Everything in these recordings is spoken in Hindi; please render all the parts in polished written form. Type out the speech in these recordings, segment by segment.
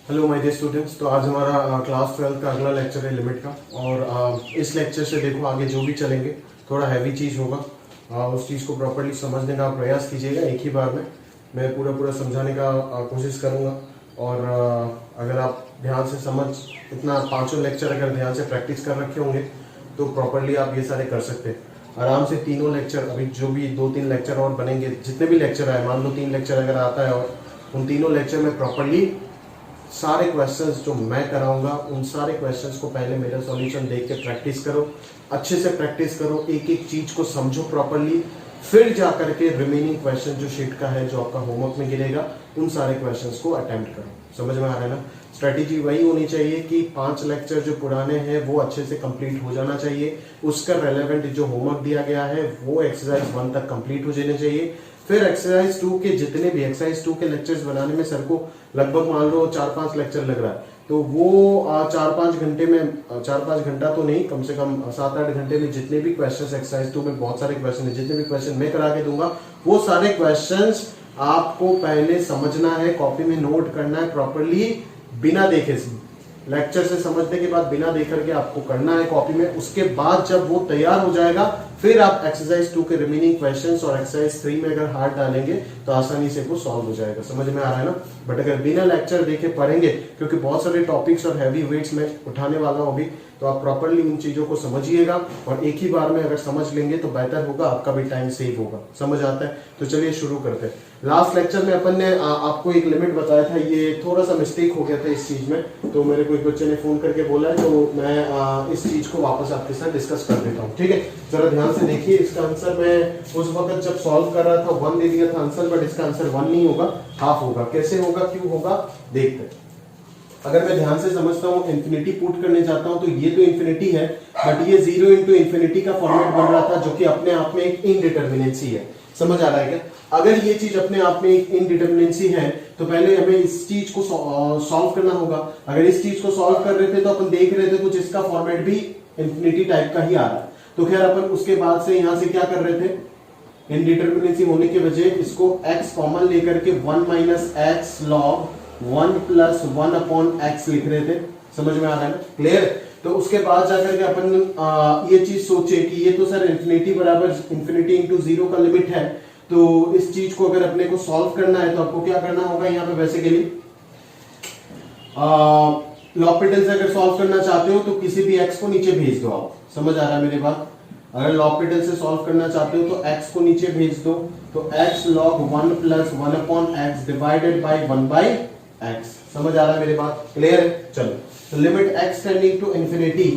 Hello my dear students. तो आज हमारा क्लास 12 का अगला लेक्चर है लिमिट का। और इस लेक्चर से देखो आगे जो भी चलेंगे थोड़ा हैवी चीज़ होगा। उस चीज़ को प्रॉपर्ली समझने का प्रयास कीजिएगा। एक ही बार में मैं पूरा समझाने का कोशिश करूँगा। और अगर आप ध्यान से समझ इतना पाँचों लेक्चर अगर ध्यान से प्रैक्टिस कर रखे होंगे तो प्रॉपर्ली आप ये सारे कर सकते हैं आराम से। तीनों लेक्चर अभी जो भी 2-3 लेक्चर और बनेंगे, जितने भी लेक्चर आए, मान लो 3 लेक्चर अगर आता है और उन तीनों लेक्चर में प्रॉपर्ली सारे क्वेश्चंस जो मैं कराऊंगा उन सारे क्वेश्चंस को पहले मेरा सॉल्यूशन देख के प्रैक्टिस करो, अच्छे से प्रैक्टिस करो, एक एक चीज को समझो प्रॉपर्ली, फिर जा करके रिमेनिंग क्वेश्चन जो शीट का है जो आपका होमवर्क में गिरेगा उन सारे क्वेश्चंस को अटेम्प्ट करो। समझ में आ रहा है ना? स्ट्रेटेजी वही होनी चाहिए कि 5 लेक्चर जो पुराने हैं वो अच्छे से कंप्लीट हो जाना चाहिए, उसका रेलेवेंट जो होमवर्क दिया गया है वो एक्सरसाइज 1 तक कंप्लीट हो जाने चाहिए। फिर एक्सरसाइज 2 के जितने भी एक्सरसाइज 2 के लेक्चर्स बनाने में सर को लगभग मान लो 4-5 लेक्चर लग रहा है, तो वो 4-5 घंटे में 4-5 घंटा तो नहीं, कम से कम 7-8 घंटे में जितने भी क्वेश्चन एक्सरसाइज 2 में बहुत सारे क्वेश्चन है, जितने भी क्वेश्चन मैं करा के दूंगा वो सारे क्वेश्चन आपको पहले समझना है, कॉपी में नोट करना है प्रॉपरली, बिना देखे लेक्चर से समझने के बाद बिना देख करके आपको करना है कॉपी में। उसके बाद जब वो तैयार हो जाएगा फिर आप एक्सरसाइज 2 के रिमेनिंग क्वेश्चंस और एक्सरसाइज 3 में अगर हाथ डालेंगे तो आसानी से वो सॉल्व हो जाएगा। समझ में आ रहा है ना? बट अगर बिना लेक्चर देखे पढ़ेंगे, क्योंकि बहुत सारे टॉपिक्स और हैवी वेट्स में उठाने वाला हूं अभी, तो आप प्रॉपरली उन चीजों को समझिएगा और एक ही बार में अगर समझ लेंगे तो बेहतर होगा, आपका भी टाइम सेव होगा। समझ आता है? तो चलिए शुरू करते हैं। लास्ट लेक्चर में अपन ने आपको एक लिमिट बताया था, ये थोड़ा सा मिस्टेक हो गया था इस चीज में, तो मेरे को एक बच्चे ने फोन करके बोला है, तो मैं इस चीज को वापस आपके साथ डिस्कस कर देता हूँ। ठीक है, जरा ध्यान से देखिए। इसका आंसर मैं उस वक्त जब सॉल्व कर रहा था 1 दे दिया था आंसर, बट इसका आंसर 1 नहीं होगा, हाफ होगा। कैसे होगा, क्यों होगा, देखते हैं। अगर मैं ध्यान से समझता हूँ, इंफिनिटी पुट करने जाता हूँ तो ये तो इंफिनिटी है, बट ये 0 इंटू इंफिनिटी का फॉर्मेट बन रहा था जो कि अपने आप में एक इनडिटर्मिनेंसी है। समझ आ रहा है क्या? अगर ये चीज अपने आप में एक इनडिटर्मिनेंसी है तो पहले हमें इस चीज को सॉल्व करना होगा। अगर इस चीज को सॉल्व कर रहे थे तो अपन देख रहे थे कुछ इसका फॉर्मेट भी इंफिनिटी टाइप का ही आ रहा है, तो खैर अपन उसके बाद से यहां से क्या कर रहे थे, इनडिटर्मिनेंसी होने के वजह इसको x कॉमन लेकर के 1 minus x log 1 plus 1 upon x लिख रहे थे। समझ में आ रहा है ना? क्लियर? तो उसके बाद जाकर के अपन ये चीज सोचे कि ये तो सर इंफिनिटी बराबर इंफिनिटी इंटू 0 का लिमिट है, तो इस चीज को अगर अपने को सॉल्व करना है तो आपको क्या करना होगा, यहाँ पे बेसिकली लॉपिटल से अगर सॉल्व करना चाहते हो तो किसी भी x को नीचे भेज दो आप। समझ आ रहा है मेरी बात? अगर लॉपिटल से सॉल्व करना चाहते हो तो x को नीचे भेज दो, तो x log 1 plus 1 upon x divided by 1 by x। समझ आ रहा है मेरी बात? क्लियर है? चलो, तो limit x tending to infinity,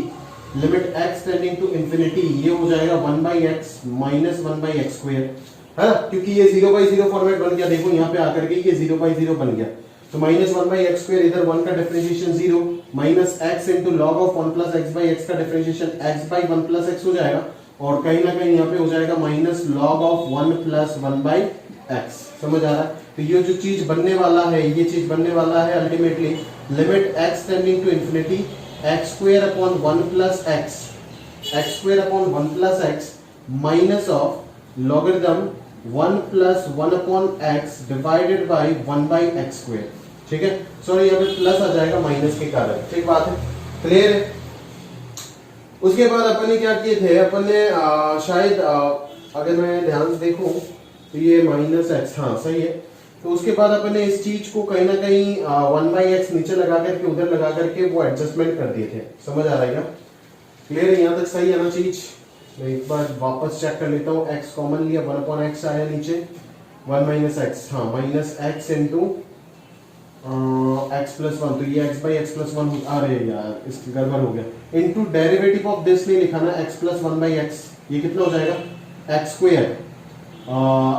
limit x tending to infinity ये हो जाएगा 1 by x minus 1 by x square, है ना? क्योंकि ये 0 बाई 0 फॉर्मेट बन गया। देखो यहाँ पे आकर के ये 0 बाई 0 बन गया, तो माइनस 1 बाई एक्स स्क्वायर, इधर 1 का differentiation 0, minus x into log of 1 plus x by x का differentiation x by 1 plus x हो जाएगा, और कहीं ना कहीं यहाँ पे हो जाएगा minus log of 1 plus 1 by x. समझ आ रहा है? तो ये जो चीज बनने वाला है, ये चीज बनने वाला है ultimately limit x tending to infinity x square upon 1 plus x, x square upon 1 plus x minus of logarithm 1 plus 1 upon x divided by 1 by x square. ठीक है, सॉरी यहाँ पे प्लस आ जाएगा माइनस के कारण। ठीक बात है? क्लियर है? उसके बाद अपन ने क्या किए थे, अपन ने शायद अगर मैं ध्यान से देखूं तो ये माइनस एक्स, हाँ सही है। तो उसके बाद अपन ने इस चीज को कहीं ना कहीं 1 बाई एक्स नीचे लगा करके उधर लगा करके वो एडजस्टमेंट कर दिए थे। समझ आ रहा है क्या? क्लियर है? यहाँ तक सही है ना चीज? मैं एक बार वापस चेक कर लेता हूँ। x कॉमन लिया, 1 अपॉन एक्स आया नीचे, 1 माइनस एक्स, हाँ minus x into x plus 1, तो ये x बाई एक्स प्लस 1 आ रहे हैं यार, इसकी गड़बड़ हो गया, इंटू डेरिवेटिव ऑफ दिस नहीं लिखा ना, x प्लस 1 बाई एक्स, ये कितना हो जाएगा, एक्स स्क्वायर,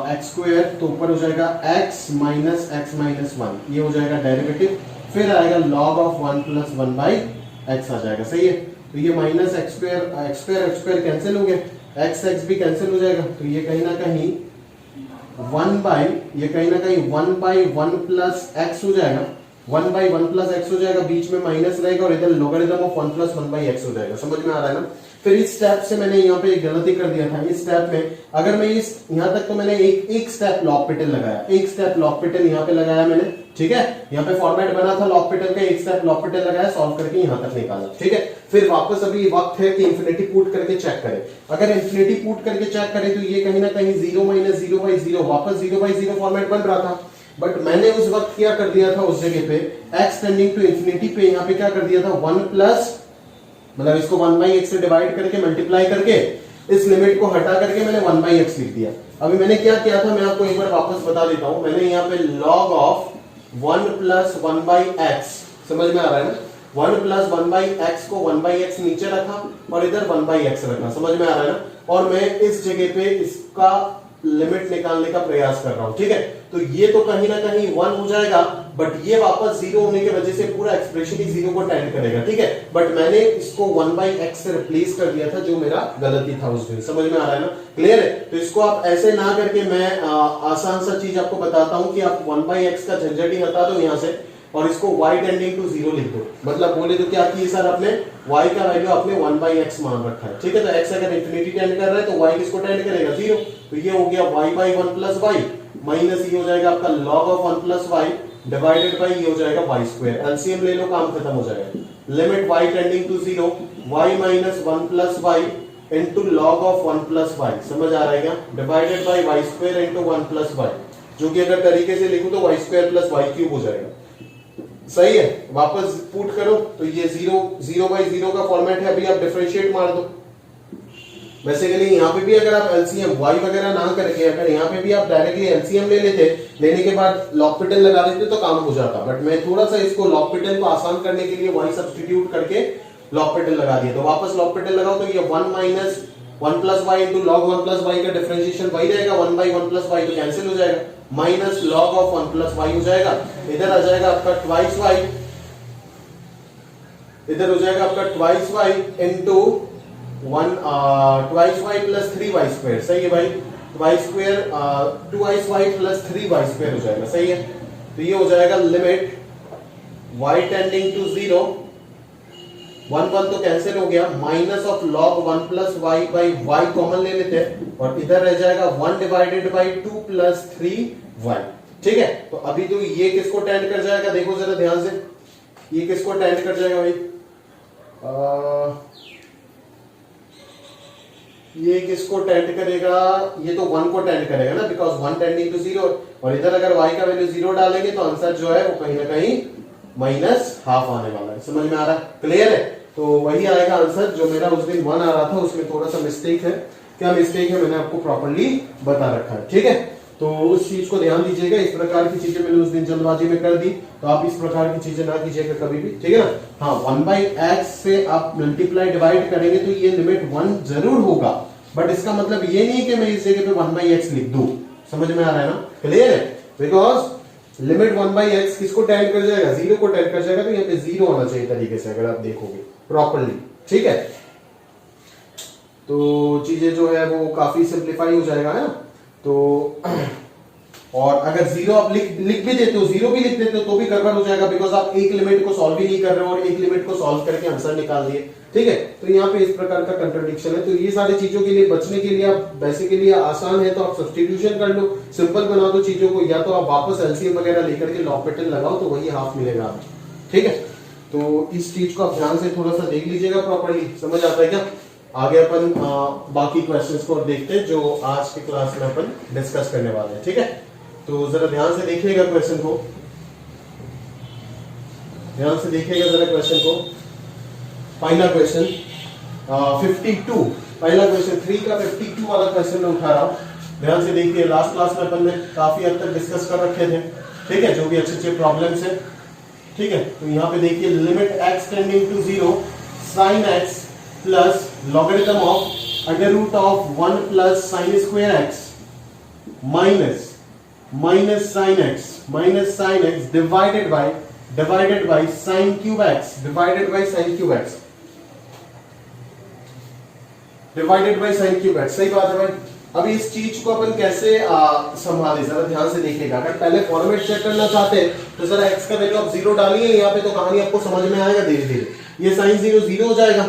एक्स स्क्वायर तो ऊपर हो जाएगा x माइनस एक्स माइनस 1, ये हो जाएगा डेरिवेटिव, फिर आएगा log of 1 plus 1 by x आ जाएगा। सही है? तो ये माइनस एक्स स्क्वायर कैंसिल हो गया, एक्स भी कैंसिल हो जाएगा, तो ये कहीं ना कहीं 1 बाई, ये कहीं ना कहीं 1 बाई 1 प्लस एक्स हो जाएगा, 1 बाई 1 प्लस एक्स हो जाएगा, बीच में माइनस रहेगा और इधर logarithm of 1 plus 1 by x हो जाएगा। समझ में आ रहा है ना? फिर इस स्टेप से मैंने यहाँ पे एक गलती कर दिया था। इस स्टेप में अगर मैं इस यहाँ तक तो मैंने एक स्टेप लॉकपिटल लगाया, एक स्टेप लॉकपिटल यहाँ पे लगाया मैंने, ठीक है। यहाँ पे फॉर्मेट बना था लॉकपिटल का, एक स्टेप लॉकपिटल लगाया, सॉल्व करके यहाँ तक निकाला, ठीक है। फिर वापस अभी वक्त है कि इंफिनिटी पुट करके चेक करें। अगर इंफिनिटी पुट करके चेक करें तो ये कहीं ना कहीं 0 माइनस 0/0 वापस 0/0 फॉर्मेट बन रहा था। बट मैंने उस वक्त क्या कर दिया था, उस जगह पे x टेंडिंग टू इंफिनिटी पे यहाँ पे क्या कर दिया था, 1 प्लस, मतलब इसको 1/x से डिवाइड करके मल्टीप्लाई करके इस लिमिट को हटा करके मैंने 1/x लिख दिया। अभी मैंने क्या किया था, मैं आपको एक बार वापस बता देता हूं। मैंने यहाँ पे log ऑफ 1 प्लस 1/x, समझ में आ रहा है ना, 1 प्लस 1/x को 1/x नीचे रखा और इधर 1/x रखा, समझ में आ रहा है ना। और मैं इस जगह पे इसका लिमिट निकालने का प्रयास कर रहा हूं, ठीक है। तो ये तो कहीं ना कहीं 1 हो जाएगा, बट ये वापस 0 होने की वजह से पूरा एक्सप्रेशन ही 0 को टेंड करेगा, ठीक है। बट मैंने इसको 1/x से रिप्लेस कर दिया था, जो मेरा गलती था उस दिन, समझ में आ रहा है ना, क्लियर है। तो इसको आप ऐसे ना करके मैं आसान सा चीज आपको बताता हूं कि आप 1/x का झंझट ही हटा दो यहां से और इसको y टेंडिंग टू 0 लिख दो। मतलब बोले तो क्या कि सर अपने y का वैल्यू आपने 1/x मान रखा है, ठीक है। तो x अगर इंफिनिटी टेंड कर रहा है तो y किसको टेंड करेगा, 0। तो ये हो गया y/1 प्लस y माइनस ये हो जाएगा आपका log of 1 plus y divided by ये हो जाएगा y स्क्वायर। एलसीएम ले लो, काम खत्म हो जाएगा। Limit y tending to 0 y minus 1 plus y into log of 1 plus y, समझ आ रहा है क्या, divided by y square into 1 plus y, जो कि अगर तरीके से लिखूं तो y square plus y cube हो जाएगा, सही है। वापस पुट करो तो ये 0/0 का फॉर्मेट है। अभी आप डिफरेंशिएट मार दो। बेसिकली यहाँ पे भी अगर आप एलसीएम y वगैरह ना करके अगर यहाँ पे भी आप डायरेक्टली एलसीएम ले लेते, लेने के बाद लॉकपिटल लगा देते तो काम हो जाता। बट मैं थोड़ा सा इसको लॉकपिटल को आसान करने के लिए y सब्स्टिट्यूट करके लॉकपिटल लगा दिया। तो वापस लॉकपिटल लगाओ तो ये 1 minus 1 plus y into log 1 plus y का डिफरेंशिएशन वही रहेगा, 1/1 प्लस y तो कैंसिल हो जाएगा, minus log of 1 plus y हो जाएगा। इधर आ जाएगा आपका ट्वाइस y, इधर हो जाएगा आपका twice y into 1 twice y plus 3y square, सही है भाई। y square 2y plus 3y square हो जाएगा, सही है। तो ये हो जाएगा लिमिट y टेंडिंग टू 0, 1 तो कैंसिल हो गया, minus of log 1 plus y by y common ले लेते हैं और इधर रह जाएगा 1 डिवाइडेड बाई 2 प्लस 3y, ठीक है। तो अभी तो ये किसको टेंड कर जाएगा, देखो जरा ध्यान से, ये किसको टेंड कर जाएगा भाई, ये किसको टेंड करेगा, ये तो 1 को टेंड करेगा ना, बिकॉज 1 टेंडिंग टू 0। और इधर अगर y का वैल्यू 0 डालेंगे तो आंसर जो है वो कहीं ना कहीं -½ आने वाला है, समझ में आ रहा है, क्लियर है। तो वही आएगा आंसर जो मेरा उस दिन 1 आ रहा था, उसमें थोड़ा सा मिस्टेक है। क्या मिस्टेक है मैंने आपको प्रॉपर्ली बता रखा है, ठीक है। तो उस चीज को ध्यान दीजिएगा। इस प्रकार की चीजें मैंने उस दिन जल्दबाजी में कर दी, तो आप इस प्रकार की चीजें ना कीजिएगा कभी भी, ठीक है ना। हाँ, 1/x से आप मल्टीप्लाई डिवाइड करेंगे तो ये लिमिट 1 जरूर होगा, बट इसका मतलब ये नहीं कि मैं इस जगह पे 1/x लिख दूं, समझ में आ रहा है ना, क्लियर है। बिकॉज लिमिट 1/x किसको टेंड कर जाएगा, 0 को टेंड कर जाएगा। तो यहाँ पे 0 होना चाहिए तरीके से, अगर आप देखोगे प्रॉपर्ली, ठीक है। तो चीजें जो है वो काफी सिंप्लीफाई हो जाएगा है। तो और अगर 0 आप लिख भी देते हो, 0 भी लिख देते हो तो भी गड़बड़ हो जाएगा, बिकॉज आप एक लिमिट को सॉल्व ही नहीं कर रहे हो और एक लिमिट को सॉल्व करके आंसर निकाल दिए, ठीक है। तो यहाँ पे इस प्रकार का कंट्रडिक्शन है। तो ये सारी चीजों के लिए बचने के लिए आप बेसिकली आसान है तो आप सब्स्टिट्यूशन कर लो, सिंपल बना दो चीजों को, या तो आप वापस एलसीएम वगैरह लेकर के लॉकपिटल लगाओ तो वही हाफ मिलेगा आपको, ठीक है। तो इस चीज को आप ध्यान से थोड़ा सा देख लीजिएगा प्रॉपर्ली, समझ आता है क्या। आगे अपन बाकी क्वेश्चंस को देखते हैं जो आज के क्लास में अपन डिस्कस करने वाले हैं, ठीक है। तो जरा ध्यान से देखिएगा क्वेश्चन को, ध्यान से देखिएगा जरा क्वेश्चन को। पहला क्वेश्चन 52, पहला क्वेश्चन 3 का 52 वाला क्वेश्चन मैं उठा रहा हूं, ध्यान से देखिए। लास्ट क्लास में अपन ने काफी हद तक डिस्कस कर रखे थे, ठीक है, जो भी अच्छे अच्छे प्रॉब्लम्स है, ठीक है। तो यहाँ पे देखिए limit x tending to 0 sin x plus logarithm of under root of 1 plus sine square x minus sine x divided by sine cube x divided by sine cube x, सही बात है भाई। अब इस चीज को अपन कैसे संभाले, जरा ध्यान से देखिएगा। अगर पहले फॉर्मेट चेक करना चाहते हैं तो जरा x का वैल्यू आप 0 डालिए यहाँ पे, तो कहानी आपको समझ में आएगा धीरे धीरे। ये साइन 0 0 हो जाएगा,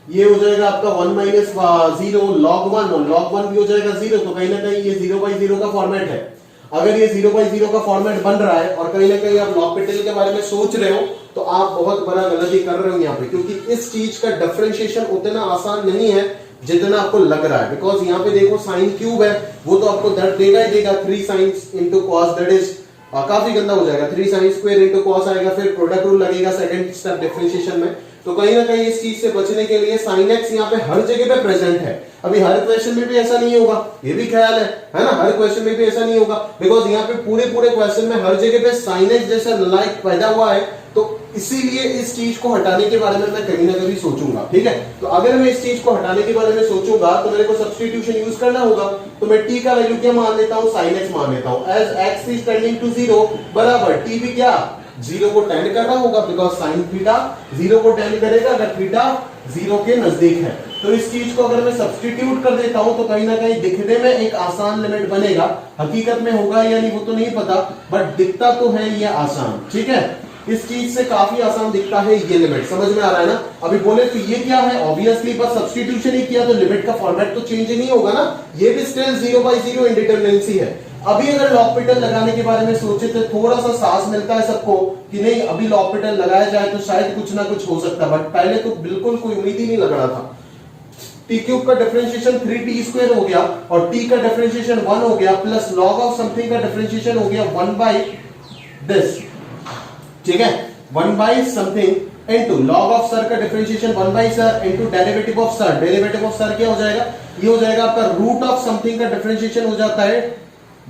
ये हो जाएगा आपका 1 माइनस 0 log 1 और log 1 भी हो जाएगा 0, तो कहीं ना कहीं ये 0/0 का फॉर्मेट है। अगर ये 0/0 का फॉर्मेट बन रहा है और कहीं ना कहीं आप l'Hopital के बारे में सोच रहे हो तो आप बहुत बड़ा गलती कर रहे हो यहाँ पे, क्योंकि इस चीज का डिफरेंशिएशन उतना आसान नहीं है जितना आपको लग रहा है। बिकॉज यहाँ पे देखो साइन क्यूब है, वो तो आपको दर्द देगा ही देगा, 3 science into cos, that is काफी गंदा हो जाएगा, 3 साइन स्क्वायर इंटू कॉस आएगा, फिर प्रोडक्ट रूल लगेगा सेकंड स्टेप डिफरेंशिएशन में। तो कहीं ना कहीं इस चीज से बचने के लिए साइन एक्स यहाँ पे हर जगह पे प्रेजेंट है। अभी हर क्वेश्चन में भी ऐसा नहीं होगा, ये भी ख्याल है ना, हर क्वेश्चन में भी ऐसा नहीं होगा, बिकॉज यहाँ पे पूरे क्वेश्चन में हर जगह पे साइन एक्स जैसा नलायक पैदा हुआ है। तो इसीलिए इस चीज को हटाने के बारे में मैं कहीं ना कहीं सोचूंगा, ठीक है। तो अगर मैं इस चीज को हटाने के बारे में सोचूंगा तो मेरे को सब्स्टिट्यूशन यूज करना होगा। तो मैं t का वैल्यू क्या मान लेता हूं, sin x मान लेता हूं, as x is tending to 0 बराबर t भी क्या 0 को टेंड कर रहा होगा, बिकॉज sin थीटा 0 को टेंड करेगा अगर थीटा 0 के नजदीक है। तो इस चीज को अगर मैं सब्स्टिट्यूट कर देता हूं तो कहीं ना कहीं दिखने में एक आसान लिमिट बनेगा, हकीकत में होगा या नहीं वो तो नहीं पता, बट दिखता तो है ये आसान, ठीक है। इस चीज से काफी आसान दिखता है ये लिमिट, समझ में आ रहा है ना। अभी बोले तो ये क्या है, ऑब्वियसली बस सब्स्टिट्यूशन ही किया तो लिमिट का फॉर्मेट तो चेंज नहीं होगा ना, ये भी स्टिल 0/0 इंडिटरमिनेंसी है। अभी अगर l'Hopital लगाने के बारे में सोचे तो थोड़ा सा साहस मिलता है सबको कि नहीं अभी l'Hopital लगाया जाए तो शायद कुछ ना कुछ हो सकता है, बट पहले तो बिल्कुल कोई उम्मीद ही नहीं लग रहा था। टी क्यूब का डिफरेंशिएशन 3t स्क्वायर हो गया और t का डिफरेंशिएशन 1 हो गया, प्लस log ऑफ समथिंग का डिफरेंशिएशन हो गया 1 बाय दिस, ठीक है, 1 by something into log of sir का differentiation 1 by sir into derivative of sir. Derivative of sir क्या हो जाएगा, ये हो जाएगा आपका रूट ऑफ समथिंग का डिफरेंशिएशन हो जाता है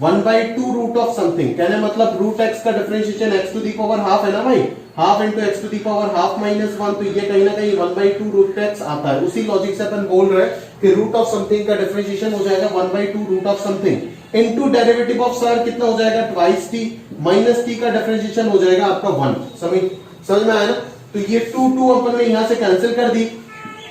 1/2 रूट ऑफ समथिंग, कहने मतलब रूट एक्स का differentiation x to the power half है ना भाई, half into x to the power half minus 1, तो ये कहीं ना कहीं 1/2 रूट एक्स आता है। उसी लॉजिक से अपन बोल रहे हैं कि रूट ऑफ समथिंग का डिफरेंशिएशन हो जाएगा 1/2 root of something into derivative of sir कितना हो जाएगा ट्वाइस t माइनस t का डिफरेंशिएशन हो जाएगा आपका 1। समझ में आया ना। तो ये 2 अपन ने यहां से कैंसिल कर दी।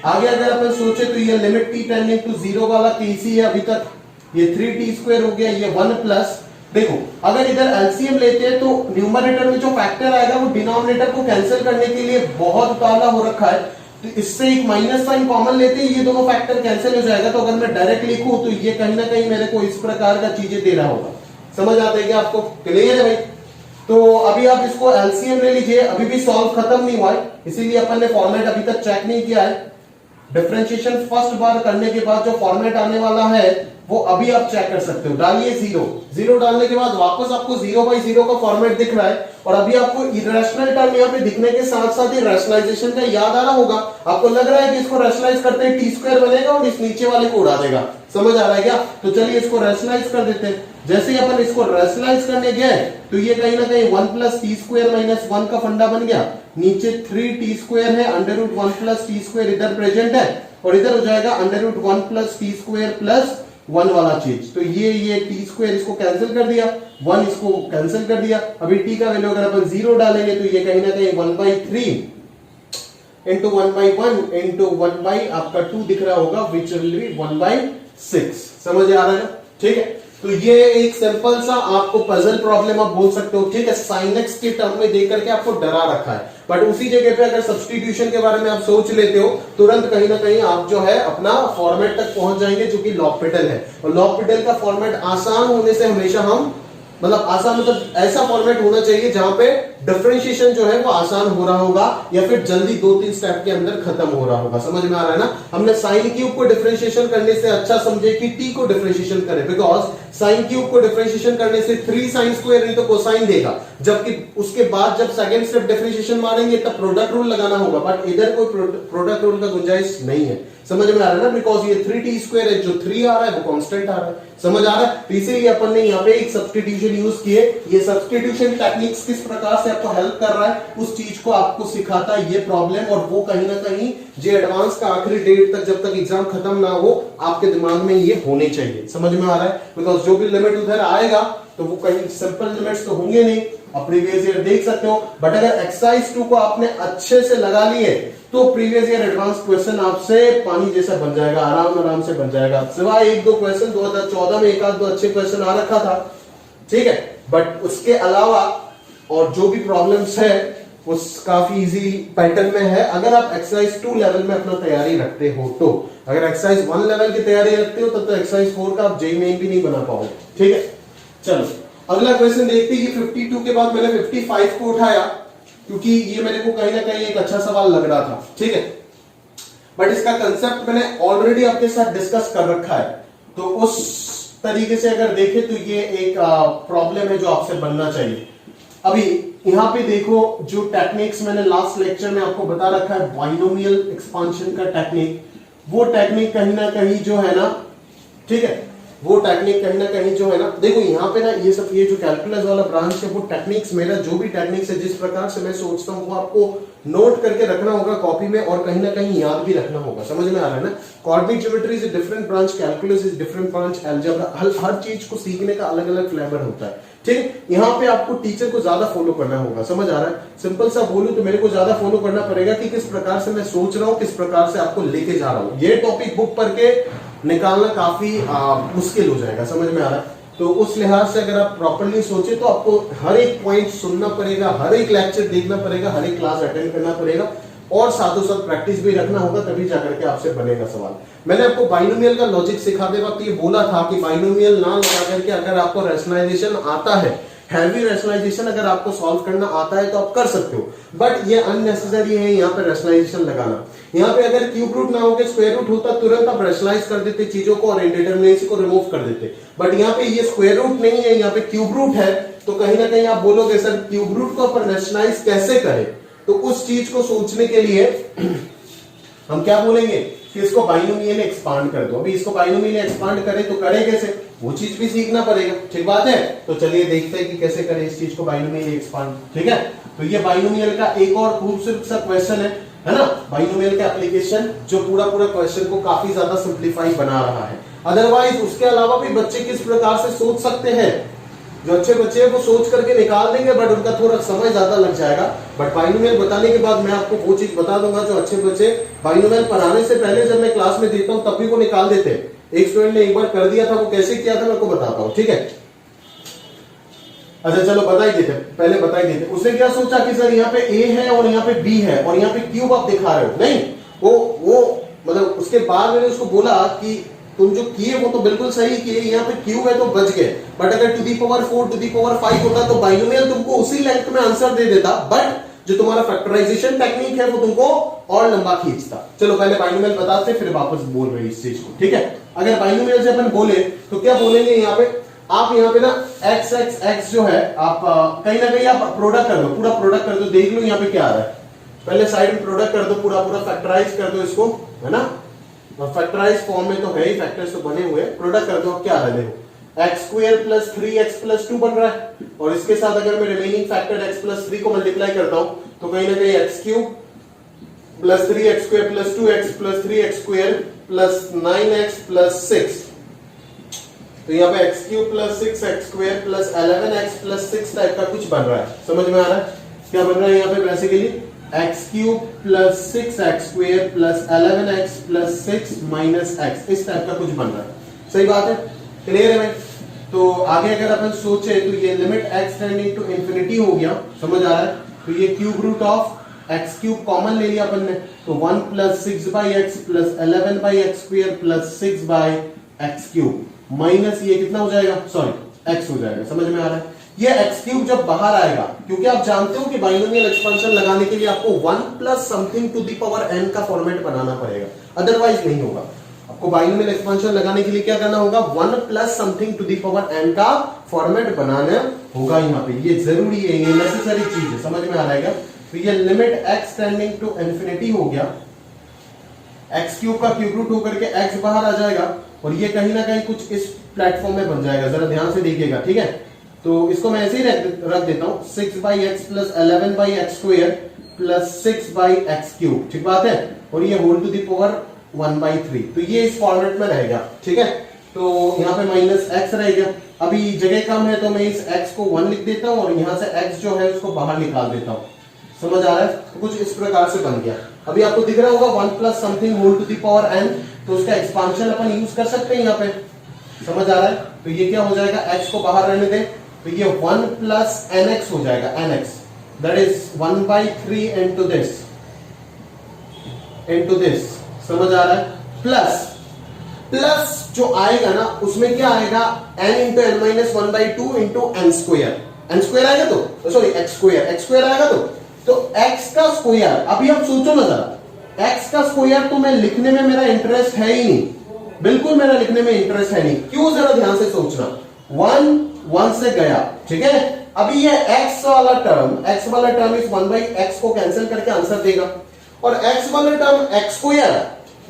आगे अगर अपन सोचे तो ये लिमिट t टेंडिंग टू 0 वाला केस ही है अभी तक, ये 3t स्क्वायर हो गया, ये 1 प्लस, देखो अगर इधर एलसीएम लेते हैं तो न्यूमरेटर में जो फैक्टर आएगा वो डिनोमिनेटर को कैंसिल करने के लिए बहुत उतावला हो रखा है, तो इससे एक माइनस साइन कॉमन लेते हैं, ये दोनों फैक्टर कैंसिल हो जाएगा। तो अगर मैं डायरेक्ट लिखूं तो ये कहीं ना कहीं मेरे को इस प्रकार का चीजें दे रहा होगा, समझ आता है क्या आपको, क्लियर है भाई। तो अभी आप इसको एलसीएम ले लीजिए, अभी भी सॉल्व खत्म नहीं हुआ है, इसीलिए अपन ने फॉर्मेट अभी तक चेक नहीं किया है। डिफरेंशिएशन फर्स्ट बार करने के बाद जो फॉर्मेट आने वाला है वो अभी आप चेक कर सकते हो। डालिए 0 डालने के बाद वापस आपको 0/0 का फॉर्मेट दिख रहा है, और अभी आपको इरेशनल टर्म यहाँ पे दिखने के साथ साथ ही रैशनलाइजेशन का याद आ रहा होगा। आपको लग रहा है कि इसको रैशनलाइज करते हैं टी स्क्वायर बनेगा और इस नीचे वाले को उड़ा देगा, समझ आ रहा है क्या। तो चलिए इसको रैशनलाइज कर देते हैं। जैसे ही अपन इसको रैशनलाइज करने गए तो ये कहीं ना कहीं 1 प्लस टी स्क्वायर माइनस 1 का फंडा बन गया, नीचे 3t स्क्वायर है, under root 1 plus t square इधर प्रेजेंट है, और इधर हो जाएगा under root 1 plus t square plus 1 वाला चीज। तो ये टी स्क्वायर इसको कैंसिल कर दिया, 1 इसको कैंसिल कर दिया। अभी टी का वैल्यू अगर अपन 0 डालेंगे तो ये कहीं ना कहीं 1/3 इंटू 1/1 इंटू 1 आपका 2 दिख रहा होगा, विच विल बी 1/6। समझ आ रहा है ना, ठीक है। तो ये एक सिंपल सा आपको पजल प्रॉब्लम आप बोल सकते हो, ठीक है, साइन एक्स के टर्म में देख करके आपको डरा रखा है, बट उसी जगह पे अगर सब्स्टिट्यूशन के बारे में आप सोच लेते हो तुरंत कहीं ना कहीं आप जो है अपना फॉर्मेट तक पहुंच जाएंगे, जो कि l'Hopital है। और l'Hopital का फॉर्मेट आसान होने से हमेशा हम मतलब आसान मतलब ऐसा फॉर्मेट होना चाहिए जहां पे डिफरेंशिएशन जो है वो आसान हो रहा होगा या फिर जल्दी 2-3 स्टेप के अंदर खत्म हो रहा होगा। समझ में आ रहा है ना। हमने साइन क्यूब को डिफरेंशिएशन करने से अच्छा समझे कि टी को डिफरेंशिएशन करें, बिकॉज साइन क्यूब को डिफरेंशिएशन करने से 3 साइन स्क्वायर नहीं तो कोसाइन देगा, जबकि उसके बाद जब सेकंड स्टेप डिफरेंशिएशन मारेंगे तब प्रोडक्ट रूल लगाना होगा, बट इधर कोई प्रोडक्ट रूल का गुंजाइश नहीं है। समझ में आ रहा है ना, बिकॉज ये 3t स्क्वायर है, जो 3 आ रहा है वो कांस्टेंट आ रहा है। समझ आ रहा है। तो इसीलिए अपन ने यहाँ पे एक सब्स्टिट्यूशन यूज किए। ये सब्स्टिट्यूशन टेक्निक्स किस प्रकार से आपको हेल्प कर रहा है उस चीज को आपको सिखाता है ये प्रॉब्लम, और वो कहीं ना कहीं जे एडवांस का आखिरी डेट तक जब तक एग्जाम खत्म ना हो आपके दिमाग में ये होने चाहिए। समझ में आ रहा है, बिकॉज जो भी लिमिट उधर आएगा तो वो कहीं सिंपल लिमिट्स तो होंगे नहीं, प्रीवियस ईयर देख सकते हो, बट अगर एक्सरसाइज 2 को आपने अच्छे से लगा लिए तो प्रीवियस ईयर एडवांस क्वेश्चन आपसे पानी जैसा बन जाएगा, आराम से बन जाएगा। सिवाय 1-2 क्वेश्चन 2014 में 1-2 अच्छे क्वेश्चन आ रखा था, ठीक है, बट उसके अलावा और जो भी प्रॉब्लम्स है उस काफी इजी पैटर्न में है। अगर आप एक्सरसाइज 2 लेवल में अपना तैयारी रखते हो तो, अगर एक्सरसाइज 1 लेवल की तैयारी रखते हो तब तो एक्सरसाइज 4 का आप जेई मेन भी नहीं बना पाओगे। ठीक है, चलो अगला क्वेश्चन देखते हैं। 52 के बाद मैंने 55 को उठाया क्योंकि ये मेरे को कहीं ना कहीं एक अच्छा सवाल लग रहा था। ठीक है, बट इसका कंसेप्ट मैंने ऑलरेडी आपके साथ डिस्कस कर रखा है, तो उस तरीके से अगर देखें तो ये एक प्रॉब्लम है जो आपसे बनना चाहिए। अभी यहां पे देखो, जो टेक्निक्स मैंने लास्ट लेक्चर में आपको बता रखा है, बाइनोमियल एक्सपांशन का टेक्निक, वो टेक्निक कहीं ना कहीं जो है ना, ठीक है, वो टेक्निक कहीं ना कहीं जो है ना, देखो यहाँ पे ना ये सब, ये जो कैलकुलस वाला ब्रांच है, वो टेक्निक्स, मेरा जो भी टेक्निक्स है, जिस प्रकार से मैं सोचता हूँ, वो आपको नोट करके रखना होगा कॉपी में, और कहीं ना कहीं याद भी रखना होगा। समझ में आ रहा है ना? Coordinate geometry is a different branch, calculus is different branch, algebra, हर चीज को सीखने का अलग अलग फ्लेवर होता है। ठीक है, यहाँ पे आपको टीचर को ज्यादा फॉलो करना होगा। समझ आ रहा है? सिंपल सा बोलूं तो मेरे को ज्यादा फॉलो करना पड़ेगा कि किस प्रकार से मैं सोच रहा हूँ, किस प्रकार से आपको लेके जा रहा हूँ। ये टॉपिक बुक पढ़ के निकालना काफी मुश्किल हो जाएगा। समझ में आ रहा है? तो उस लिहाज से अगर आप प्रॉपर्ली सोचे तो आपको हर एक पॉइंट सुनना पड़ेगा, हर एक लेक्चर देखना पड़ेगा, हर एक क्लास अटेंड करना पड़ेगा, और साथों साथ प्रैक्टिस भी रखना होगा, तभी जाकर के आपसे बनेगा सवाल। मैंने आपको बाइनोमियल का लॉजिक सिखाते वक्त ये बोला था कि बाइनोमियल ना लगा करके अगर आपको रैशनलाइजेशन आता है, हैवी रैशनलाइजेशन अगर आपको सॉल्व करना आता है तो आप कर सकते हो, बट ये अननेसेसरी है यहाँ पे रैशनलाइजेशन लगाना। यहाँ पे अगर क्यूब रूट ना होकर स्क्वायर रूट होता, तुरंत आप रैशनलाइज कर देते चीजों को और इंडिटरमिनेसी को रिमूव कर देते, बट यहाँ पे ये स्क्वायर रूट नहीं है, यहाँ पे क्यूब रूट है, तो कहीं ना कहीं आप बोलोगे सर क्यूब रूट को अपन रैशनलाइज कैसे करें? तो उस चीज को सोचने के लिए हम क्या बोलेंगे कि इसको बाइनोमियल एक्सपांड कर दो। अभी इसको बाइनोमियल एक्सपांड करें तो करें कैसे, वो चीज भी सीखना पड़ेगा। ठीक बात है? तो चलिए देखते हैं कि कैसे करें इस चीज को बाइनोमियल एक्सपांड। ठीक है, तो ये बाइनोमियल का एक और खूबसूरत सा क्वेश्चन है ना, बाइनोमियल का एप्लीकेशन, जो पूरा क्वेश्चन को काफी ज्यादा सिंप्लीफाई बना रहा है। अदरवाइज उसके अलावा भी बच्चे किस प्रकार से सोच सकते हैं, जो अच्छे बच्चे हैं वो सोच करके निकाल देंगे, बट उनका थोड़ा समय ज्यादा लग जाएगा। बट बाइनोमियल बताने के बाद मैं आपको वो चीज बता दूंगा जो अच्छे बच्चे बाइनोमियल पढ़ाने से पहले जब मैं क्लास में देता हूं तब भी वो निकाल देते हैं। एक स्टूडेंट ने एक बार कर दिया था, वो कैसे किया था मैं आपको बताता हूं। ठीक है, अच्छा चलो बता ही देते, पहले बता ही देते। उसने क्या सोचा कि सर यहाँ पे ए है और यहाँ पे बी है और यहाँ पे क्यूब आप दिखा रहे हो, नहीं, वो मतलब उसके बाद मैंने उसको बोला कि तुम जो किए वो तो बिल्कुल सही किए, यहाँ पे क्यूब है तो बच गए, बट अगर to the power 4 to the power 5 होता तो बाइनोमियल तुमको उसी लेंथ में आंसर दे देता, बट जो तुम्हारा फैक्टराइजेशन टेक्निक है वो तुमको और लंबा खींचता। चलो पहले बाइनोमियल बताते फिर वापस बोल रहे इस चीज को। ठीक है, अगर बाइनोमियल से अपन बोले तो क्या बोलेंगे, यहाँ पे आप यहाँ पे ना एक्स एक्स एक्स जो है आप कहीं ना कहीं आप प्रोडक्ट कर दो, पूरा प्रोडक्ट कर दो, देख लो यहाँ पे क्या आ रहा है। पहले साइड में प्रोडक्ट कर दो, पूरा फैक्टराइज कर दो इसको, है ना, फैक्टराइज फॉर्म में तो है ही, फैक्टर्स तो बने हुए, प्रोडक्ट कर दो, क्या आ रहा है देखो, x square plus 3x plus 2 बन रहा है, और इसके साथ अगर मैं रिमेनिंग फैक्टर x प्लस 3 को मल्टीप्लाई करता हूं तो कहीं ना कहीं x cube plus 3x square plus 2x plus 3x square plus 9x plus 6, तो यहाँ पे x cube plus 6x square plus 11x plus 6 type का कुछ बन रहा है। समझ में आ रहा है क्या बन रहा है यहाँ पे? Basically x cube plus 6x square plus 11x plus 6 minus x, इस टाइप का कुछ बन रहा है। सही बात है, क्लियर है भाई? तो आगे अगर अपन सोचे तो ये limit x tending to infinity हो गया, समझ आ रहा है? तो ये cube root of x cube common ले लिया अपन ने, तो 1 plus 6 by x plus 11 by x square plus 6 by x cube minus ये कितना हो जाएगा, सॉरी x हो जाएगा। समझ में आ रहा है? ये एक्स क्यूब जब बाहर आएगा, क्योंकि आप जानते हो कि बाइनोमियल एक्सपेंशन लगाने के लिए आपको 1 plus something to the power n का फॉर्मेट बनाना पड़ेगा, अदरवाइज नहीं होगा। आपको बाइनोमियल एक्सपेंशन लगाने के लिए क्या करना होगा, 1 plus something to the power n का फॉर्मेट बनाना होगा। यहाँ पे ये जरूरी है, ये नेसेसरी चीज है। समझ में आ रहा है? तो ये limit x tending to infinity हो गया, एक्स क्यूब का क्यूब रूट होकर के x बाहर आ जाएगा, और ये कहीं ना कहीं कुछ इस प्लेटफॉर्म में बन जाएगा, जरा ध्यान से देखिएगा। ठीक है, तो इसको मैं ऐसे ही रख देता हूं, 6 by x plus 11 by x square plus 6 by x cube, ठीक बात है, और ये होल टू द पावर 1/3, तो ये इस फॉर्मेट में रहेगा। ठीक है, तो यहाँ पे माइनस एक्स रहेगा। अभी जगह कम है तो मैं इस x को 1 लिख देता हूँ और यहाँ से x जो है उसको बाहर निकाल देता हूँ। समझ आ रहा है? तो कुछ इस प्रकार से बन गया। अभी आपको दिख रहा होगा 1 plus something whole to the power n, तो उसका एक्सपांशन अपन यूज कर सकते हैं यहाँ पे। समझ आ रहा है? तो ये क्या हो जाएगा, x को बाहर रहने दें, तो ये 1 प्लस nx हो जाएगा, nx, that is 1/3 into this समझ आ रहा है। प्लस जो आएगा ना उसमें क्या आएगा, n into n minus 1/2 into n square आएगा तो सॉरी एक्स स्क्वायर आएगा तो x का स्क्वायर, अभी आप सोचो ना जरा, x का स्क्वायर तो मैं लिखने में मेरा इंटरेस्ट है ही नहीं, बिल्कुल मेरा लिखने में इंटरेस्ट है नहीं। क्यों, जरा ध्यान से सोचना, 1 से गया, ठीक है। अभी ये x वाला टर्म इस 1/x को कैंसिल करके आंसर देगा, और x वाला term x square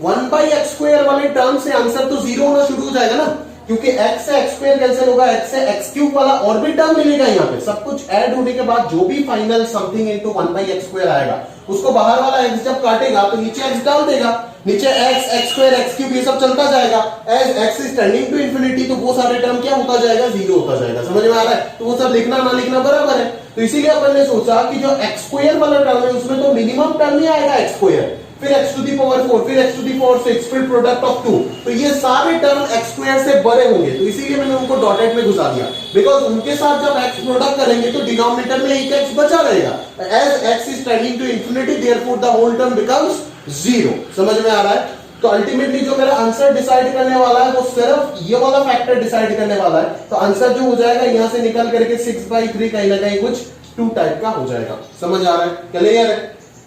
1/x square वाले टर्म से आंसर तो 0 होना शुरू हो जाएगा ना, क्योंकि x से x स्क्वायर कैंसिल होगा, x से x क्यूब वाला और भी टर्म मिलेगा। यहाँ पे सब कुछ ऐड होने के बाद जो भी final something into 1/x square आएगा, उसको बाहर वाला x जब काटेगा तो नीचे x डाल देगा, नीचे x स्क्वायर x क्यूब ये सब चलता जाएगा। As x is tending to infinity तो वो सारे टर्म क्या होता जाएगा, 0 होता जाएगा। समझ में आ रहा है, तो वो सब लिखना ना लिखना बराबर है। तो इसीलिए अपन ने सोचा कि जो x स्क्वायर वाला टर्म है उसमें तो मिनिमम टर्म ही आएगा x स्क्वायर, फिर x टू दी पावर 4, फिर x टू दी पावर 6, फिर प्रोडक्ट ऑफ 2, तो ये सारे टर्म x स्क्वायर से बड़े होंगे। तो इसीलिए मैंने उनको डॉटेड में घुसा दिया, बिकॉज उनके साथ जब x प्रोडक्ट करेंगे तो डिनोमिनेटर में एक x बचा रहेगा। As x is tending to infinity therefore the whole term becomes 0। समझ में आ रहा है। तो अल्टीमेटली जो मेरा आंसर डिसाइड करने वाला है वो सिर्फ ये वाला फैक्टर डिसाइड करने वाला है। तो आंसर जो हो जाएगा यहां से निकल करके 6/3 कहीं ना कहीं कुछ 2 टाइप का हो जाएगा। समझ आ रहा है, क्लियर है।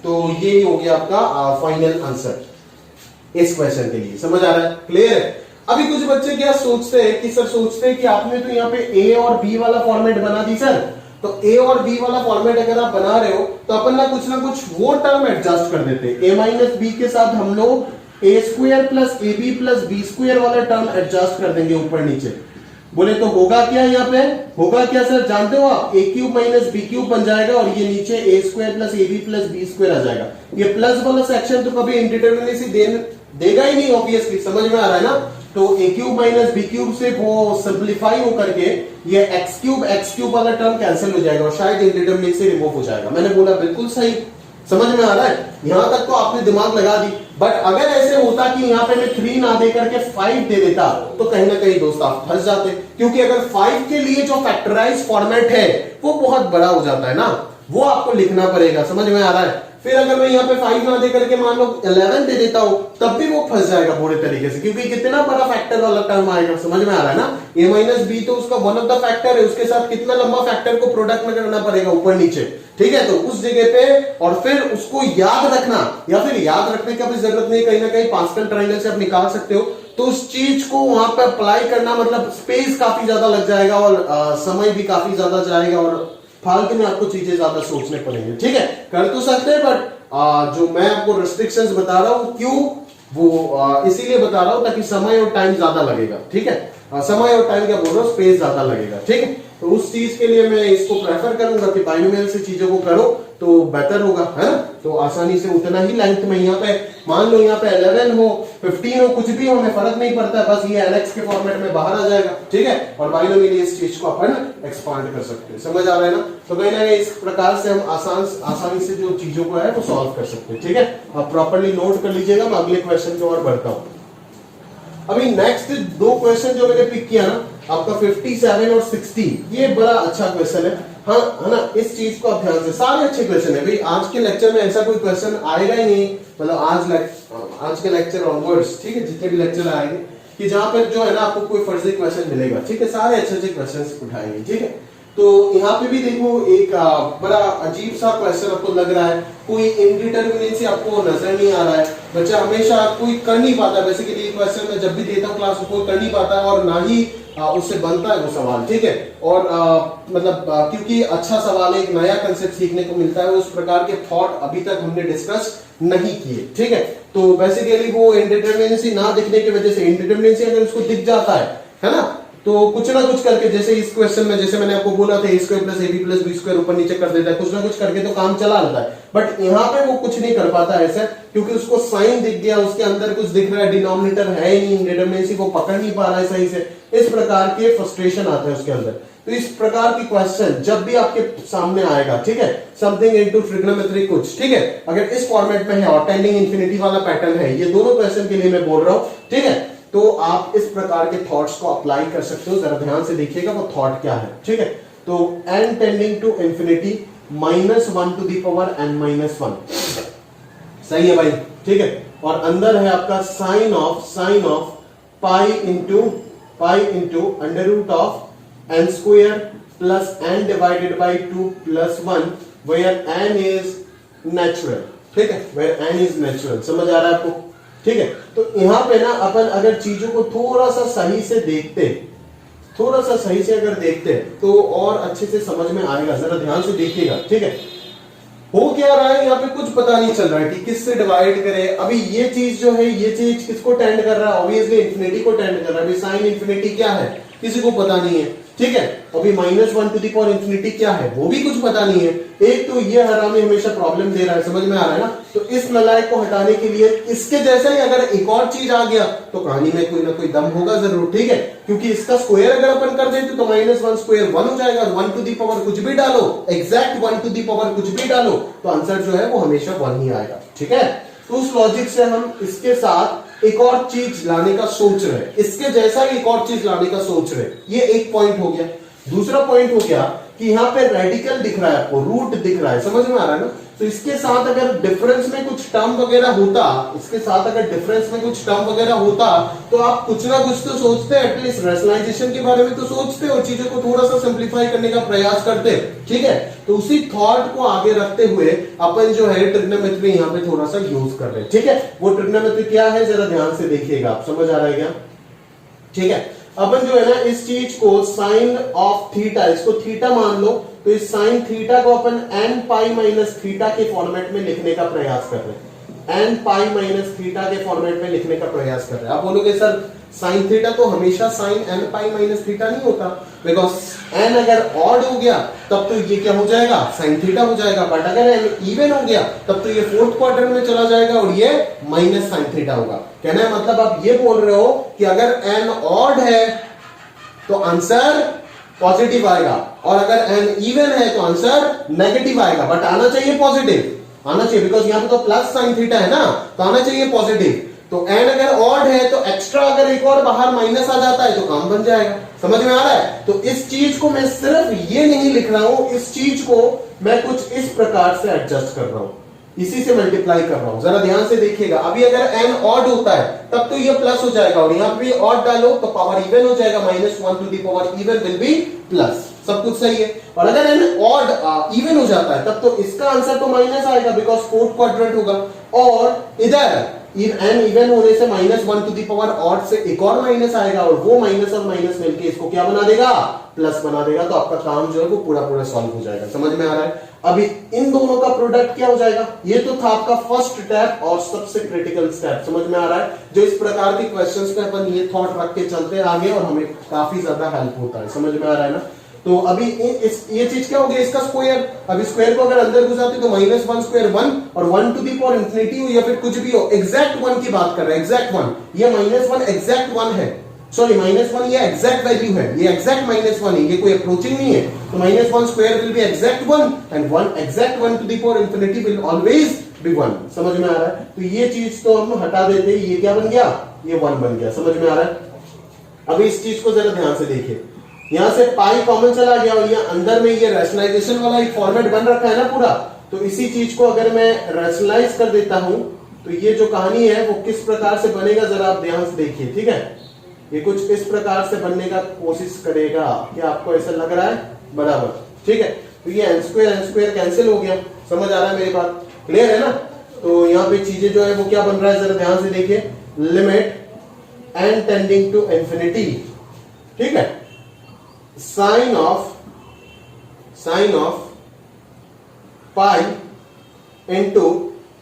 तो ये हो गया आपका फाइनल आंसर इस क्वेश्चन के लिए। समझ आ रहा है, क्लियर है। अभी कुछ बच्चे क्या सोचते हैं कि सर सोचते हैं कि आपने तो यहाँ पे ए और बी वाला फॉर्मेट बना दी सर, तो ए और बी वाला फॉर्मेट अगर आप बना रहे हो तो अपन ना कुछ वो टर्म एडजस्ट कर देते हैं। ए माइनस बी के साथ हम लोग a square plus a b plus b square वाला टर्म एडजस्ट कर देंगे ऊपर नीचे। बोले तो होगा क्या, यहाँ पे होगा क्या सर, जानते हो आप, a cube minus b cube बन जाएगा और ये नीचे a square plus a b plus b square आ जाएगा। ये प्लस वाला सेक्शन तो कभी इंडिटरमिनेसी देगा ही नहीं ऑब्वियसली। समझ में आ रहा है ना। तो ए क्यूब माइनस बी क्यूब से वो सिंप्लीफाई होकर के ये एक्स क्यूब वाला टर्म कैंसिल हो जाएगा और शायद इंडिटरमिनेसी रिमूव हो जाएगा। मैंने बोला बिल्कुल सही। समझ में आ रहा है, यहां तक तो आपने दिमाग लगा दी। बट अगर ऐसे होता कि यहाँ पे मैं 3 ना दे करके 5 दे देता तो कहीं ना कहीं दोस्त आप फंस जाते, क्योंकि अगर 5 के लिए जो फैक्टराइज फॉर्मेट है वो बहुत बड़ा हो जाता है ना, वो आपको लिखना पड़ेगा। समझ में आ रहा है। फिर अगर मैं यहाँ पे 5 ना दे करके मान लो 11 दे देता हूं तब भी वो फंस जाएगा पूरे तरीके से, क्योंकि कितना बड़ा फैक्टर वाला टर्म आएगा। समझ में आ रहा है ना। ए माइनस बी तो उसका वन ऑफ द फैक्टर है, उसके साथ कितना लंबा फैक्टर को प्रोडक्ट में करना पड़ेगा ऊपर नीचे, ठीक है। तो उस जगह पे और फिर उसको याद रखना, या फिर याद रखने की भी जरूरत नहीं, कहीं ना कहीं पास्कल ट्रायंगल से आप निकाल सकते हो। तो उस चीज को वहां पे अप्लाई करना मतलब स्पेस काफी ज्यादा लग जाएगा और समय भी काफी ज्यादा जाएगा और फालतू में आपको चीजें ज्यादा सोचने पड़ेंगे। ठीक है, कर तो सकते हैं बट जो मैं आपको रिस्ट्रिक्शंस बता रहा हूं क्यों, वो इसीलिए बता रहा हूं ताकि समय और टाइम ज्यादा लगेगा। ठीक है, समय और टाइम क्या बोल रहा हूं, स्पेस ज्यादा लगेगा। ठीक है, तो उस चीज के लिए मैं इसको प्रेफर करूंगा कि बाइनोमियल से चीजों को करो तो बेटर होगा, है ना। तो आसानी से उतना ही लेंथ में यहाँ पे मान लो यहाँ पे 11 हो 15 हो कुछ भी हो हमें फर्क नहीं पड़ता है, बस ये एलएक्स के फॉर्मेट में बाहर आ जाएगा। ठीक है, और बाइनोमियल इस चीज को अपन एक्सपांड कर सकते हैं। समझ आ रहा है ना। तो कहीं ना कहीं इस प्रकार से हम आसानी से जो चीजों को है वो सॉल्व कर सकते हैं। ठीक है, आप प्रॉपर्ली नोट कर लीजिएगा। मैं अगले क्वेश्चन की ओर बढ़ता हूं। अभी नेक्स्ट 2 क्वेश्चन जो मैंने पिक किया ना आपका 57 और 60, ये बड़ा अच्छा क्वेश्चन है। हाँ है ना, इस चीज को आप ध्यान से, सारे अच्छे क्वेश्चन है भाई। आज के लेक्चर में ऐसा कोई क्वेश्चन आएगा ही नहीं, मतलब आज के लेक्चर ऑनवर्ड्स, ठीक है, जितने भी लेक्चर आएंगे कि जहां पर जो है ना आपको कोई फर्जी क्वेश्चन मिलेगा। ठीक है, सारे अच्छे अच्छे क्वेश्चन उठाएंगे। ठीक है, तो यहाँ पे भी देखो एक बड़ा अजीब सा क्वेश्चन आपको लग रहा है, कोई इनडिटरमिनेसी आपको नजर नहीं आ रहा है। बच्चा हमेशा कोई कर नहीं पाता, बेसिकली क्वेश्चन मैं जब भी देता हूँ क्लास को कोई कर नहीं पाता है और ना ही उससे बनता है वो सवाल। ठीक है, और मतलब क्योंकि अच्छा सवाल है, एक नया कंसेप्ट सीखने को मिलता है, उस प्रकार के थॉट अभी तक हमने डिस्कस नहीं किए। ठीक है, तो बेसिकली वो इनडिटरमिनेसी ना दिखने की वजह से, इनडिटरमिनेसी अगर उसको दिख जाता है ना, तो कुछ ना कुछ करके, जैसे इस क्वेश्चन में जैसे मैंने आपको बोला था a² + ab + b² ऊपर नीचे कर देता है, कुछ ना कुछ करके तो काम चला लेता है। बट यहाँ पे वो कुछ नहीं कर पाता ऐसे, क्योंकि उसको साइन दिख गया, उसके अंदर कुछ दिख रहा है, डिनोमिनेटर है ही नहीं, इंडिटरमिनेसी को पकड़ नहीं पा रहा है सही से। इस प्रकार के फ्रस्ट्रेशन आता है उसके अंदर। तो इस प्रकार की क्वेश्चन जब भी आपके सामने आएगा, ठीक है, समथिंग इनटू ट्रिग्नोमेट्री कुछ, ठीक है, अगर इस फॉर्मेट में है और टेंडिंग इंफिनिटी वाला पैटर्न है, ये दोनों क्वेश्चन के लिए मैं बोल रहा हूं। ठीक है, तो आप इस प्रकार के थॉट्स को अप्लाई कर सकते हो। जरा ध्यान से देखिएगा वो थॉट क्या है। ठीक है, तो n tending to infinity -1 to the power n-1। सही है भाई, ठीक है। और अंदर है आपका sine of pi into under root of n square plus n divided by 2 plus 1 where n is natural, ठीक है, वेयर n इज नेचुरल। समझ आ रहा है आपको, ठीक है। तो यहां पे ना अपन अगर चीजों को थोड़ा सा सही से देखते तो और अच्छे से समझ में आएगा। जरा ध्यान से देखिएगा, ठीक है। हो क्या रहा है यहाँ पे कुछ पता नहीं चल रहा है कि किससे डिवाइड करे। अभी ये चीज जो है, ये चीज किसको टेंड कर रहा है? ऑब्वियसली इंफिनिटी को टेंड कर रहा है। अभी साइन इंफिनिटी क्या है किसी को पता नहीं है, ठीक है। अभी -1 टू दी पावर इंफिनिटी क्या है वो भी कुछ पता नहीं है। एक तो ये हरामी हमेशा प्रॉब्लम दे रहा है, समझ में आ रहा है ना। तो इस नलायक को हटाने के लिए इसके जैसा ही अगर एक और चीज आ गया तो कहानी में कोई ना कोई दम होगा जरूर, ठीक है। क्योंकि इसका स्क्वायर अगर अपन कर देते तो -1 स्क्वायर 1 हो जाएगा। 1 टू दी पावर कुछ भी डालो, एग्जैक्ट 1 टू दी पावर कुछ भी डालो तो आंसर जो है वो हमेशा 1 ही आएगा, ठीक है। तो उस लॉजिक से हम इसके साथ एक और चीज लाने का सोच रहे हैं, इसके जैसा ही एक और चीज लाने का सोच रहे हैं। ये एक पॉइंट हो गया। दूसरा पॉइंट हो गया कि यहाँ पे रेडिकल दिख रहा है आपको, रूट दिख रहा है, समझ में आ रहा है ना। तो इसके साथ अगर डिफरेंस में कुछ टर्म वगैरह होता, तो आप कुछ ना कुछ तो सोचते, एटलीस्ट रैशनलाइजेशन के बारे में तो सोचते और चीजों को थोड़ा सा सिंप्लीफाई करने का प्रयास करते, ठीक है। तो उसी थॉट को आगे रखते हुए अपन जो है ट्रिग्नोमेट्री यहाँ पे थोड़ा सा यूज कर रहे हैं, ठीक है। वो ट्रिग्नोमेट्री क्या है जरा ध्यान से देखिएगा, आप समझ आ रहा है क्या, ठीक है। अपन जो है ना इस चीज को साइन ऑफ थीटा, इसको थीटा मान लो, तो इस साइन थीटा को अपन n पाई माइनस थीटा के फॉर्मेट में लिखने का प्रयास कर रहे हैं। n पाई माइनस थीटा के फॉर्मेट में लिखने का प्रयास कर रहे हैं। आप बोलोगे सर साइन थीटा तो हमेशा sine n pi minus theta नहीं होता, बिकॉज n अगर ऑड हो गया तब तो ये क्या हो जाएगा, साइन थीटा हो जाएगा। बट अगर n इवन हो गया तब तो ये फोर्थ क्वाड्रेंट में चला जाएगा और ये माइनस साइन थीटा होगा। कहना है मतलब आप ये बोल रहे हो कि अगर n ऑड है तो आंसर पॉजिटिव आएगा और अगर n इवन है तो आंसर नेगेटिव आएगा। बट आना चाहिए पॉजिटिव, आना चाहिए, बिकॉज यहां पे तो प्लस साइन थीटा है ना, तो आना चाहिए पॉजिटिव। तो n अगर ऑड है तो एक्स्ट्रा अगर एक और बाहर माइनस आ जाता है तो काम बन जाएगा। समझ में आ रहा है। तो इस चीज को मैं सिर्फ ये नहीं लिख रहा हूं, इस चीज को मैं कुछ इस प्रकार से एडजस्ट कर रहा हूं, इसी से मल्टीप्लाई कर रहा हूं। जरा ध्यान से देखिएगा। अभी अगर n ऑड होता है तब तो ये प्लस हो जाएगा और यहां पे ऑड डालो तो पावर इवन हो जाएगा, -1 to the power even will be plus, सब कुछ सही है। और अगर n ऑड इवन हो जाता है तब तो इसका आंसर तो माइनस आएगा बिकॉज फोर्थ क्वाड्रेंट होगा। और इधर n इवन होने से -1 टू दी पावर ऑड से एक और माइनस आएगा और वो माइनस और माइनस मिलके इसको क्या बना देगा, प्लस बना देगा। तो आपका काम जो है वो पूरा सॉल्व हो जाएगा। समझ में आ रहा है। अभी इन दोनों का प्रोडक्ट क्या हो जाएगा, ये तो था आपका फर्स्ट स्टेप और सबसे क्रिटिकल स्टेप। समझ में आ रहा है। जो इस प्रकार के क्वेश्चंस पे अपन ये थॉट रख के चलते हैं आगे और हमें काफी ज्यादा हेल्प होता है। समझ में आ रहा है ना। तो अभी ये चीज क्या हो गया, इसका स्क्वायर। अब स्क्वायर को अगर अंदर घुसाते तो -1 स्क्वायर 1 और 1 टू दी पावर इंफिनिटी हो या फिर कुछ भी हो, एग्जैक्ट 1 की बात कर रहे हैं, एग्जैक्ट 1। ये -1 एग्जैक्ट 1 है, सॉरी -1 ये एग्जैक्ट वैल्यू है, ये एग्जैक्ट -1 है, ये कोई अप्रोचिंग नहीं है। तो -1 square will be exact 1 and 1 exact 1 to the power infinity will always be 1। समझ में आ रहा है। तो ये चीज तो हम हटा देते, ये क्या बन गया, ये 1 बन गया। समझ में आ रहा है। अभी इस चीज को जरा ध्यान से देखिए। यहां से पाई कॉमन चला गया और यहाँ अंदर में ये रैशनलाइजेशन वाला एक फॉर्मेट बन रखा है ना पूरा। तो इसी चीज को अगर मैं रैशनलाइज कर देता हूं तो ये जो कहानी है वो किस प्रकार से बनेगा जरा आप ध्यान से देखिए, ठीक है। ये कुछ इस प्रकार से बनने का कोशिश करेगा। क्या आपको ऐसा लग रहा है, बराबर, ठीक है। तो ये n स्क्वायर कैंसिल हो गया। समझ आ रहा है मेरी बात, क्लियर है ना। तो यहाँ पे चीजें जो है वो क्या बन रहा है जरा ध्यान से देखिए। Limit n tending to infinity, ठीक है, साइन ऑफ पाई इंटू,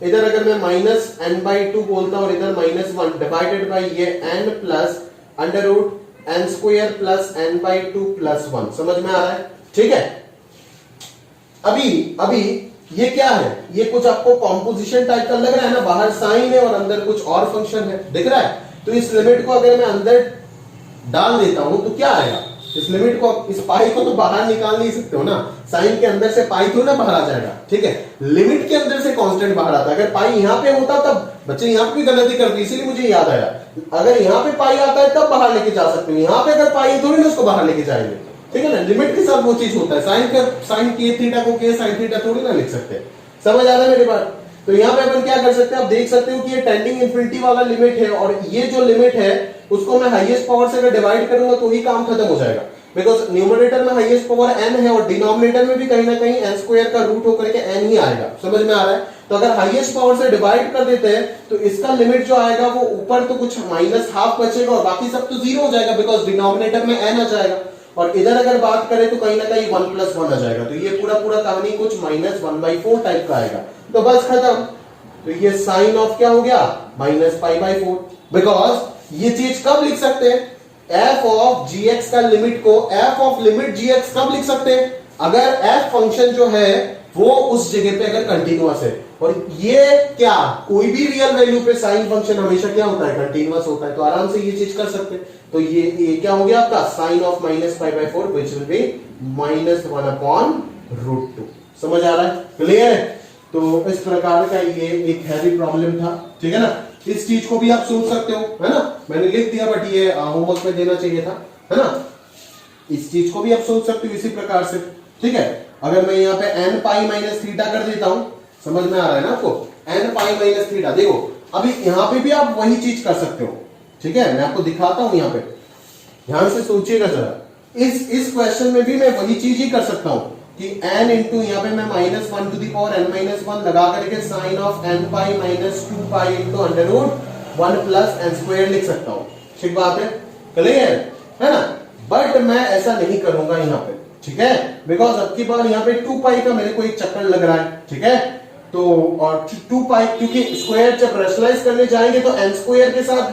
इधर अगर मैं -n/2 बोलता हूं और इधर -1 डिवाइडेड बाई ये n plus under root n square plus n/2 plus 1। समझ में आ रहा है, ठीक है। अभी ये क्या है, ये कुछ आपको कॉम्पोजिशन टाइप का लग रहा है ना, बाहर साइन है और अंदर कुछ और फंक्शन है, दिख रहा है। तो इस लिमिट को अगर मैं अंदर डाल देता हूं तो क्या आएगा, इस लिमिट को, इस पाई को तो बाहर निकाल नहीं सकते हो ना, साइन के अंदर से पाई तो ना बाहर आ जाएगा, ठीक है। लिमिट के अंदर से कांस्टेंट बाहर आता है। अगर पाई यहां पे होता तब बच्चे यहां पे भी गलती करते, इसीलिए मुझे याद आया। अगर यहां पे पाई आता है तब बाहर लेके जा सकते हो, यहां पे अगर पाई थोड़ी ना उसको बाहर लेके जाएंगे। ठीक है ना, लिमिट के साथ वो चीज होता है। साइन के थीटा को के साइन थीटा थोड़ी ना लिख सकते। समझ आ रहा है मेरी बात? तो यहाँ पे अपन क्या कर सकते हैं, आप देख सकते हो कि ये टेंडिंग इन्फिनिटी वाला लिमिट है, और ये जो लिमिट है उसको मैं हाईएस्ट पावर से अगर डिवाइड करूंगा तो ही काम खत्म हो जाएगा, बिकॉज न्यूमरेटर में हाईएस्ट पावर n है और डिनोमिनेटर में भी कहीं ना कहीं n स्क्वायर का रूट होकर के n ही आएगा। समझ में आ रहा है? तो अगर हाईएस्ट पावर से डिवाइड कर देते हैं तो इसका लिमिट जो आएगा वो ऊपर तो कुछ -½ बचेगा और बाकी सब तो 0 हो जाएगा, बिकॉज डिनोमिनेटर में n आ जाएगा। और इधर अगर बात करें तो कहीं ना कहीं 1 + 1 आ जाएगा, तो ये पूरा कहानी कुछ -1/4 टाइप का आएगा। तो बस खत्म। तो ये साइन ऑफ क्या हो गया, -π/4। बिकॉज ये चीज कब लिख सकते हैं, f ऑफ gx का लिमिट को f ऑफ लिमिट gx कब लिख सकते हैं, अगर f फंक्शन जो है वो उस जगह पे अगर कंटिन्यूअस है। और ये क्या, कोई भी रियल वैल्यू पे साइन फंक्शन हमेशा क्या होता है, कंटिन्यूअस होता है। तो आराम से ये चीज कर सकते हैं। तो ये क्या हो गया आपका, sine of -π/4 which will be -1/√2। समझ आ रहा है, क्लियर है? तो इस प्रकार का ये एक हैवी प्रॉब्लम था, ठीक है ना। इस चीज को भी आप सोच सकते हो, है ना, मैंने लिख दिया बट ये होमवर्क में देना चाहिए था, है ना। इस चीज को भी आप सोच सकते हो इसी प्रकार से, ठीक है। अगर मैं यहाँ पे n π - θ कर देता हूं, समझ में आ रहा है ना आपको, n π - θ। देखो अभी यहाँ पे भी आप वही चीज कर सकते हो, ठीक है। मैं आपको दिखाता हूं, यहाँ पे ध्यान से सोचिएगा जरा। इस क्वेश्चन में भी मैं वही चीज ही कर सकता हूं कि n इंटू यहाँ पे मैं -1n - 1 लगा करके sign of n π - 2π into √1 + n² लिख सकता हूं। ठीक बात है, क्लियर है ना। बट मैं ऐसा नहीं करूंगा यहाँ पे, ठीक है, बिकॉज अब की बार यहाँ पे 2π का मेरे को एक चक्कर लग रहा है, ठीक है। तो और 2π क्योंकि स्क्वायर जब रेशनलाइज करने जाएंगे तो n² के साथ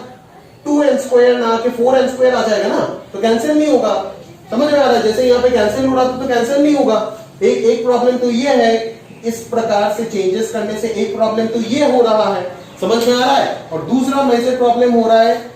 2n² ना के 4n² आ जाएगा ना, तो कैंसिल नहीं होगा। समझ में आ रहा है? जैसे यहाँ पे कैंसिल हो रहा था तो कैंसिल नहीं होगा। एक प्रॉब्लम तो ये है, इस प्रकार से चेंजेस करने से एक प्रॉब्लम तो ये हो रहा है, समझ में आ रहा है। और दूसरा मेजर प्रॉब्लम हो रहा है,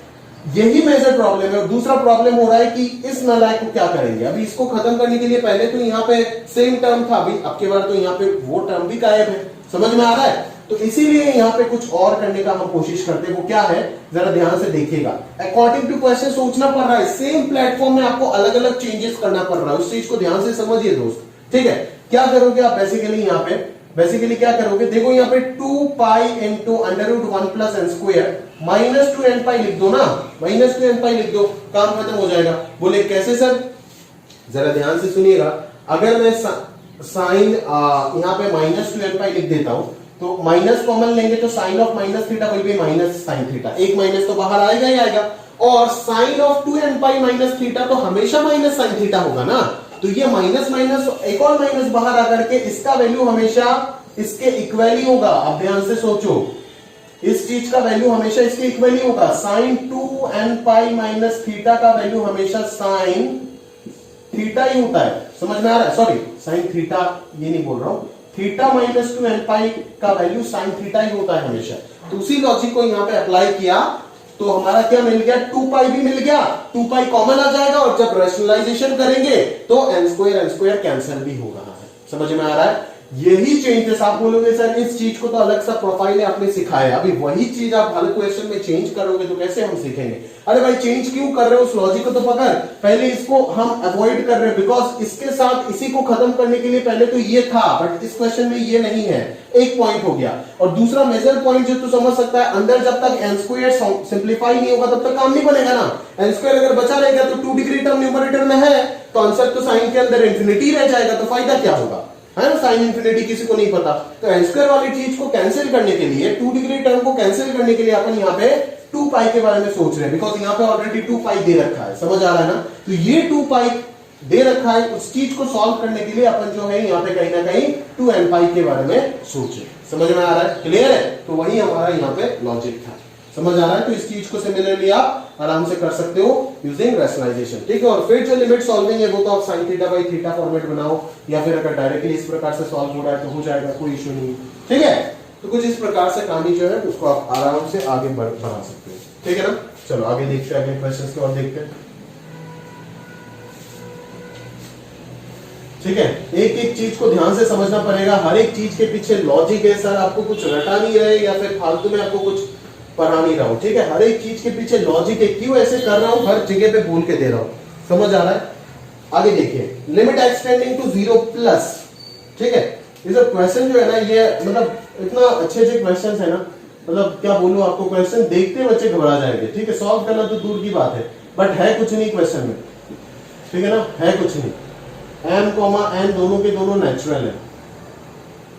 यही मेजर प्रॉब्लम है। और दूसरा प्रॉब्लम हो रहा है कि इस नालायक को क्या करेंगे। अभी इसको खत्म करने के लिए पहले तो यहाँ पे सेम टर्म था, अभी अब के बार तो यहाँ पे वो टर्म भी गायब है। समझ में आ रहा है? तो इसीलिए यहाँ पे कुछ और करने का हम कोशिश करते हैं। वो क्या है, जरा ध्यान से देखिएगा। अकॉर्डिंग टू क्वेश्चन सोचना पड़ रहा है, सेम प्लेटफॉर्म में आपको अलग अलग चेंजेस करना पड़ रहा है। उस चीज को ध्यान से समझिए दोस्त, ठीक है। क्या करोगे आप बेसिकली यहाँ पे, बेसिकली क्या करोगे, देखो यहाँ पे 2π इंटू √1 + n² -2nπ लिख दो ना, -2nπ लिख दो, काम खत्म हो जाएगा। बोले कैसे सर, जरा ध्यान से सुनिएगा। अगर मैं साइन यहाँ पे -2nπ लिख देता हूं तो माइनस कॉमन लेंगे तो sine of -θ will be -sin θ, एक माइनस तो बाहर आएगा ही आएगा। और साइन ऑफ 2nπ - θ तो हमेशा -sin θ होगा ना, तो ये माइनस माइनस एक और माइनस बाहर आकर के इसका वैल्यू हमेशा इसके इक्वल ही होगा। अब ध्यान से सोचो, इस चीज का वैल्यू हमेशा इसके इक्वल ही होगा। साइन 2nπ - θ का वैल्यू हमेशा साइन थीटा ही होता है। समझ में आ रहा है? सॉरी, साइन थीटा ये नहीं बोल रहा हूं, थीटा -2nπ का वैल्यू साइन थीटा ही होता है हमेशा। तो उसी लॉजिक को यहाँ पे अप्लाई किया तो हमारा क्या मिल गया, 2π भी मिल गया, 2π कॉमन आ जाएगा और जब रैशनलाइजेशन करेंगे तो n² कैंसिल भी हो रहा है। समझ में आ रहा है? यही चेंजेस आप बोलोगे सर इस चीज को तो अलग सा प्रोफाइल है आपने सिखाया, अभी वही चीज आप हर क्वेश्चन में चेंज करोगे तो कैसे हम सीखेंगे। अरे भाई चेंज क्यों कर रहे हो, उस लॉजिक को तो पकड़, पहले इसको हम अवॉइड कर रहे हैं बिकॉज इसके साथ इसी को खत्म करने के लिए पहले तो ये था, बट इस क्वेश्चन में ये नहीं है। एक पॉइंट हो गया। और दूसरा मेजर पॉइंट जो तू समझ सकता है, अंदर जब तक n² सिंप्लीफाई नहीं होगा तब तक काम नहीं बनेगा ना। n² अगर बचा रहेगा तो 2 डिग्री टर्म न्यूमरेटर में है तो आंसर तो साइन के अंदर इंफिनिटी रह जाएगा, तो फायदा क्या होगा, है ना। साइन इंफिनिटी किसी को नहीं पता। तो n² वाली चीज को कैंसिल करने के लिए, 2 डिग्री टर्म को कैंसिल करने के लिए अपन यहाँ पे 2π के बारे में सोच रहे हैं, बिकॉज यहाँ पे ऑलरेडी 2π दे रखा है। समझ आ रहा है ना। तो ये 2π दे रखा है, उस चीज को सॉल्व करने के लिए अपन जो है यहाँ पे कहीं ना कहीं 2nπ के बारे में सोचे। समझ में आ रहा है, क्लियर है। तो वही हमारा यहाँ पे लॉजिक था। समझ आ रहा है। तो इस चीज को सिमिलरली आप आराम से कर सकते हो यूजिंग रैशनलाइजेशन, ठीक है। और फिर जो लिमिट सॉल्विंग है वो तो आप sin θ/θ फॉर्मेट बनाओ, या फिर अगर डायरेक्टली इस प्रकार से सॉल्व हो रहा है तो हो जाएगा, कोई इश्यू नहीं, ठीक है। तो कुछ इस प्रकार से कहानी जो है उसको आप आराम से आगे बढ़ा सकते हो, ठीक है ना। चलो आगे देखते हैं, अगले क्वेश्चन की ओर देखते हैं, ठीक है। एक एक चीज को ध्यान से समझना पड़ेगा, हर एक चीज के पीछे लॉजिक है। सर आपको कुछ रटा नहीं रहे या फिर फालतू में आपको कुछ पढ़ा नहीं रहा हूं, ठीक है। हर एक चीज के पीछे लॉजिक है, क्यों ऐसे कर रहा हूं, हर जगह पे बोल के दे रहा हूं। समझ आ रहा है? आगे देखिए, लिमिट एक्सटेंडिंग टू 0 प्लस, ठीक है। ये सब क्वेश्चन जो है ना, ये मतलब इतना अच्छे क्वेश्चन है ना, मतलब क्या बोलूं आपको, क्वेश्चन देखते बच्चे घबरा जाएंगे, ठीक है। सॉल्व करना तो दूर की बात है, बट है कुछ नहीं क्वेश्चन में, ठीक है ना, है कुछ नहीं। m, n दोनों के दोनों नेचुरल है,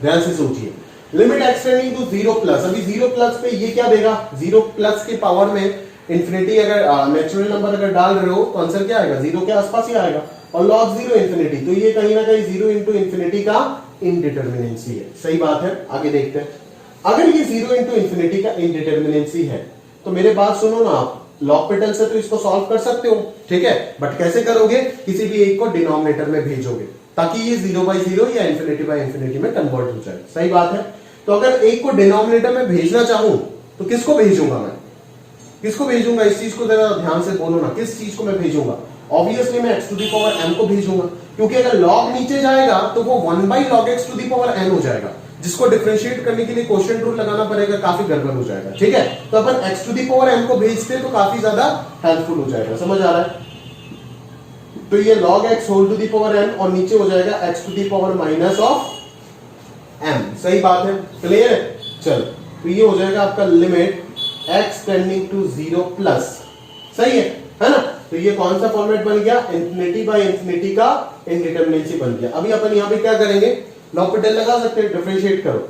ध्यान से सोचिए। लिमिट एक्सटेंडिंग टू 0 प्लस, अभी 0 प्लस पे ये क्या देगा, 0 प्लस के पावर में इंफिनिटी, अगर नेचुरल नंबर अगर डाल रहे हो तो आंसर क्या आएगा, 0 के आसपास ही आएगा। और log 0 इंफिनिटी, तो ये कहीं ना कहीं 0 इंटू इंफिनिटी का इनडिटर्मिनेंसी है, सही बात है। आगे देखते हैं, अगर ये 0 इंटू इंफिनिटी का इनडिटर्मिनेंसी है तो मेरे बात सुनो ना आप, लॉपिटल से तो इसको सॉल्व कर सकते हो, ठीक है, बट कैसे करोगे, किसी भी एक को डिनोमिनेटर में भेजोगे ताकि ये 0/0 या इंफिनिटी में कन्वर्ट हो जाए, सही बात है। तो अगर एक को डिनोमिनेटर में भेजना चाहूं तो किसको भेजूंगा मैं, किसको भेजूंगा, इस चीज को जरा ध्यान से बोलो ना, किस चीज को मैं भेजूंगा, ऑब्वियसली मैं x to the power m को भेजूंगा, क्योंकि अगर log नीचे जाएगा तो वो 1/log x to the power n हो जाएगा, जिसको डिफरेंशिएट करने के लिए क्वोशिएंट रूल लगाना पड़ेगा, काफी गड़बड़ हो जाएगा, ठीक है। तो अपन x to the power m को भेजते तो काफी ज्यादा हेल्पफुल हो जाएगा, समझ आ रहा है। तो ये log x whole to the power n और नीचे हो जाएगा x to the power minus of m, सही बात है, क्लियर है। चलो, तो ये हो जाएगा आपका limit x tending to 0 plus, सही है ना। तो ये कौन सा फॉर्मेट बन गया, इंफिनिटी बाय इंफिनिटी का इनडिटर्मिनेंसी बन गया। अभी अपन यहां पे क्या करेंगे, लॉपिटल लगा सकते हैं, डिफरेंशिएट करो,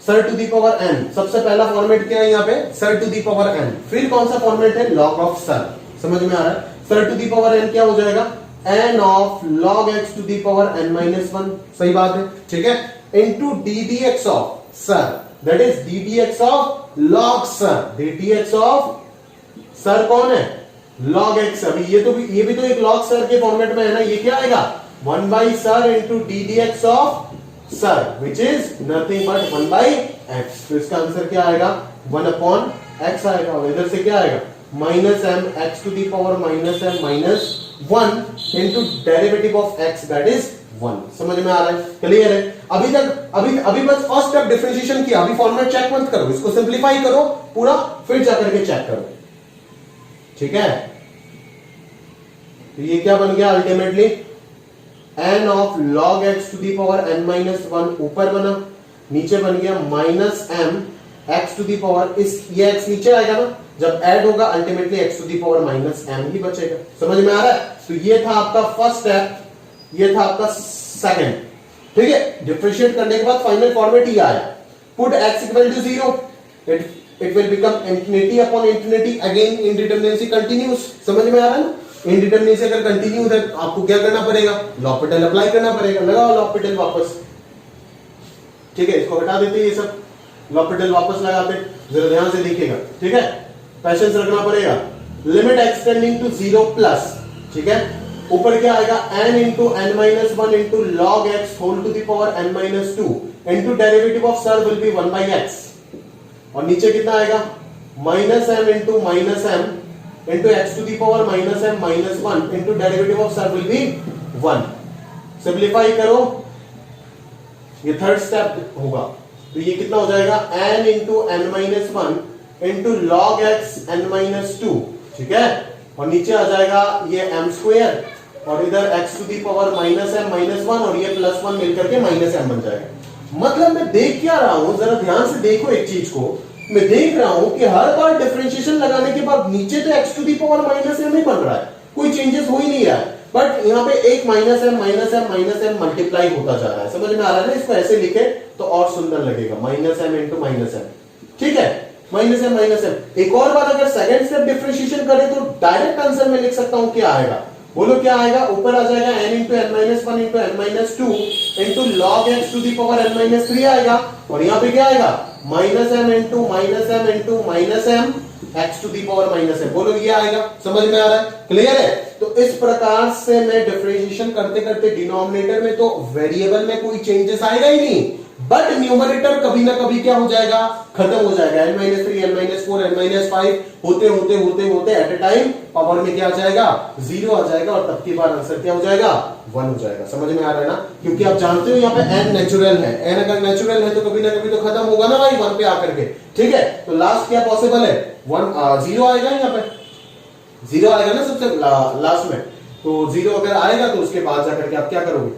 sir to the power n, सबसे पहला फॉर्मेट क्या है यहाँ पे, sir to the power n, फिर कौन सा फॉर्मेट है, log ऑफ सर, समझ में आ रहा है। Sir to the power n क्या हो जाएगा, n of log x to the power n minus 1, सही बात है, ठीक है, into ddx of sir, that is ddx of log sir, ddx of sir कौन है, log x। अभी ये भी तो एक log सर के फॉर्मेट में है ना, ये क्या आएगा, 1/सर into ddx of sir, which is nothing but 1/x। तो इसका आंसर क्या आएगा, 1/x आएगा, और इधर से क्या आएगा, minus m x to the power minus m minus 1 into derivative of x, that is 1। समझ में आ रहा है, क्लियर है। अभी तक अभी बस फर्स्ट स्टेप डिफरेंशिएशन किया, अभी फॉर्मेट चेक मत करो, इसको सिंपलीफाई करो पूरा, फिर जाकर के चेक करो, ठीक है। तो ये क्या बन गया ultimately, n of log x to the power n minus 1 ऊपर बना, नीचे बन गया minus m x to the power, इस ये x नीचे आएगा ना, जब ऐड होगा ultimately x to the power minus m ही बचेगा, समझ में आ रहा है। तो ये था आपका फर्स्ट स्टेप, ये था आपका सेकंड, ठीक है। डिफरेंशिएट करने के बाद फाइनल फॉर्मेट ही आया, put x equal to 0, it will become infinity upon infinity, again indeterminacy continuous, समझ में आ रहा है ना। इनडिटरमिनेसी अगर कंटिन्यू है आपको क्या करना पड़ेगा, लॉपिटल अप्लाई करना पड़ेगा, लगाओ लॉपिटल वापस, ठीक है, इसको हटा देते ये सब, लॉपिटल वापस लगाते, जरा ध्यान से देखिएगा, ठीक है, पेशेंस रखना पड़ेगा। लिमिट एक्सटेंडिंग टू 0 प्लस, ठीक है, ऊपर क्या आएगा, n into n minus 1 into log x whole to the power n minus 2 into derivative of sir will be 1/x, और नीचे कितना आएगा, minus m into minus m into x to the power minus m minus 1 into derivative of sir will be 1। Simplify करो, ये थर्ड स्टेप होगा, तो ये कितना हो जाएगा, n into n minus 1 into log x n minus 2, ठीक है, और नीचे आ जाएगा ये m स्क्वायर, और इधर x to the power minus m minus 1 और ये प्लस 1 मिलकर के माइनस m बन जाएगा। मतलब मैं देख क्या रहा हूं, जरा ध्यान से देखो एक चीज को, मैं देख रहा हूं कि हर बार डिफरेंशिएशन लगाने के बाद नीचे तो x to the power minus m ही बन रहा है, कोई चेंजेस हो ही नहीं रहा है, बट यहाँ पे एक माइनस m मल्टीप्लाई होता जा रहा है, समझ में आ रहा है ना। इसको ऐसे लिखे तो और सुंदर लगेगा, minus m into minus m, ठीक है, माइनस m। एक और बात, अगर सेकंड स्टेप डिफरेंशिएशन करें तो डायरेक्ट आंसर में लिख सकता हूं, क्या आएगा, बोलो क्या आएगा, ऊपर आ जाएगा n into n minus 1 into n minus 2 into log x to the power n minus 3 आएगा, और यहाँ पे क्या आएगा, minus m into minus m x to the power minus m, बोलो ये आएगा, समझ में आ रहा है, क्लियर है। तो इस प्रकार से मैं डिफरेंशिएशन करते करते डिनोमिनेटर में तो वेरिएबल में कोई चेंजेस आएगा ही नहीं, बट न्यूमरेटर कभी ना कभी क्या हो जाएगा, खत्म हो जाएगा, n-3 n-4 n-5 होते होते होते होते एट ए टाइम पावर में क्या आ जाएगा, 0 आ जाएगा, और तब के बाद आंसर क्या हो जाएगा, 1 हो जाएगा, समझ में आ रहा है ना। क्योंकि आप जानते हो यहाँ पे n नेचुरल है, n अगर नेचुरल है तो कभी ना कभी तो खत्म होगा ना भाई 1 पे आकर के, ठीक है। तो लास्ट क्या पॉसिबल है, 0 आएगा, यहाँ पे 0 आएगा ना सबसे लास्ट में, तो 0 अगर आएगा तो उसके बाद जाकर के आप क्या करोगे,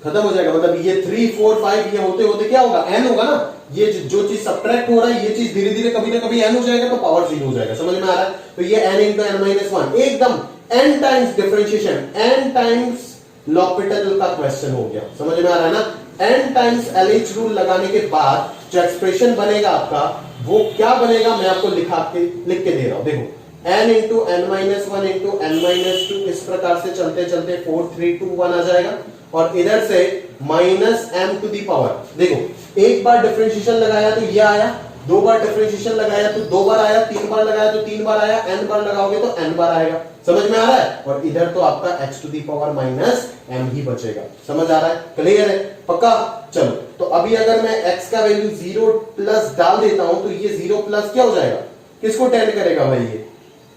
खत्म हो जाएगा। मतलब ये 3 4 5 ये होते होते क्या होगा, n होगा ना। ये जो चीज सब्ट्रैक्ट हो रहा है ये चीज धीरे धीरे कभी ना कभी n हो जाएगा, तो पावर 0 हो जाएगा। समझ में आ रहा है? तो ये n इंटू n माइनस 1 एकदम n times differentiation, n times L'Hôpital का क्वेश्चन हो गया। समझ में आ रहा है ना? n टाइम्स LH रूल लगाने के बाद जो एक्सप्रेशन बनेगा आपका वो क्या बनेगा, मैं आपको लिख के दे रहा हूं। देखो n into n minus 1 into n minus 2 इस प्रकार से चलते चलते 4 3 2 1 आ जाएगा, और इधर से minus m to the power. देखो एक बार डिफरेंशिएशन लगाया तो ये आया, दो बार डिफरेंशिएशन लगाया तो दो बार आया, तीन बार लगाया तो तीन बार आया, n बार लगाओगे तो n बार आएगा। समझ में आ रहा है? और इधर तो आपका x to the power minus m ही बचेगा। समझ आ रहा है? क्लियर है? पक्का? चलो तो अभी अगर मैं x का वैल्यू 0 प्लस डाल देता हूं तो ये 0 प्लस क्या हो जाएगा, किसको टेंड करेगा भाई,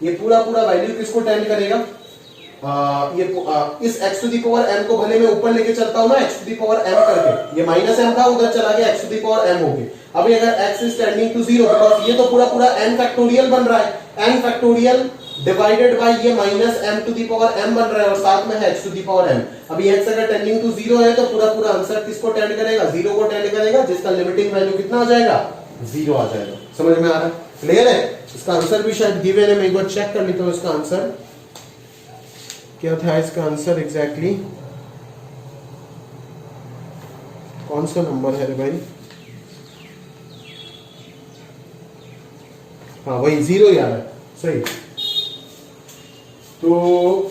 ये पूरा वैल्यू किसको टेंड करेगा, इस x to the power m को भले मैं ऊपर लेके चलता हूं ना x to the power m करके, ये माइनस m था उधर चला गया x to the power m हो गया। अभी अगर x is tending to 0 because ये तो पूरा n फैक्टोरियल बन रहा है, n फैक्टोरियल डिवाइडेड बाय ये minus m to the power m बन रहा है और साथ में है x to the power m। अभी x अगर टेंडिंग टू 0 है तो पूरा आंसर किसको टेंड करेगा, 0 को टेंड करेगा, जिसका लिमिटिंग वैल्यू कितना आ जाएगा, 0 आ जाएगा। समझ में आ रहा है? क्लियर है? इसका आंसर भी शायद गिवन है, मैं एक बार चेक कर लेता हूं इसका आंसर क्या था। इसका आंसर एग्जैक्टली कौन सा नंबर है रे भाई, हाँ वही 0 ही आ रहा है, सही। तो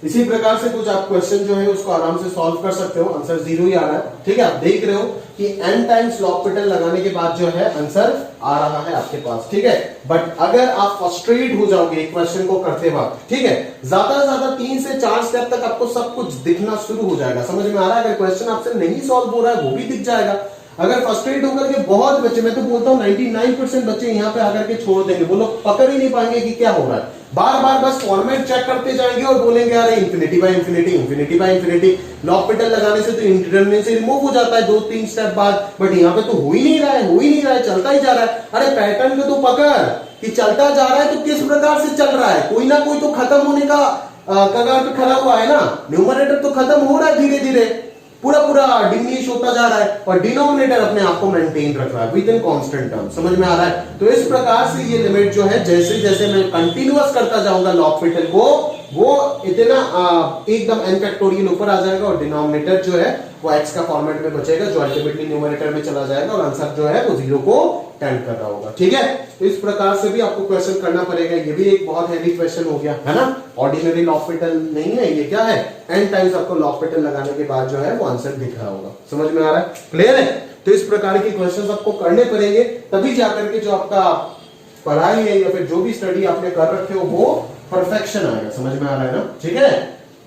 इसी प्रकार से कुछ आप क्वेश्चन जो है उसको आराम से सॉल्व कर सकते हो, आंसर 0 ही आ रहा है। ठीक है, आप देख रहे हो कि n टाइम्स लॉपिटल लगाने के बाद जो है आंसर आ रहा है आपके पास। ठीक है, बट अगर आप फ्रस्ट्रेट हो जाओगे एक क्वेश्चन को करते वक्त, ठीक है, ज्यादा से ज्यादा 3 से 4 स्टेप तक आपको सब कुछ दिखना शुरू हो जाएगा। समझ में आ रहा है? अगर क्वेश्चन आपसे नहीं सॉल्व हो रहा है वो भी दिख जाएगा। अगर फ्रस्ट्रेट होकर के बहुत बच्चे, मैं तो बोलता हूं 99% बच्चे यहाँ पे आकर के छोड़ देंगे, वो लोग पकड़ ही नहीं पाएंगे कि क्या हो रहा है। बार बार बस फॉर्मेट चेक करते जाएंगे और बोलेंगे अरे infinity by infinity, infinity by infinity. L'Hopital लगाने से तो इंडिटरमिनेट रिमूव हो जाता है 2-3 स्टेप बाद, बट यहाँ पे तो हो ही नहीं रहा है, हो ही नहीं रहा है, चलता ही जा रहा है। अरे पैटर्न को तो पकड़ कि चलता जा रहा है तो किस प्रकार से चल रहा है, कोई ना कोई तो खत्म होने का कगार पे खड़ा हुआ है ना। न्यूमरेटर तो खत्म हो रहा है धीरे धीरे, पूरा डिमिनिश होता जा रहा है, और डिनोमिनेटर अपने आप को मेंटेन रख रहा है विद इन कांस्टेंट टर्म। समझ में आ रहा है? तो इस प्रकार से ये लिमिट जो है जैसे जैसे मैं कंटिन्यूअस करता जाऊंगा लॉपिटल को, वो इतना एकदम n फैक्टोरियल ऊपर आ जाएगा, और डिनोमिनेटर जो है वो x का फॉर्मेट में बचेगा जो अल्टीमेटली न्यूमरेटर में चला जाएगा, और आंसर जो है वो 0 को टेंड कर रहा होगा। ठीक है, तो इस प्रकार से भी आपको क्वेश्चन करना पड़ेगा। ये भी एक बहुत हैवी क्वेश्चन हो गया है ना, ऑर्डिनरी लॉपिटल नहीं है, ये क्या है, n टाइम्स आपको लॉपिटल लगाने के बाद जो है वो आंसर दिख रहा होगा। समझ में आ रहा है? क्लियर है? तो इस प्रकार के क्वेश्चन आपको करने पड़ेंगे, तभी जाकर के जो आपका पढ़ाई है या फिर जो भी स्टडी आपने कर रखे हो वो परफेक्शन आएगा। समझ में आ रहा है ना? ठीक है,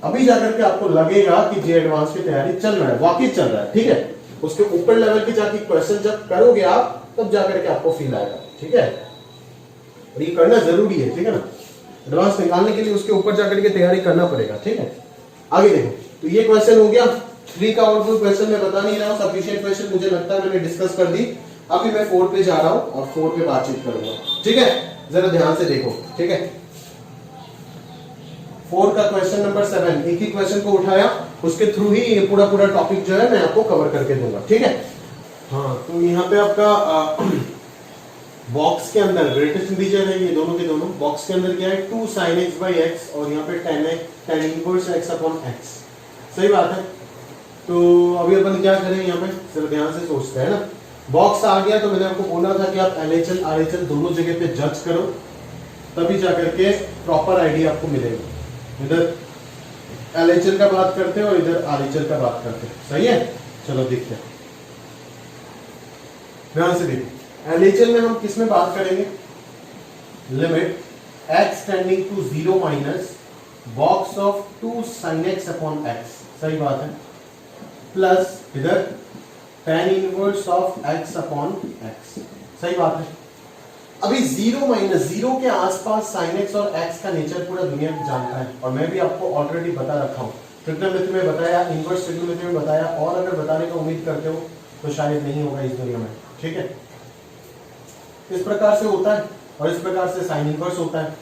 अभी जाकर के आपको लगेगा कि जे एडवांस की तैयारी चल रहा है, वाकई चल रहा है। ठीक है, उसके ऊपर लेवल की जाके क्वेश्चन जब करोगे आप तब जाकर के आपको फील आएगा। ठीक है, और ये करना जरूरी है। ठीक है ना, एडवांस निकालने के लिए उसके ऊपर जाकर के तैयारी करना पड़ेगा। ठीक है, आगे देखो, तो ये क्वेश्चन हो गया 3 का, और कोई क्वेश्चन मैं बता नहीं रहा हूं, सफिशिएंट क्वेश्चन मुझे लगता है मैंने डिस्कस कर दी। अभी मैं 4 पे जा रहा हूं और 4 पे बातचीत करूंगा। ठीक है, जरा ध्यान से देखो। ठीक है, 4 का क्वेश्चन नंबर 7, एक ही क्वेश्चन को उठाया, उसके थ्रू ही ये पूरा टॉपिक जो है मैं आपको कवर करके दूंगा। ठीक है, हाँ, तो यहाँ पे आपका बॉक्स के अंदर ग्रेटेस्ट इंटीजर है ये दोनों के दोनों। बॉक्स के अंदर क्या है, 2 sin x by x, और यहाँ पे tan inverse x upon x। सही बात है। तो अभी अपन क्या करें, यहाँ पे सिर्फ ध्यान से सोचते हैं ना। बॉक्स आ गया तो मैंने आपको बोला था कि आप LHL RHL दोनों जगह पे जज करो, तभी जाकर के प्रॉपर आइडिया आपको मिलेगा। इधर LHL का बात करते हैं और इधर RHL का बात करते हैं। सही है, चलो देखते हैं, ध्यान से देखिए। LHL में हम किस में बात करेंगे, limit x tending to 0 minus box of 2 sin x upon x। सही बात है, प्लस इधर tan inverse of x upon x। सही बात है। अभी 0 माइनस 0 के आसपास sin x और x का नेचर पूरा दुनिया जानता है, और मैं भी आपको ऑलरेडी बता रखा हूं, ट्रिग्नोमेट्री में बताया, इनवर्स ट्रिग्नोमेट्री में बताया, और अगर बताने का उम्मीद करते हो तो शायद नहीं होगा इस दुनिया में। ठीक है, इस प्रकार से होता है और इस प्रकार से साइन इनवर्स होता है।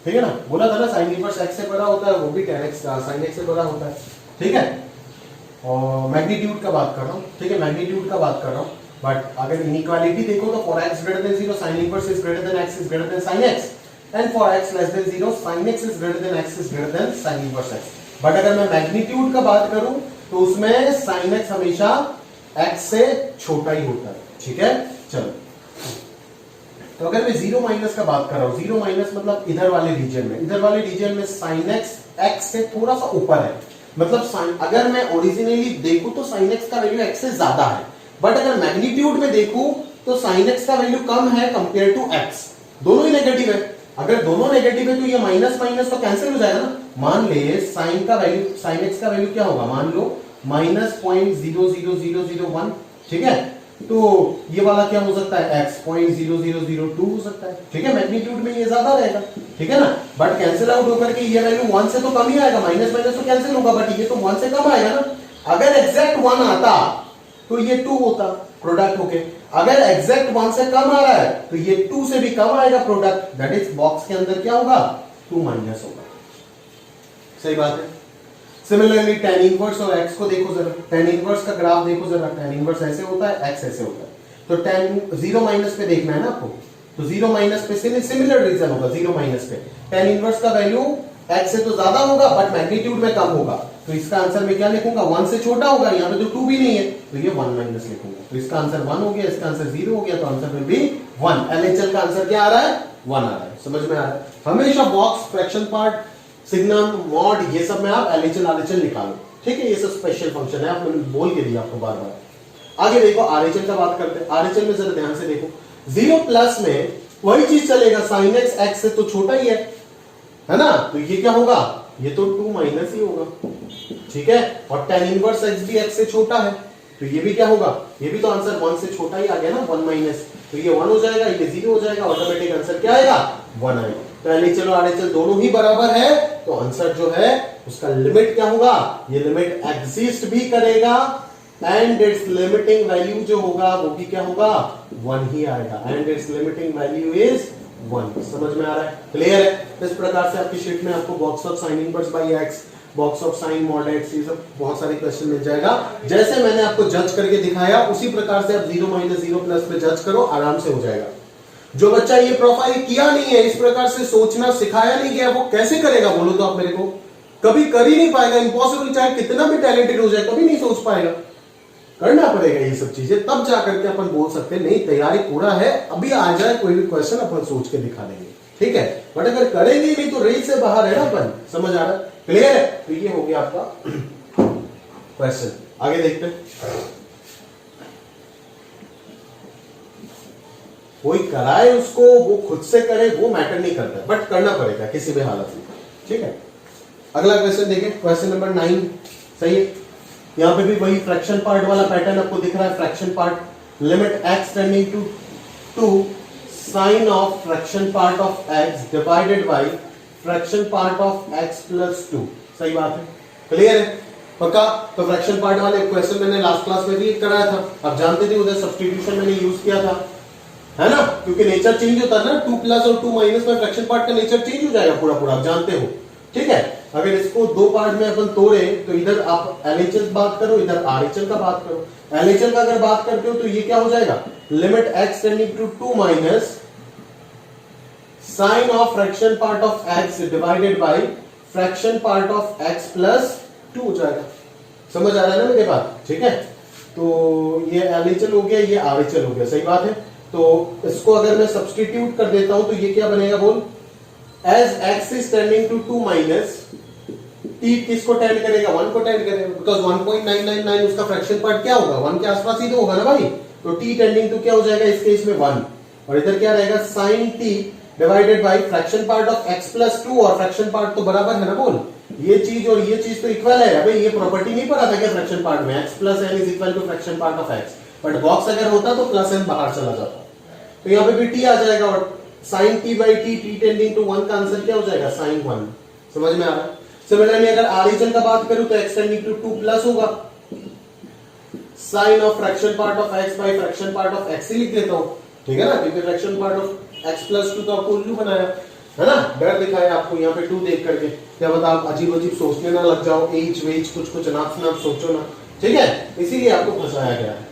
ठीक है ना, बोला था ना साइन इनवर्स x से बड़ा होता है, वो भी tan x sin x से बड़ा होता है, ठीक है। और मैग्नीट्यूड का बात कर रहा हूँ, ठीक है, मैग्नीट्यूड का बात कर रहा हूँ। बट अगर इनइक्वालिटी देखो तो for x greater than 0 sin inverse is greater than x is greater than sin x, and for x less than 0 sin x is greater than x is greater than sin inverse x। But अगर मैं मैग्नीट्यूड का बात करूं तो उसमें sin x हमेशा x से छोटा ही होता है, ठीक है। चलो, तो अगर मैं जीरो माइनस का बात कर रहा हूं, जीरो माइनस मतलब इधर वाले रीजन में, इधर वाले रीजन में sin x x से थोड़ा सा ऊपर है, मतलब sin, अगर मैं ओरिजिनली देखूं तो sin x का वैल्यू x से ज्यादा है, बट अगर मैग्नीट्यूड में देखूं तो sin x का वैल्यू कम है कंपेयर टू x, दोनों ही नेगेटिव है। अगर दोनों नेगेटिव है तो ये माइनस माइनस तो कैंसिल हो जाएगा ना। मान ले sin का वैल्यू, sin x का वैल्यू क्या होगा, मान लो -0.00001, ठीक है। तो ये वाला क्या हो सकता है, x 0.0002 हो सकता है, ठीक है। मैग्नीट्यूड में ये ज्यादा रहेगा, ठीक है ना। बट कैंसिल आउट होकर के ये वैल्यू 1 से तो कम ही आएगा, माइनस माइनस तो कैंसिल होगा, बट ये तो 1 से कम आएगा ना। अगर एग्जैक्ट 1 आता तो ये 2 होता प्रोडक्ट होके, अगर एग्जैक्ट 1 से कम आ रहा है तो ये 2 से भी कम आएगा प्रोडक्ट, दैट इज बॉक्स के अंदर क्या होगा, 2 माइनस होगा, सही बात है। सिमिलरली tan इनवर्स और x को देखो जरा, tan इनवर्स का ग्राफ देखो जरा, tan इनवर्स ऐसे होता है, x ऐसे होता है, तो tan 0 माइनस पे देखना है ना आपको, तो 0 माइनस पे सिमिलर रीजन होगा, 0 माइनस पे tan इनवर्स का वैल्यू x से तो ज्यादा होगा बट मैग्नीट्यूड में कम होगा, तो इसका आंसर में क्या लिखूंगा, 1 से छोटा होगा, यहाँ पे तो 2 भी नहीं है तो ये 1 माइनस लिखूंगा, तो इसका आंसर 1 हो गया, इसका आंसर 0 हो गया, तो आंसर विल बी 1। LHL का आंसर क्या आ रहा है, 1 आ रहा है, समझ में आ रहा है। हमेशा box, fraction part, signum, mod, ये सब में आप LHL RHL निकालो, ठीक है, ये सब स्पेशल फंक्शन है, आप मैंने बोल के दिया आपको बार बार। आगे देखो RHL का बात करते हैं, RHL में जरा ध्यान से देखो, 0 प्लस में वही चीज चलेगा, sin x x से तो छोटा ही है ना, तो ये क्या होगा, ये तो 2 माइनस ही होगा, ठीक है। और tan इनवर्स x भी x से छोटा है, तो ये भी क्या होगा, ये भी तो आंसर 1 से छोटा ही आ गया ना, 1 माइनस, तो ये 1 हो जाएगा, ये 0 हो जाएगा, ऑटोमेटिक आंसर क्या आएगा, 1 आएगा। तो LHL और RHL दोनों ही बराबर है, तो आंसर जो है उसका लिमिट क्या होगा, ये लिमिट एग्जिस्ट भी करेगा एंड इट्स लिमिटिंग वैल्यू जो होगा वो भी क्या होगा, 1 ही आएगा, and it's limiting value is 1। समझ में आ रहा है, क्लियर है। इस प्रकार से आपकी शीट में आपको box of sine inverse by x, box of sine mod x, ये सब बहुत सारे क्वेश्चन मिल जाएगा। जैसे मैंने आपको जज करके दिखाया उसी प्रकार से आप 0 माइनस 0 प्लस पे जज करो, आराम से हो जाएगा। जो बच्चा ये प्रोफाइल किया नहीं है, इस प्रकार से सोचना सिखाया नहीं गया, वो कैसे करेगा बोलो तो आप मेरे को, कभी कर ही नहीं पाएगा, इम्पॉसिबल, चाहे कितना भी टैलेंटेड हो जाए कभी नहीं सोच पाएगा। करना पड़ेगा ये सब चीजें, तब जा करके अपन बोल सकते हैं नहीं तैयारी पूरा है, अभी आ जाए कोई भी क्वेश्चन अपन सोच के दिखा देंगे, ठीक है। बट अगर करेंगे नहीं तो रेंज से बाहर है ना अपन, समझ आ रहा है, क्लियर है। तो ये हो गया आपका क्वेश्चन, आगे देखते हैं। कोई कराए उसको, वो खुद से करे, वो मैटर नहीं करता, बट करना पड़ेगा किसी भी हालत में, ठीक है। अगला क्वेश्चन देखें, क्वेश्चन नंबर 9, सही है। यहां पे भी वही फ्रैक्शन पार्ट वाला पैटर्न आपको दिख रहा है, fraction part, limit x tending to 2 sine of fraction part of x divided by fraction part of x plus 2, सही बात है, क्लियर है, पक्का। तो फ्रैक्शन पार्ट वाले क्वेश्चन मैंने लास्ट क्लास में भी कराया था, आप जानते थे, उधर सब्स्टिट्यूशन मैंने यूज किया था, है ना, क्योंकि नेचर चेंज होता है ना, 2 प्लस और 2 माइनस में फ्रैक्शन पार्ट का नेचर चेंज हो जाएगा पूरा पूरा, आप जानते हो, ठीक है। अगर इसको दो पार्ट में अपन तोड़े तो इधर आप LHL बात करो, इधर RHL का बात करो। LHL का अगर बात करते हो तो ये क्या हो जाएगा, limit x tending to 2 minus sine of fraction part of x divided by fraction part of x plus 2 हो जाएगा, समझ आ रहा है ना मेरी बात, ठीक है। तो ये LHL हो गया, ये RHL हो गया, सही बात है। तो इसको अगर मैं सब्स्टिट्यूट कर देता हूं तो ये क्या बनेगा बोल, as x is tending to 2 minus t किसको टेंड करेगा, 1 को टेंड करेगा, बिकॉज 1.999 उसका फ्रैक्शन पार्ट क्या होगा, 1 के आसपास ही तो होगा ना भाई, तो t टेंडिंग टू क्या हो जाएगा इस केस में 1, और इधर क्या रहेगा sin t divided by fraction part of x plus 2, और फ्रैक्शन पार्ट तो बराबर है ना बोल, ये चीज और ये चीज तो इक्वल है भाई, ये प्रॉपर्टी नहीं पढ़ा था क्या फ्रैक्शन पार्ट में, x plus n is equal to fraction part of x, but box अगर होता तो प्लस n बाहर चला जाता, तो यहाँ पे भी t आ जाएगा, और sin t by t, t tending to 1 का आंसर क्या हो जाएगा, sin 1, समझ में आ रहा है। सिमिलरली अगर RHL का बात करूं तो x टेंडिंग टू 2 प्लस होगा sine of fraction part of x by fraction part of x ही लिख देता हूं, ठीक है ना, क्योंकि fraction part of x plus 2 तो आपको उल्लू बनाया, है ना, डर दिखाया आपको यहाँ पे 2 देख करके, क्या बता आप अजीब अजीब सोचने ना लग जाओ, एच वेच कुछ अनाप शनाप सोचो ना, ठीक है, इसीलिए आपको फंसाया गया है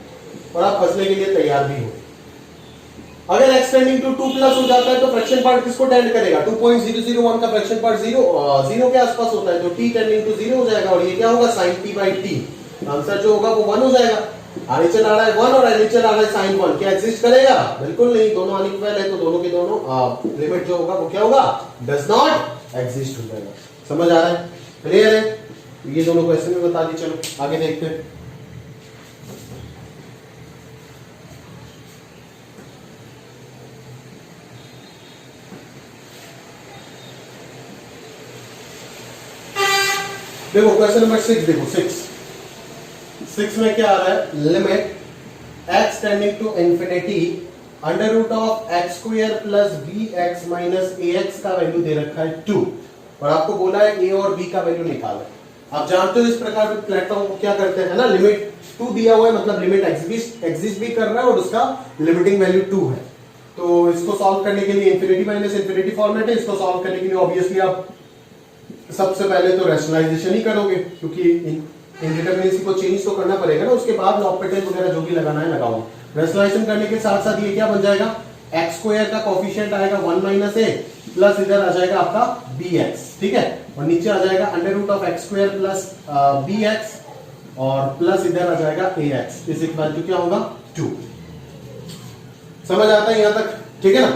और आप फंसने के लिए तैयार भी हो। अगर x टेंडिंग टू 2 प्लस हो जाता है तो फ्रैक्शन पार्ट किसको टेंड करेगा, 2.001 का फ्रैक्शन पार्ट 0 के आसपास होता है, तो t टेंडिंग टू 0 हो जाएगा और ये क्या होगा sin t by t, answer जो होगा वो 1 हो जाएगा। आगे चल आ रहा है 1 और आगे चल आ रहा है sin 1, क्या एग्जिस्ट करेगा, बिल्कुल नहीं, दोनों अनइक्वल है तो दोनों के दोनों लिमिट जो होगा वो क्या होगा, डज नॉट एग्जिस्ट हो जाएगा। समझ आ रहा है, क्लियर है, ये दोनों क्वेश्चन में बता दी। चलो आगे देखते हैं। देखो क्वेश्चन नंबर 6 देखो, 6 में क्या आ रहा है, limit x tending to infinity under root of x square plus b x minus a x का वैल्यू दे रखा है 2 और आपको बोला है a और b का वैल्यू निकालना। आप जानते हो इस प्रकार के प्लेटफॉर्म को क्या करते हैं ना, लिमिट 2 दिया हुआ है मतलब लिमिट एग्जिस्ट भी कर रहा है और उसका लिमिटिंग वैल्यू 2 है, तो इसको सॉल्व करने के लिए इंफिनिटी माइनस इंफिनिटी फॉर्मेट है। इसको सॉल्व करने के लिए ऑब्वियसली आप सबसे पहले तो रैशनलाइजेशन ही करोगे, क्योंकि इंडिटरमिनेसी को चेंज तो करना पड़ेगा ना, उसके बाद लॉपेटेल वगैरह जो भी लगाना है लगाओ। रैशनलाइजेशन करने के साथ साथ ये क्या बन जाएगा, एक्स स्क्वायर का कोफिशिएंट आएगा 1 माइनस ए प्लस इधर आ जाएगा आपका बी एक्स, ठीक है, और नीचे आ जाएगा under root of x square plus b x और प्लस इधर आ जाएगा ए एक्स, इस इक्वल टू क्या होगा 2। समझ आता है यहां तक, ठीक है ना।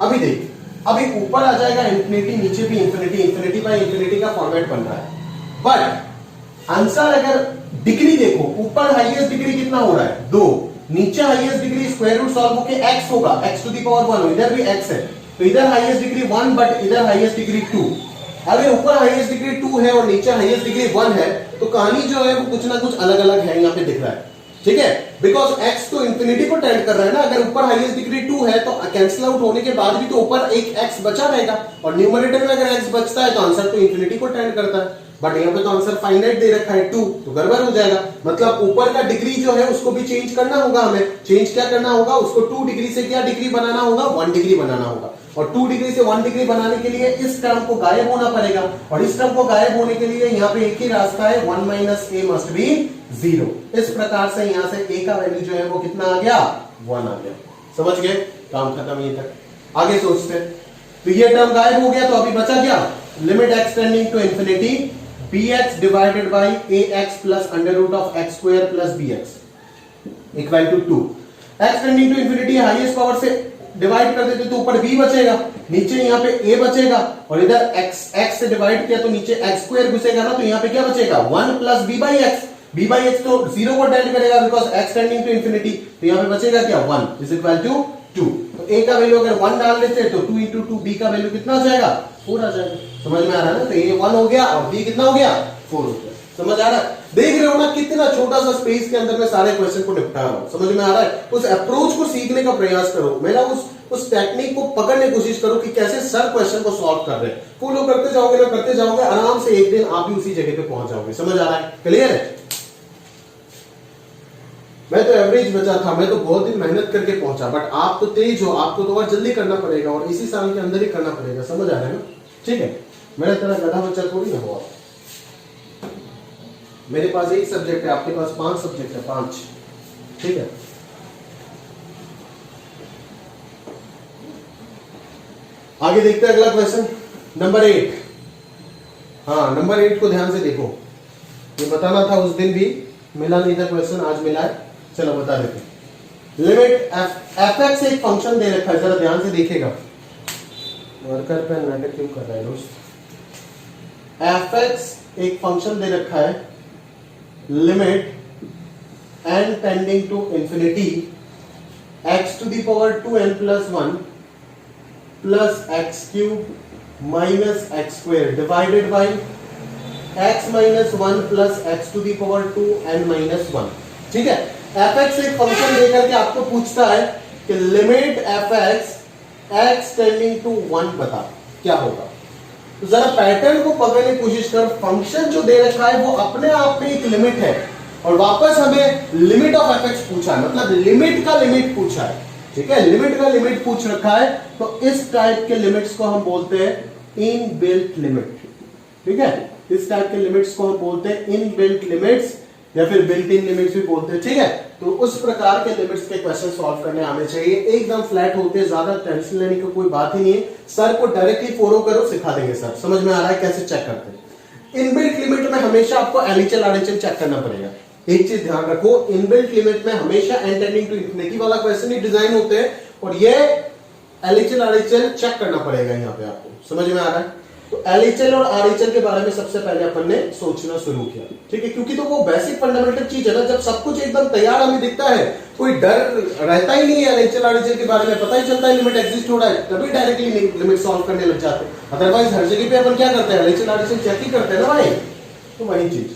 अभी देख, अभी ऊपर आ जाएगा इंफिनिटी, नीचे भी इंफिनिटी, इंफिनिटी बाय इंफिनिटी का फॉर्मेट बन रहा है, बट आंसर अगर डिग्री देखो, ऊपर हाईएस्ट डिग्री कितना हो रहा है 2, नीचे highest degree square root solve होके x होगा, x टू द पावर 1, इधर भी x है, तो इधर हाईएस्ट डिग्री 1 बट इधर हाईएस्ट डिग्री 2। अगर ऊपर हाईएस्ट डिग्री 2 है और नीचे हाईएस्ट डिग्री 1 है तो कहानी जो है वो कुछ ना कुछ अलग अलग है, यहाँ पे दिख रहा है, ठीक है, बिकॉज x तो इंफिनिटी को टेंड कर रहा है ना। अगर ऊपर हाईएस्ट डिग्री 2 है तो कैंसिल आउट होने के बाद भी तो ऊपर एक x बचा रहेगा और न्यूमरेटर में अगर x बचता है तो आंसर तो इंफिनिटी को टेंड करता है, बट यहाँ पे तो आंसर फाइनाइट दे रखा है 2, तो गड़बड़ हो जाएगा। मतलब ऊपर का डिग्री जो है उसको भी चेंज करना होगा हमें, चेंज क्या करना होगा, उसको 2 डिग्री से क्या डिग्री बनाना होगा, 1 डिग्री बनाना होगा, और 2 डिग्री से 1 डिग्री बनाने के लिए इस टर्म को गायब होना पड़ेगा, और इस टर्म को गायब होने के लिए यहाँ पे एक ही रास्ता है, 1 माइनस ए मस्ट बी 0। इस प्रकार से यहाँ से a का वैल्यू जो है वो कितना आ गया, 1 आ गया। समझ गए, काम खत्म यहीं तक। आगे सोचते हैं, तो ये टर्म गायब हो गया तो अभी बचा क्या, limit x tending to infinity bx divided by ax plus under root of x square plus bx equal to 2। x tending to infinity highest power से डिवाइड कर देते तो ऊपर b बचेगा, नीचे यहाँ पे a बचेगा, और इधर x से डिवाइड किया तो नीचे x स्क्वायर घुसेगा ना, तो यहाँ पे क्या बचेगा 1 प्लस b बाई x तो 0 को टेंड करेगा because x tending to infinity, तो यहाँ पे बचेगा क्या 1 इज इक्वल टू 2। तो a का वैल्यू अगर 1 डाल देते तो 2 into 2 b का वैल्यू कितना आ जाएगा 4 आ जाएगा। समझ में आ रहा है ना, तो a 1 हो गया और b कितना हो गया 4 हो गया। समझ आ रहा है, देख रहे हो ना कितना छोटा सा स्पेस के अंदर में सारे क्वेश्चन को निपटा रहा हूं। समझ में आ रहा है, उस अप्रोच को सीखने का प्रयास करो, मेरा उस टेक्निक को पकड़ने की कोशिश करो कि कैसे सर क्वेश्चन को सॉल्व कर रहे हैं। फॉलो करते जाओगे ना, करते जाओगे, आराम से एक दिन आप भी उसी जगह पे पहुंच जाओगे। समझ आ रहा है, क्लियर है। मैं तो एवरेज बचा था, मैं तो बहुत दिन मेहनत करके पहुंचा, बट आप तो तेज हो, आपको तो और जल्दी करना पड़ेगा और इसी साल के अंदर ही करना पड़ेगा। समझ आ रहा है ना, ठीक है। मेरा तरह गधा बच्चा थोड़ी ना हो, मेरे पास एक सब्जेक्ट है, आपके पास 5 सब्जेक्ट है, 5, ठीक है। आगे देखते हैं अगला क्वेश्चन नंबर 8। हाँ, नंबर 8 को ध्यान से देखो, ये बताना था उस दिन भी मिला नहीं था क्वेश्चन, आज मिला है, चलो बता देते। लिमिट एफ एक्स एक फंक्शन दे रखा है, जरा ध्यान से देखेगा। वर्कर पे नाटक क्यों कर रहा है दोस्त। एफ एक्स एक फंक्शन दे रखा है, limit n tending to infinity x to the power 2n plus 1 plus x cube minus x square divided by x minus 1 plus x to the power 2n minus 1। ठीक है, एफ एक्स एक फंक्शन देकर के आपको पूछता है कि limit f x x tending to 1 बता क्या होगा। तो जरा पैटर्न को पकड़ने की कोशिश कर। फंक्शन जो दे रखा है वो अपने आप में एक लिमिट है और वापस हमें लिमिट ऑफ एफ एक्स पूछा है, मतलब लिमिट का लिमिट पूछा है। ठीक है, लिमिट का लिमिट पूछ रखा है, तो इस टाइप के लिमिट्स को हम बोलते हैं इनबिल्ट लिमिट। ठीक है, इस टाइप के लिमिट्स को हम बोलते हैं इनबिल्ट लिमिट्स या फिर बिल्ट इन लिमिट्स भी बोलते हैं। ठीक है, तो उस प्रकार के लिमिट्स के क्वेश्चन सॉल्व करने आने चाहिए, एकदम फ्लैट होते हैं, ज्यादा टेंशन लेने की कोई बात ही नहीं है। सर को डायरेक्टली फॉलो करो, सिखा देंगे सर। समझ में आ रहा है कैसे चेक करते हैं? इनबिल्ट लिमिट में हमेशा आपको एलएचएल आरएचएल चेक करना पड़ेगा। एक चीज ध्यान रखो, इनबिल्ट लिमिट में हमेशा एन टेंडिंग टू इंफिनिटी वाला क्वेश्चन ही डिजाइन होते हैं, और ये एलएचएल आरएचएल चेक करना पड़ेगा यहाँ पे आपको। समझ में आ रहा है? तो एलएचएल और आरएचएल के बारे में सबसे पहले अपन ने सोचना शुरू किया। ठीक है, क्योंकि तो वो बेसिक फंडामेंटल चीज है ना, जब सब कुछ एकदम तैयार हमें दिखता है, कोई डर रहता ही नहीं है एलएचएल आरएचएल के बारे में, पता ही चलता है लिमिट एग्जिस्ट हो रहा है, तभी डायरेक्टली लिमिट सॉल्व करने लग जाते हैं। अदरवाइज हर जगह पे अपन क्या करते हैं, एलएचएल आरएचएल चेक ही करते हैं ना भाई। तो वही चीज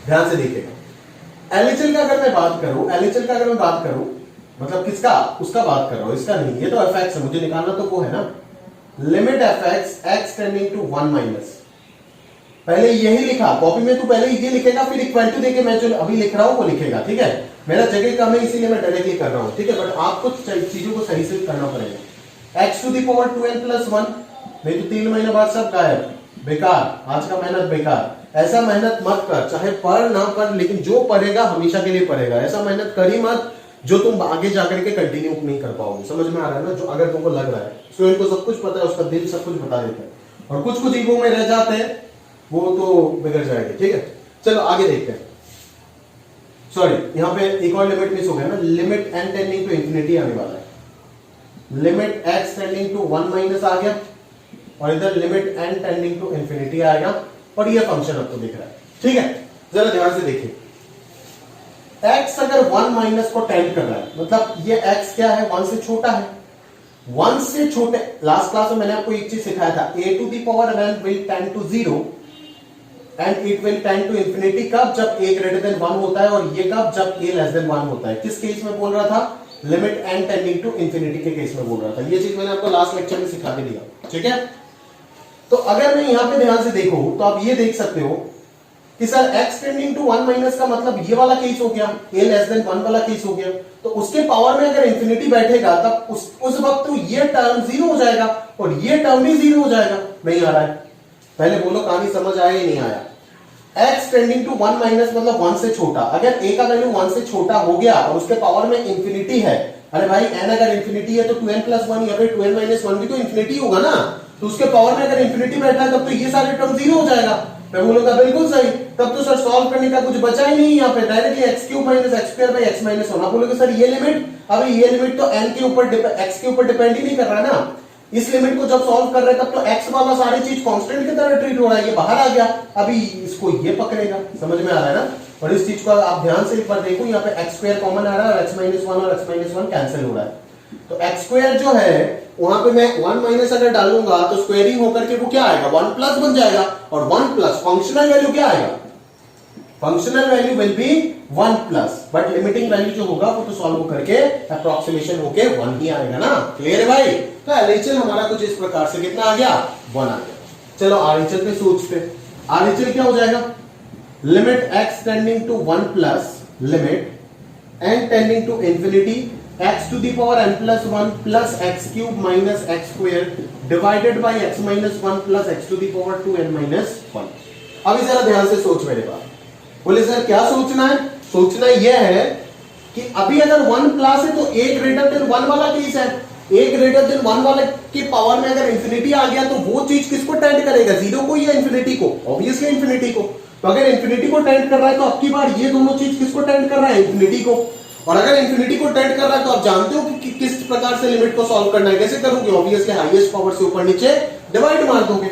ध्यान से देखिएगा। एलएचएल का अगर मैं बात करूं, एलएचएल का अगर मैं बात करूं, मतलब किसका, उसका बात कर रहा हूं, इसका नहीं। ये तो एफएक्स है, मुझे निकालना तो वो है ना, limit f x x tending to 1 minus. पहले यही लिखा कॉपी में, तू पहले ये लिखेगा, फिर इक्वल टू देके मैं जो अभी लिख रहा हूं वो लिखेगा। ठीक है, मेरा जगह कम है इसीलिए मैं डायरेक्टली कर रहा हूं। ठीक है, बट आपको चीजों को सही से करना पड़ेगा। X to the power 2n plus 1, नहीं तो 3 महीने बाद सब गायब, बेकार, आज का मेहनत बेकार। ऐसा मेहनत मत कर, चाहे पढ़ ना पढ़, लेकिन जो पढ़ेगा हमेशा के लिए पढ़ेगा। ऐसा मेहनत कर ही मत जो तुम आगे जाकर के कंटिन्यू नहीं कर पाओगे। समझ में आ रहा है ना? जो अगर तुमको लग रहा है स्टूडेंट को सब कुछ पता है, उसका दिल सब कुछ बता देता है, और कुछ कुछ ईगो में रह जाते हैं, वो तो बिगड़ जाएंगे। ठीक है, चलो आगे देखते हैं। सॉरी, यहाँ पे एक और लिमिट मिस हो गया ना, limit n tending to infinity आने वाला है। Limit x tending to 1 minus आ गया, और इधर limit n tending to infinity आएगा, और ये फंक्शन आपको दिख रहा है। ठीक है, जरा ध्यान से देखिए, x अगर 1 माइनस को टेंड कर रहा है, मतलब ये x क्या है, 1 से छोटा है। 1 से छोटे, लास्ट क्लास में मैंने आपको एक चीज सिखाया था, a to the power n will tend to 0 and it will tend to infinity. कब? जब a ग्रेटर देन 1 होता है, और ये कब? जब a लेस देन 1 होता है। किस केस में बोल रहा था? Limit n tending to infinity के केस में बोल रहा था। ये चीज मैंने आपको लास्ट लेक्चर में सिखा के दिया। ठीक है, तो अगर मैं यहां पे ध्यान से देखूं तो आप ये देख सकते हो कि sir x tending to 1 minus का मतलब ये वाला केस हो गया, a लेस देन 1 वाला केस हो गया। तो उसके पावर में अगर इंफिनिटी बैठेगा तब उस वक्त तो ये टर्म 0 हो जाएगा, और ये टर्म भी 0 हो जाएगा। नहीं आ रहा है? पहले बोलो कहानी समझ आया ही नहीं आया? x टेंडिंग टू 1 माइनस मतलब 1 से छोटा। अगर a का वैल्यू 1 से छोटा हो गया और उसके पावर में इंफिनिटी है, अरे भाई n अगर इंफिनिटी है तो 2n प्लस 1 या फिर 2n माइनस 1 भी तो इंफिनिटी होगा ना, तो उसके पावर में अगर इंफिनिटी बैठा है तब तो ये सारे टर्म 0 हो जाएगा। मैं बोलूंगा बिल्कुल सही, तब तो सर सॉल्व करने का कुछ बचा ही नहीं, यहाँ पे directly x cube minus x square by x minus 1। आप बोलोगे सर ये लिमिट, अभी ये लिमिट तो n के ऊपर x के ऊपर डिपेंड ही नहीं कर रहा है ना। इस लिमिट को जब सॉल्व कर रहे हैं तब तो x वाला सारी चीज कांस्टेंट की तरह ट्रीट हो रहा है, ये बाहर आ गया, अभी इसको ये पकड़ेगा। समझ में आ रहा है ना? और इस चीज को आप ध्यान से एक बार देखो, यहाँ पे एक्स स्क्वायर कॉमन आ रहा है और एक्स माइनस 1 और एक्स माइनस 1 कैंसिल हो रहा है। तो एक्स स्क्वायर जो है वहां पे मैं 1 माइनस अगर डालूंगा तो स्क्वायरिंग होकर के वो क्या आएगा, 1 प्लस बन जाएगा, और 1 प्लस फंक्शनल वैल्यू क्या आएगा, functional value will be 1 plus, but limiting value जो होगा वो तो सॉल्व करके अप्रोक्सीमेशन होके 1 ही आएगा ना। क्लियर है भाई? तो एलएचएल हमारा कुछ इस प्रकार से कितना आ गया, 1 आ गया। चलो आरएचएल पे सोचते, आरएचएल क्या हो जाएगा, limit x tending to 1 plus limit n tending to infinity x to the power n plus 1 plus x cube minus x square divided by x minus 1 plus x to the power 2n minus 1। अभी जरा ध्यान से सोच मेरे पास, बोले सर क्या सोचना है? सोचना यह है कि अभी अगर 1 प्लस है तो a ग्रेटर देन 1 वाला केस है, a ग्रेटर देन 1 वाले के पावर में अगर इंफिनिटी आ गया तो वो चीज किसको टेंड करेगा, 0 को या इंफिनिटी को? ऑब्वियसली इंफिनिटी को। तो अगर इंफिनिटी को टेंड कर रहा है तो अब की बार ये दोनों चीज किसको टेंड कर रहा है, इंफिनिटी को। और अगर इंफिनिटी को टेंड कर रहा है तो आप जानते हो कि किस प्रकार से लिमिट को सॉल्व करना है, कैसे करोगे, ऑब्वियसली हाईएस्ट पावर से ऊपर नीचे डिवाइड मार दोगे।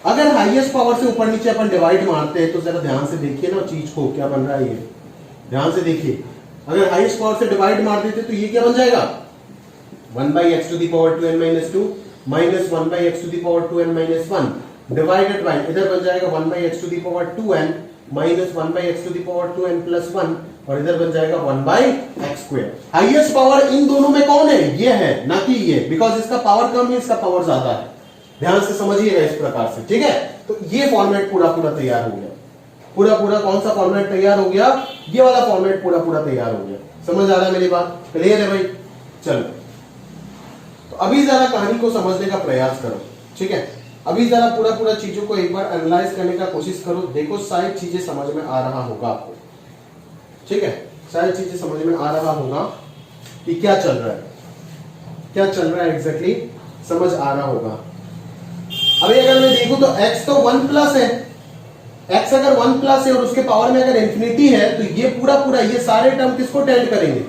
अगर हाईएस्ट पावर से ऊपर नीचे अपन डिवाइड मारते हैं तो जरा ध्यान से देखिए ना चीज को, क्या बन रहा है ये, ध्यान से देखिए। अगर हाईएस्ट पावर से डिवाइड मार देते तो ये क्या बन जाएगा, 1 by x to the power 2n minus 2 minus 1 by x to the power 2n minus 1 divided by, इधर बन जाएगा 1 by x to the power 2n minus 1 by x to the power 2n plus 1, और इधर बन जाएगा 1 by x square। Highest power in दोनों में कौन है, ये है, ना कि ये, बिकॉज इसका पावर कम है, इसका पावर ज्यादा है। ध्यान से समझिएगा इस प्रकार से, ठीक है। तो ये फॉर्मेट पूरा पूरा तैयार हो गया, पूरा पूरा कौन सा फॉर्मेट तैयार हो गया, ये वाला फॉर्मेट पूरा पूरा तैयार हो गया। समझ आ रहा है मेरी बात, क्लियर है भाई? चलो, तो अभी जरा कहानी को समझने का प्रयास करो, ठीक है। अभी जरा पूरा चीजों को एक बार एनालाइज करने का कोशिश करो, देखो शायद चीजें समझ में आ रहा होगा आपको, ठीक है। शायद चीजें समझ में आ रहा होगा कि क्या चल रहा है, क्या चल रहा है एग्जैक्टली समझ आ रहा होगा। अभी अगर मैं देखूं तो x तो 1 प्लस है, x अगर 1 प्लस है और उसके पावर में अगर इंफिनिटी है तो ये पूरा ये सारे टर्म किसको टेंड करेंगे,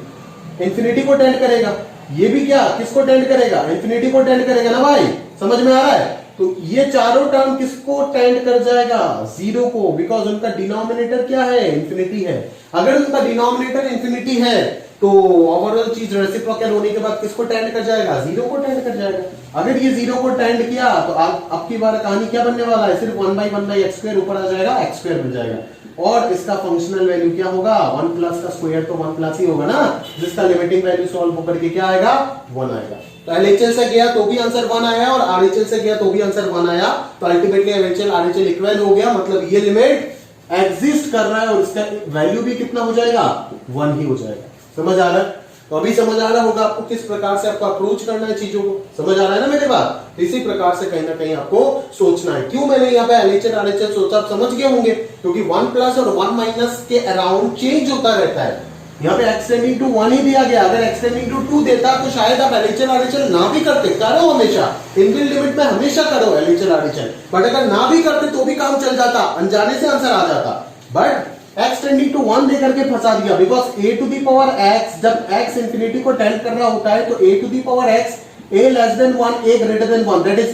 इंफिनिटी को टेंड करेगा। ये भी क्या किसको टेंड करेगा, इंफिनिटी को टेंड करेगा ना भाई, समझ में आ रहा है। तो ये चारों टर्म किसको टेंड कर जाएगा, जीरो को, बिकॉज उनका डिनोमिनेटर क्या है, इंफिनिटी है। अगर उनका डिनोमिनेटर इंफिनिटी है तो ओवरऑल चीज रेसिप्रोकल होने के बाद किसको टेंड कर जाएगा, जीरो को टेंड कर जाएगा। अगर ये जीरो को टेंड किया तो अब की बार कहानी क्या बनने वाला है, सिर्फ 1/1/x² ऊपर आ जाएगा, x² मिल जाएगा। और इसका फंक्शनल वैल्यू क्या होगा, 1 प्लस का स्क्वायर तो 1 प्लस ही होगा ना, जिसका लिमिटिंग वैल्यू सॉल्व होकर के क्या आएगा, 1 आएगा। तो एलएचएल से गया तो भी आंसर 1 आया और आरएचएल से गया तो भी आंसर 1 आया। तो अल्टीमेटली एलएचएल आरएचएल इक्वल हो गया, मतलब ये लिमिट एग्जिस्ट कर रहा है और इसका वैल्यू भी कितना हो जाएगा, 1 ही हो जाएगा। समझ आ रहा है। तो अभी समझ आ रहा होगा आपको किस प्रकार से आपको अप्रोच करना है चीजों को, समझ आ रहा है ना मेरे बात। इसी प्रकार से कहीं ना कहीं आपको सोचना है। क्यों मैंने यहाँ पे एलएचएल आरएचएल सोचा, आप समझ गए होंगे, क्योंकि 1 प्लस और 1 माइनस के अराउंड चेंज होता रहता है। यहाँ पे x टेंडिंग टू 1 ही दिया गया, अगर x टेंडिंग टू 2 देता तो शायद आप एलएचएल आरएचएल ना भी करते, करो हमेशा इनबिल्ट लिमिट में, हमेशा करो एलएचएल आरएचएल। बट अगर ना भी करते तो भी काम चल जाता, अनजाने से आंसर आ जाता। बट x टेंडिंग टू 1 देकर के फंसा दिया, because a to the power x, जब x इंफिनिटी को टेंड कर रहा होता है तो a to the power x a less than 1 a greater than 1, that is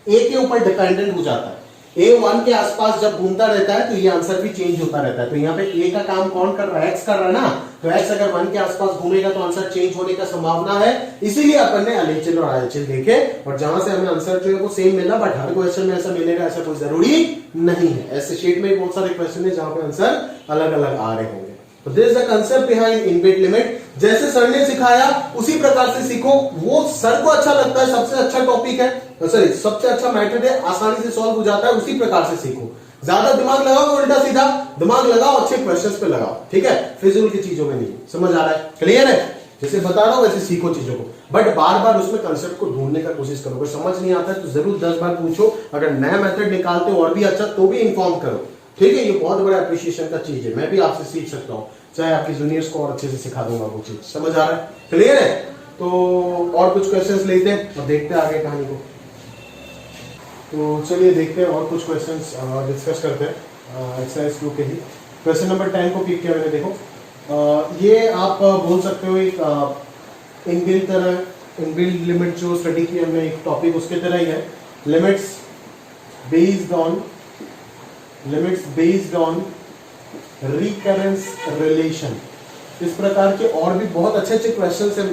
a के ऊपर डिपेंडेंट हो जाता है। a 1 के आसपास जब घूमता रहता है तो ये आंसर भी चेंज होता रहता है। तो यहाँ पे a का काम कौन कर रहा है, x कर रहा है ना, तो x अगर 1 के आसपास घूमेगा तो आंसर चेंज होने का संभावना है। इसीलिए अपन ने एलएचएल और आरएचएल देखे और जहां से हमें आंसर जो है वो सेम मिला, बट हर क्वेश्चन में ऐसा मिलेगा ऐसा कोई जरूरी नहीं है। ऐसे शीट में बहुत सारे क्वेश्चन है जहां पे आंसर अलग अलग आ रहे होंगे। तो this is the concept behind inbuilt limit. जैसे सर ने सिखाया उसी प्रकार से सीखो, वो सर को अच्छा लगता है, सबसे अच्छा टॉपिक है, सॉरी सबसे अच्छा मैथड है, आसानी से सॉल्व हो जाता है, उसी प्रकार से सीखो। ज्यादा दिमाग लगाओ उल्टा सीधा दिमाग लगाओ, अच्छे क्वेश्चंस पे लगाओ, ठीक है, फिजूल की चीजों में नहीं। समझ आ रहा है, क्लियर है। जैसे बता रहा हूं वैसे सीखो चीजों को, बट बार बार उसमें कंसेप्ट को ढूंढने का कोशिश करो। अगर समझ नहीं आता है तो जरूर 10 बार पूछो, अगर नया मेथड निकालते हो और भी अच्छा तो भी इन्फॉर्म करो, ठीक है। ये बहुत बड़ा अप्रिशिएशन का चीज है, मैं भी आपसे सीख सकता हूँ, चाहे आपके जूनियर्स को और अच्छे से सिखा दूंगा वो चीज। समझ आ रहा है, क्लियर है। तो और कुछ क्वेश्चंस लेते हैं और देखते हैं आगे कहानी को। तो चलिए देखते हैं और कुछ क्वेश्चंस डिस्कस करते हैं एक्सरसाइज 2 के ही। क्वेश्चन नंबर 10 को पिक किया मैंने, देखो ये आप बोल सकते हो एक इनबिल्ट लिमिट जो स्टडी की हमने एक टॉपिक उसके तरह ही है। Limits based on recurrence relation, इस प्रकार के और भी बहुत अच्छे अच्छे क्वेश्चंस हैं।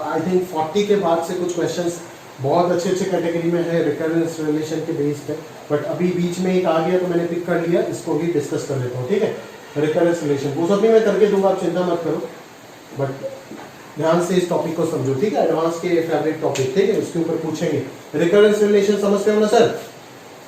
आई थिंक 40 के बाद से कुछ क्वेश्चंस बहुत अच्छे अच्छे कैटेगरी में है रिकरेंस रिलेशन के बेस पे, बट अभी बीच में एक आ गया तो मैंने पिक कर लिया, इसको भी डिस्कस कर लेता हूँ, ठीक है। रिकरेंस रिलेशन वो सब भी मैं करके दूंगा, आप चिंता मत करो, बट ध्यान से इस टॉपिक को समझो, ठीक है। एडवांस के फेवरेट टॉपिक, ठीक है, उसके ऊपर पूछेंगे। रिकरेंस रिलेशन समझते हो ना सर,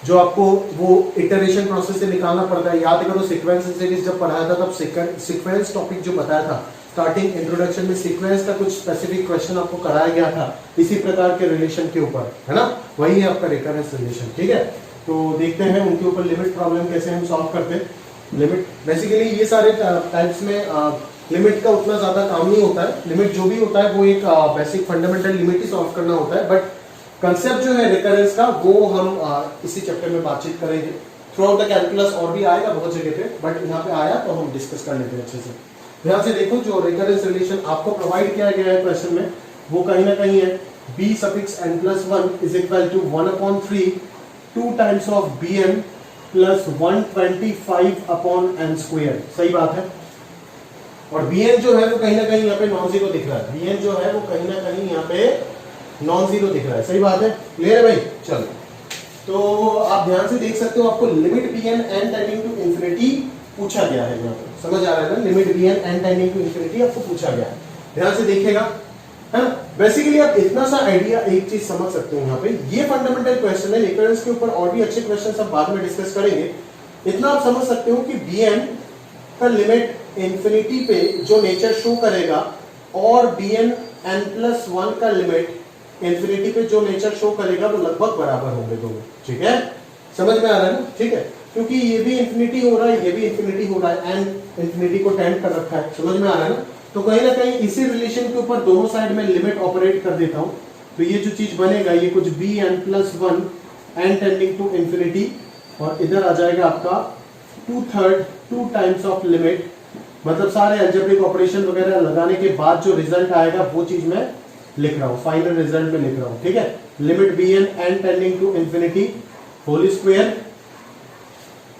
जो आपको वो इटरेशन प्रोसेस से निकालना पड़ता है। याद करो सीक्वेंस सीरीज जब पढ़ाया था तब सीक्वेंस टॉपिक जो बताया था स्टार्टिंग इंट्रोडक्शन में, सीक्वेंस का कुछ स्पेसिफिक क्वेश्चन आपको कराया गया था इसी प्रकार के रिलेशन के ऊपर, है ना, वही है आपका रिकरेंस रिलेशन, ठीक है। तो देखते हैं उनके ऊपर लिमिट प्रॉब्लम कैसे हम सॉल्व करते हैं। लिमिट बेसिकली ये सारे टाइप्स में लिमिट का उतना ज्यादा काम नहीं होता है। लिमिट जो भी होता है वो एक बेसिक फंडामेंटल लिमिट ही सॉल्व करना होता है, बट कंसेप्ट जो है रिकरेंस का वो हम इसी चैप्टर में बातचीत करेंगे। थ्रू आउट द कैलकुलस और भी आएगा बहुत जगह पे, बट यहाँ पे आया तो हम डिस्कस कर लेते हैं अच्छे से। ध्यान से देखो, जो रिकरेंस रिलेशन आपको प्रोवाइड किया गया है क्वेश्चन में वो कहीं ना कहीं है b suffix n plus 1 is equal to 1/3 2 times of bn plus 125 upon n square. सही बात है। और bn जो है वो कहीं ना कहीं यहाँ पे नॉन जीरो दिख रहा है, bn जो है वो कहीं ना कहीं यहाँ पे नॉन जीरो दिख रहा है। सही बात है, क्लियर है भाई। चलो, तो आप ध्यान से देख सकते हो, आपको limit bn n tending to infinity पूछा गया है यहाँ पे, समझ आ रहा है ना। Limit bn n tending to infinity आपको पूछा गया है, ध्यान से देखिएगा, है ना। बेसिकली आप इतना सा आइडिया एक चीज समझ सकते हो, यहाँ पे ये फंडामेंटल क्वेश्चन है। रिकरेंस के ऊपर और भी अच्छे क्वेश्चन सब बाद में डिस्कस करेंगे। इतना आप समझ सकते हो कि bn का लिमिट इंफिनिटी पे जो नेचर शो करेगा और bn n+1 का लिमिट इंफिनिटी पे जो नेचर शो करेगा वो लगभग बराबर होंगे दोनों, ठीक है, समझ में आ रहा है ना, ठीक है, क्योंकि ये भी इंफिनिटी हो रहा है, ये भी इंफिनिटी हो रहा है, एन इंफिनिटी को टेंड कर रखा है, समझ में आ रहा है ना, तो कहीं ना कहीं इसी रिलेशन के ऊपर दोनों साइड में लिमिट ऑपरेट कर देता हूं, तो ये जो चीज बनेगा ये कुछ bn+1 n tending to infinity, और इधर आ जाएगा आपका 2/3 2 टाइम्स ऑफ लिमिट, मतलब सारे अलजेब्रिक ऑपरेशन वगैरह लगाने के बाद जो रिजल्ट आएगा वो चीज मैं लिख रहा हूं, फाइनल रिजल्ट में लिख रहा हूं, ठीक है, limit bn n tending to infinity whole square.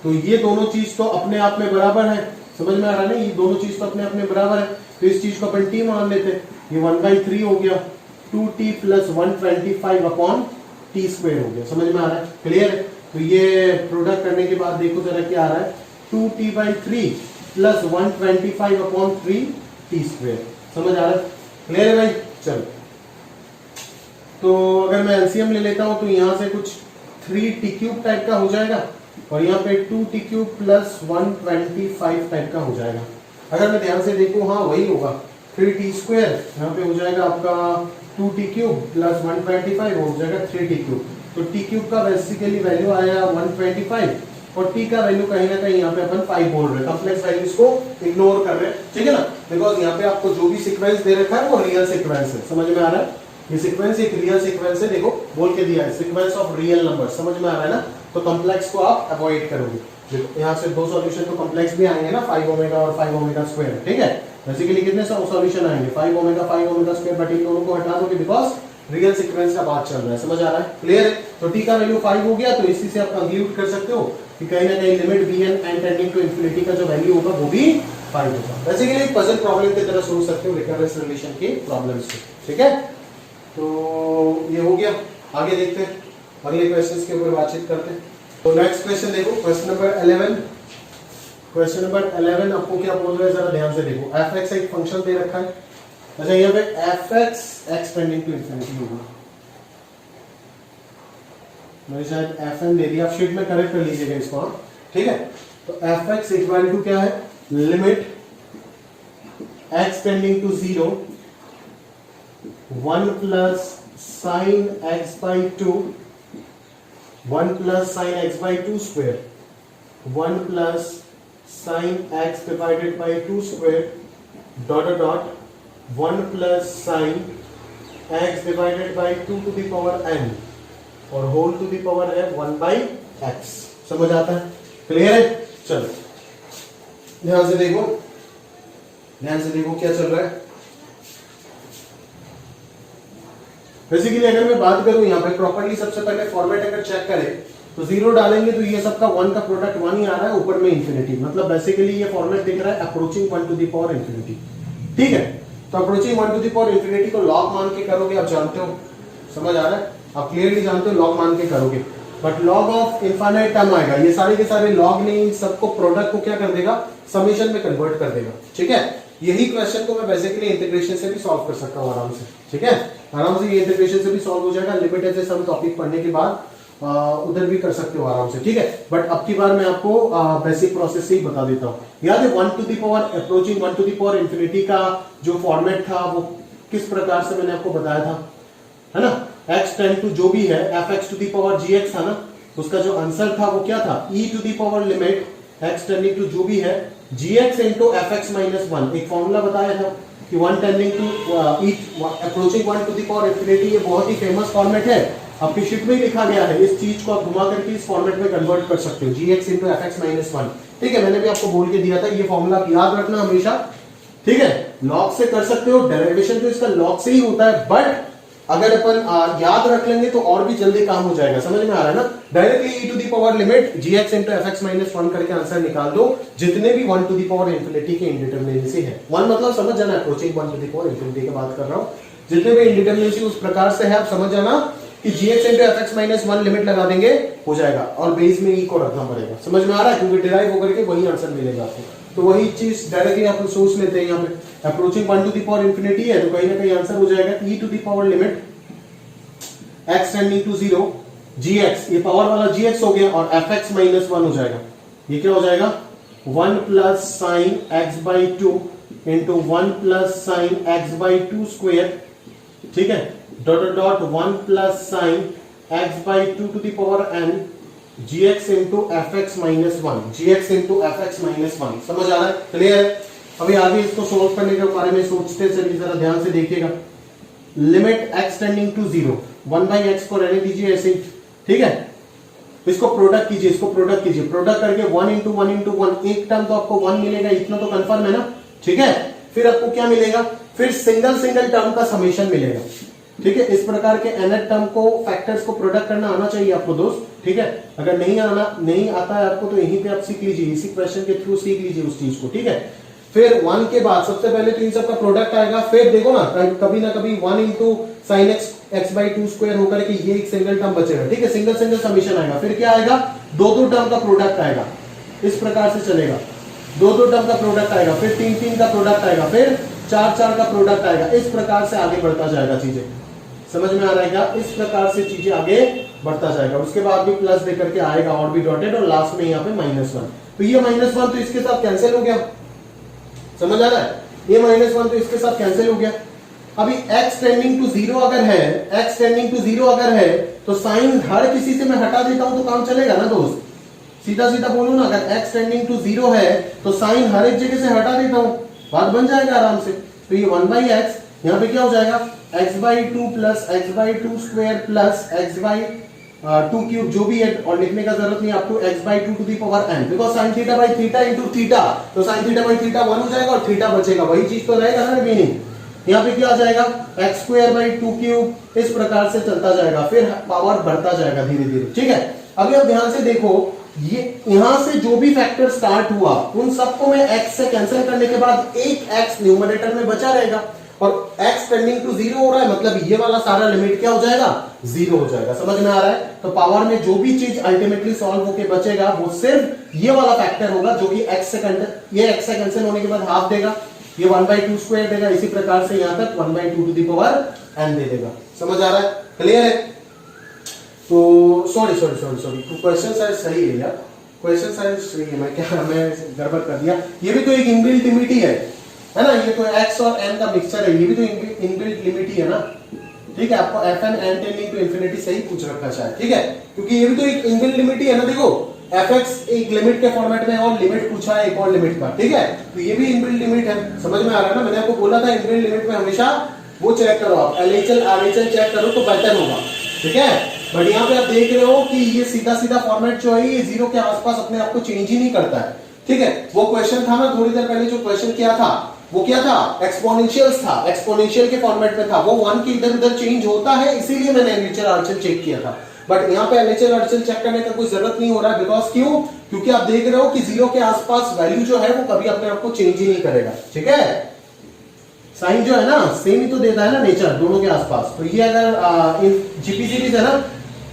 तो ये दोनों चीज तो अपने आप में बराबर है, समझ में आ रहा है ना, ये दोनों चीज तो अपने आप में बराबर है, तो इस चीज को अपन t मान लेते हैं, ये 1/3 हो गया, 2t + 125 अपॉन t स्क्वायर हो गया, समझ में आ रहा है, क्लियर है। तो ये प्रोडक्ट करने के बाद देखो जरा क्या आ रहा है, 2t/3 + 125 अपॉन 3t स्क्वायर, समझ आ रहा है, क्लियर है भाई। चलो तो अगर मैं एलसीएम ले लेता हूं तो यहां से कुछ 3t³ टाइप का हो जाएगा, और यहाँ पे 2t³ + 125 टाइप का हो जाएगा। अगर मैं ध्यान से देखूं, हाँ वही होगा, 3t², यहाँ पे हो जाएगा आपका 2t³ + 125 हो जाएगा 3t³, तो t³ का बेसिकली वैल्यू आया 125, और t का वैल्यू कहीं ना कहीं यहाँ पे अपन 5 बोल रहे हैं, कॉम्प्लेक्स वैल्यूज को इग्नोर कर रहे हैं, ठीक है ना, बिकॉज यहाँ पे आपको जो भी सीक्वेंस दे रखा है वो रियल सीक्वेंस है, समझ में आ रहा है, ये सीक्वेंस एक रियल सीक्वेंस है, देखो बोल के दिया है, सीक्वेंस ऑफ रियल नंबर, समझ में आ रहा है ना, तो कॉम्प्लेक्स को आप अवॉइड करोगे, देखो यहाँ से दो सॉल्यूशन तो कॉम्प्लेक्स भी आएंगे ना, 5 ओमेगा और 5 ओमेगा स्क्वायर, ठीक है, बेसिकली कितने सॉल्यूशन आएंगे, 5 ओमेगा स्क्वायर, बट इन दोनों को हटा दोगे बिकॉज रियल सीक्वेंस का बात चल रहा है, समझ आ रहा है, क्लियर है। तो t का वैल्यू 5 हो गया, तो इसी से आप कंक्लूड कर सकते हो कि कहीं ना कहीं limit bn n tending to infinity का जो वैल्यू होगा वो भी 5 होगा। बेसिकली एक पजल प्रॉब्लम की तरह सोच सकते हो रिकरेंस रिलेशन के प्रॉब्लम्स को, ठीक है। तो ये हो गया, आगे देखते हैं, अगले क्वेश्चंस के ऊपर बातचीत करते हैं। तो नेक्स्ट क्वेश्चन देखो, क्वेश्चन नंबर 11। क्वेश्चन नंबर 11 आपको क्या बोल रहा है, जरा ध्यान से देखो, f(x) एक फंक्शन दे रखा है, अच्छा यहाँ पे f(x) x tending to infinity होगा, मैंने शायद fn दे दिया, आप शीट में करेक्ट कर लीजिएगा इसको, ठीक है। तो f(x) इक्वल टू क्या है, limit x tending to 0 1 + sin x/2 1 + sin x/2 square 1 + sin x/2 square dot dot 1 + sin x/2 to the power n और होल टू द पावर है 1/x, समझ आता है, क्लियर है। चलो ध्यान से देखो, ध्यान से देखो क्या चल रहा है। बेसिकली अगर मैं बात करूं यहाँ पे प्रॉपर्ली, सबसे पहले फॉर्मेट अगर चेक करें तो 0 डालेंगे तो ये सबका 1 का प्रोडक्ट 1 ही आ रहा है, ऊपर में इंफिनिटी, मतलब बेसिकली ये फॉर्मेट दिख रहा है approaching 1 to the power infinity, ठीक है। तो approaching 1 to the power infinity को लॉग मान के करोगे, आप जानते हो, समझ आ रहा है, आप क्लियरली जानते हो लॉग मान के करोगे, but log of infinite term आएगा, ये सारे के सारे लॉग नहीं, सबको प्रोडक्ट को क्या कर देगा, समेशन में कन्वर्ट कर देगा, ठीक है। यही क्वेश्चन को मैं बेसिकली इंटीग्रेशन से भी सॉल्व कर सकता हूँ आराम से, ठीक है, आराम से ये इंटीग्रेशन से भी सॉल्व हो जाएगा, लिमिटेड से सम टॉपिक पढ़ने के बाद उधर भी कर सकते हो आराम से, ठीक है। बट अब की बार मैं आपको बेसिक प्रोसेस से ही बता देता हूँ। याद है 1 to the power approaching 1 to the power infinity का जो फॉर्मेट था वो किस प्रकार से मैंने आपको बताया था, है ना, x टेंड टू जो भी है f(x) to the power gx था ना, उसका जो आंसर था वो क्या था, e to the power limit x tending to जो भी है gx इनटू f(x - 1), एक फॉर्मूला बताया था कि 1 tending to approaching 1 to the power infinity, ये बहुत ही फेमस फॉर्मेट है, आपकी शीट में ही लिखा गया है, इस चीज को आप घुमा करके इस फॉर्मेट में कन्वर्ट कर सकते हो, gx इनटू f(x - 1), ठीक है। मैंने भी आपको बोल के दिया था, ये फॉर्मूला आप याद रखना हमेशा, ठीक है। लॉग से कर सकते हो, डेरिवेशन तो इसका लॉग से ही होता है, बट अगर अपन याद रख लेंगे तो और भी जल्दी काम हो जाएगा, समझ में आ रहा है ना। Directly e to the power limit gx into f(x - 1) करके आंसर निकाल दो, जितने भी 1 टू द पावर इंफिनिटी के इंडिटरमिनेसी है, 1 मतलब समझ जाना, approaching 1 to the power infinity की बात कर रहा हूं, जितने भी इंडिटरमिनेसी उस प्रकार से है, आप समझ जाना कि gx इनटू f(x - 1) लिमिट लगा देंगे, हो जाएगा, और बेस में e को रखना पड़ेगा, समझ में आ रहा है, क्योंकि डिराइव होकर के वही आंसर मिलेगा आपको, तो वही चीज डायरेक्टली आप सोच लेते हैं, यहाँ पे approaching 1 to the power infinity है, तो कहीं ना कहीं आंसर हो जाएगा e to the power limit x tending to 0 gx, ये पावर वाला gx हो गया, और f(x - 1) हो जाएगा, ये क्या हो जाएगा 1 + sin x/2 into 1 + sin x/2 square ठीक है, dot dot dot 1 plus sine x by 2 to the power n gx into f x minus one, gx into f x minus one. समझ आ रहा है, क्लियर है? अभी आगे इसको सोल्व करने के बारे में सोचते चलिए, जरा ध्यान से देखिएगा। Limit x tending to 0, 1 by x को रहने दीजिए ऐसे ही, ठीक है। इसको प्रोडक्ट कीजिए, इसको प्रोडक्ट कीजिए, प्रोडक्ट करके 1 इंटू 1 इंटू 1, एक टर्म तो आपको 1 मिलेगा, इतना तो कंफर्म है ना, ठीक है। फिर आपको क्या मिलेगा, फिर सिंगल सिंगल टर्म का समेशन मिलेगा, ठीक है। इस प्रकार के nth टर्म को फैक्टर्स को प्रोडक्ट करना आना चाहिए आपको दोस्त, ठीक है। अगर नहीं आता है आपको तो यहीं पे आप सीख लीजिए, इसी क्वेश्चन के थ्रू सीख लीजिए उस चीज को, ठीक है। फिर 1 के बाद सबसे पहले तो इन सब का प्रोडक्ट आएगा, फिर देखो ना कभी ना कभी 1 into sine x x by 2 square होकर के ये एक सिंगल टर्म बचेगा, ठीक है। सिंगल सिंगल समीशन आएगा, फिर क्या आएगा, दो दो टर्म का प्रोडक्ट आएगा, इस प्रकार से चलेगा। दो दो टर्म का प्रोडक्ट आएगा, फिर तीन तीन का प्रोडक्ट आएगा, फिर चार चार का प्रोडक्ट आएगा, इस प्रकार से आगे बढ़ता जाएगा चीजें। समझ में आ रहा है क्या? इस प्रकार से चीजें आगे बढ़ता जाएगा। उसके बाद भी प्लस देकर के आएगा और भी डॉटेड, और लास्ट में यहाँ पे -1। तो ये -1 तो इसके साथ कैंसिल हो गया, समझ आ रहा है? ये -1 तो इसके साथ कैंसिल हो गया। अभी x टेंडिंग टू 0 अगर है, x टेंडिंग टू 0 अगर है तो साइन हर किसी से मैं हटा देता हूं तो काम चलेगा ना दोस्त? सीधा सीधा बोलो ना, अगर x टेंडिंग टू 0 है तो साइन हर एक जगह से हटा देता हूं, बात बन जाएगा आराम से। तो ये 1 बाई एक्स यहाँ पे क्या हो जाएगा, x by 2 plus x by 2 square plus x by 2 cube, जो भी है, और लिखने का जरूरत नहीं आपको, x by 2 to the power n, because sine theta by theta into theta, तो साइन थीटा बाई थीटा 1 हो जाएगा और थीटा बचेगा, वही चीज तो रहेगा ना मीनिंग। यहाँ पे क्या आ जाएगा, एक्स स्क्वायर बाई 2 क्यूब, इस प्रकार से चलता जाएगा, फिर पावर बढ़ता जाएगा धीरे धीरे, ठीक है। अभी आप ध्यान से देखो, ये यहां से जो भी फैक्टर स्टार्ट हुआ उन सबको मैं x से कैंसिल करने के बाद एक x न्यूमरेटर में बचा रहेगा, और x टेंडिंग टू 0 हो रहा है, मतलब ये वाला सारा लिमिट क्या हो जाएगा, 0 हो जाएगा। समझ में आ रहा है? तो पावर में जो भी चीज अल्टीमेटली सॉल्व होके बचेगा वो सिर्फ ये वाला फैक्टर होगा, जो कि x से कैंसिल होने के बाद हाफ देगा, ये 1/2 स्क्वायर देगा, इसी प्रकार से यहां तक 1/2 टू दी पावर n दे देगा। समझ आ रहा है, क्लियर है? तो सॉरी क्वेश्चन शायद सही है यार, क्वेश्चन शायद सही है, मैं गड़बड़ कर दिया। ये भी तो एक इनबिल्ट लिमिट ही है ना, ये तो x और n का मिक्सचर है, ये भी तो इनबिल्ट लिमिट ही है ना, ठीक है। आपको fn n tending to infinity सही पूछ रखा शायद, ठीक है, क्योंकि ये भी तो एक इनबिल्ट लिमिट ही है ना। देखो fx एक लिमिट के फॉर्मेट में और लिमिट पूछा है एक और लिमिट का, ठीक है, तो ये भी इनबिल्ट लिमिट है। समझ में आ रहा है ना? मैंने आपको बोला था इनबिल्ट लिमिट में हमेशा वो चेक करो, आप LHL RHL चेक करो तो बेटर होगा, ठीक है। बट यहाँ पे आप देख रहे हो कि ये सीधा सीधा फॉर्मेट जो है ये 0 के आसपास अपने आप को चेंज ही नहीं करता है, ठीक है। वो क्वेश्चन था ना थोड़ी देर पहले, जो क्वेश्चन किया था वो क्या था, एक्सपोनेंशियल्स था, एक्सपोनेंशियल के फॉर्मेट में था, वो 1 के इधर उधर चेंज होता है, इसीलिए मैंने LHL RHL चेक किया था। बट यहाँ पे LHL RHL चेक करने का कोई जरूरत नहीं हो रहा है, बिकॉज क्यों, क्योंकि आप देख रहे हो कि 0 के आसपास वैल्यू जो है वो कभी अपने आप को चेंज ही नहीं करेगा, ठीक है। साइन जो है ना सेम ही तो देता है ना नेचर दोनों के आसपास। तो ये अगर जीपी सीरीज है ना,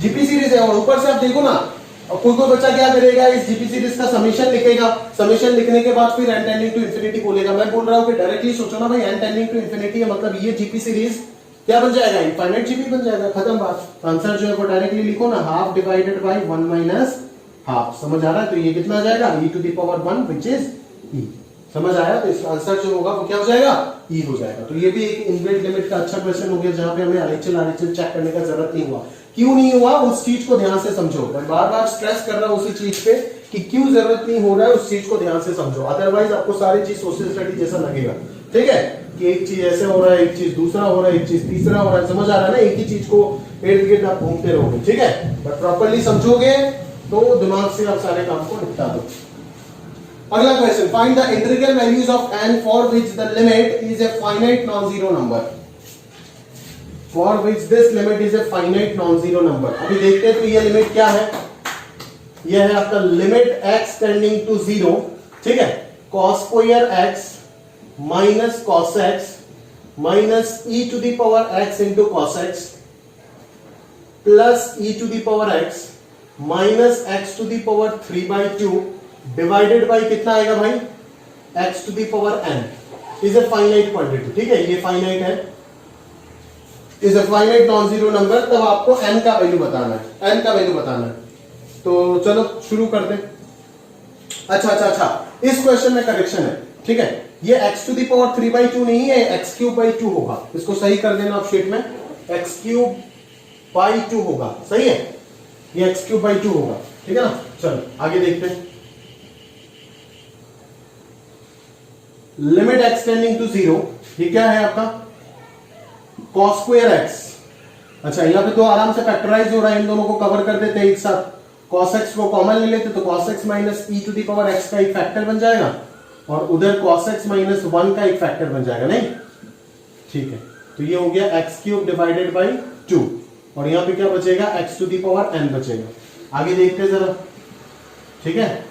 जीपी सीरीज है, और ऊपर से आप देखो ना, कोई बच्चा क्या करेगा, इस जीपी सीरीज का समेशन लिखेगा, समेशन लिखने के बाद फिर n टेंडिंग टू इंफिनिटी बोलेगा। मैं बोल रहा हूँ कि डायरेक्टली सोचो ना भाई, n टेंडिंग टू इंफिनिटी है, मतलब ये जीपी सीरीज क्या बन जाएगा, इनफाइनाइट जीपी बन जाएगा, खत्म बात। आंसर जो है वो डायरेक्टली लिखो ना, half divided by 1 minus half. समझ आ रहा है? तो ये कितना आ जाएगा, e to the power 1 which is e। समझ आया? तो इसका आंसर जो होगा वो क्या हो जाएगा, e हो जाएगा। तो ये भी एक इनबिल्ट लिमिट का अच्छा क्वेश्चन हो गया, जहां पे हमें LHL RHL चेक करने का जरूरत नहीं हुआ। क्यों नहीं हुआ, उस चीज को ध्यान से समझो। मैं बार बार स्ट्रेस कर रहा हूं उसी चीज पे कि क्यों जरूरत नहीं हो रहा है, उस चीज को ध्यान से समझो, अदरवाइज आपको सारी चीज सोशल स्टडी जैसा लगेगा, ठीक है, कि एक चीज ऐसे हो रहा है, एक चीज दूसरा हो रहा है, एक चीज तीसरा हो रहा है। समझ आ रहा है ना? एक ही चीज को इर्द गिर्द आप घूमते रहोगे, ठीक है। बट प्रॉपर्ली समझोगे तो दिमाग से आप सारे काम को निपटा दो। अगला question, find the integral values of n for which the limit is a finite non zero number. For which this limit is a finite non zero number. अभी देखते हैं तो ये लिमिट क्या है, यह है आपका लिमिट x टेंडिंग टू 0, ठीक है, cos square x minus cos x minus e to the power x into cos x plus e to the power x minus x to the power 3/2 divided by कितना आएगा भाई, x to the power n is a finite quantity, ठीक है, ये फाइनाइट है, is a finite non zero number. तब आपको n का वैल्यू बताना है, n का वैल्यू बताना है। तो चलो शुरू करते हैं। अच्छा, इस क्वेश्चन में करेक्शन है, ठीक है। ये x टू दी पावर 3/2 नहीं है, x³/2 होगा। इसको सही कर देना आप शीट में, x³/2 होगा, सही है, ये x³/2 होगा, ठीक है ना। चलो आगे देखते हैं। लिमिट x टेंडिंग टू 0, ये क्या है आपका cos²x। अच्छा यहाँ पे तो आराम से फैक्टराइज हो रहा है, इन दोनों को कवर कर देते हैं एक साथ। cos x को कॉमन ले लेते तो cos x minus e to the power x का एक फैक्टर बन जाएगा और उधर cos x माइनस 1 का एक फैक्टर बन जाएगा, नहीं ठीक है। तो ये हो गया x³/2 और यहां पे क्या बचेगा x to the power n बचेगा। आगे देखते हैं जरा, ठीक है।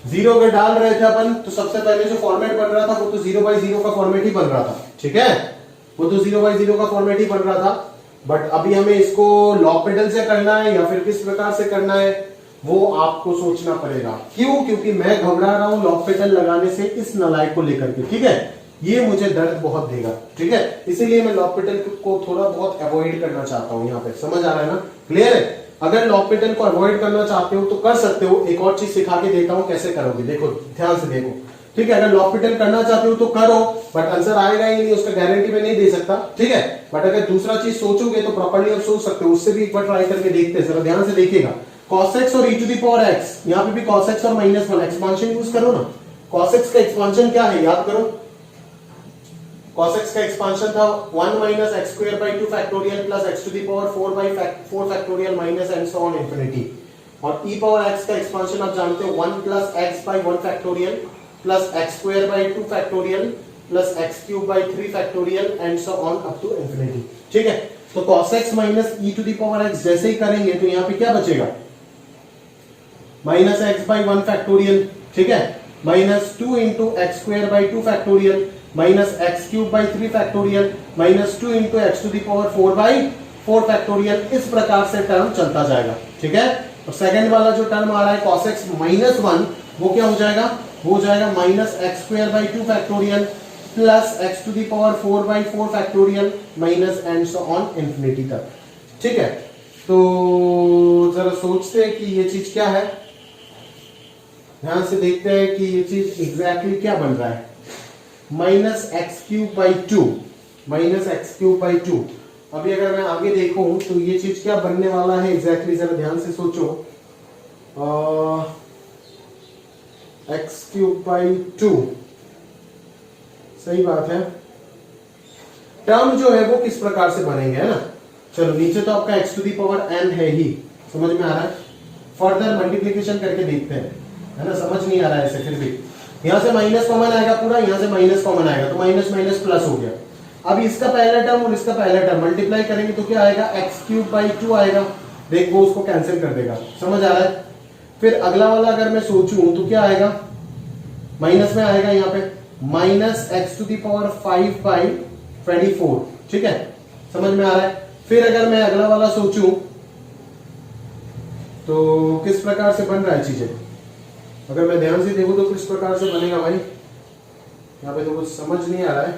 0 अगर डाल रहे थे अपन तो सबसे पहले जो फॉर्मेट बन रहा था वो तो 0/0 का फॉर्मेट ही बन रहा था, ठीक है, वो तो 0/0 का फॉर्मेट ही बन रहा था। बट अभी हमें इसको लॉग-पेडल से करना है या फिर किस प्रकार से करना है वो आपको सोचना पड़ेगा। क्यों? क्योंकि मैं घबरा रहा हूं लॉग-पेडल लगाने से इस नलायक को लेकर के, ठीक है, ये मुझे दर्द बहुत देगा, ठीक है, इसीलिए मैं लॉग-पेडल को थोड़ा बहुत अवॉइड करना चाहता हूं। यहाँ पे समझ आ रहा है ना, क्लियर है। अगर लॉग-पेडल को अवॉइड करना चाहते हो तो कर सकते हो, एक और चीज सिखा के देता हूं कैसे करोगे, देखो ध्यान से देखो, ठीक है। अगर लॉग-पेडल करना चाहते हो तो करो, बट आंसर आएगा ही नहीं, उसका गारंटी में नहीं दे सकता, ठीक है। बट अगर दूसरा चीज सोचोगे तो प्रॉपर्ली आप सोच सकते हो, उससे भी एक बार ट्राई करके देखते हैं, जरा ध्यान से देखिएगा। cos x और e to the power x, यहाँ पे भी cos x और -1 एक्सपांशन यूज करो ना। cos x का एक्सपांशन क्या है याद करो, cos x का एक्सपांशन था 1 minus x²/2 factorial plus x to the power 4 factorial minus and so on infinity. और e पावर x का एक्सपांशन आप जानते हो 1 plus x/1 factorial plus x²/2 factorial plus x³/3 factorial and so on up to infinity, ठीक है। तो cos x minus e to the power x जैसे ही करेंगे तो यहाँ पे क्या बचेगा माइनस x/1 फैक्टोरियल, ठीक है, minus 2 into x²/2 factorial minus x³/3 factorial minus 2 into x to the power 4/4 factorial. इस प्रकार से टर्म चलता जाएगा, ठीक है। और सेकंड वाला जो टर्म आ रहा है cos x -1 वो क्या हो जाएगा, वो हो जाएगा minus x²/2 factorial plus x to the power 4/4 factorial minus and so on infinity तक, ठीक है। तो जरा सोचते हैं कि ये चीज क्या है, ध्यान से देखते हैं कि ये चीज एग्जैक्टली क्या बन रहा है, -x³/2 -x³/2। अभी अगर मैं आगे देखूं तो ये चीज क्या बनने वाला है एग्जैक्टली, जरा ध्यान से सोचो। x³/2 सही बात है। टर्म जो है वो किस प्रकार से बनेंगे, है ना। चलो नीचे तो आपका x to the power n है ही, समझ में आ रहा है। फर्दर मल्टीप्लीकेशन करके देखते हैं, है ना, समझ नहीं आ रहा है ऐसे, फिर भी यहां से माइनस कॉमन आएगा पूरा, यहां से माइनस कॉमन आएगा तो माइनस माइनस प्लस हो गया। अब इसका पहला टर्म और इसका पहला टर्म मल्टीप्लाई करेंगे तो क्या आएगा x³/2 आएगा, देख वो उसको कैंसिल कर देगा, समझ आ रहा है। फिर अगला वाला अगर मैं सोचूं तो क्या आएगा, माइनस में आएगा यहाँ पे minus x to the power 5/24, ठीक है, समझ में आ रहा है। फिर अगर मैं अगला वाला सोचूं तो किस प्रकार से बन रहा है चीजें, अगर मैं ध्यान से देखूं तो किस प्रकार से बनेगा भाई, यहाँ पे तो कुछ समझ नहीं आ रहा है,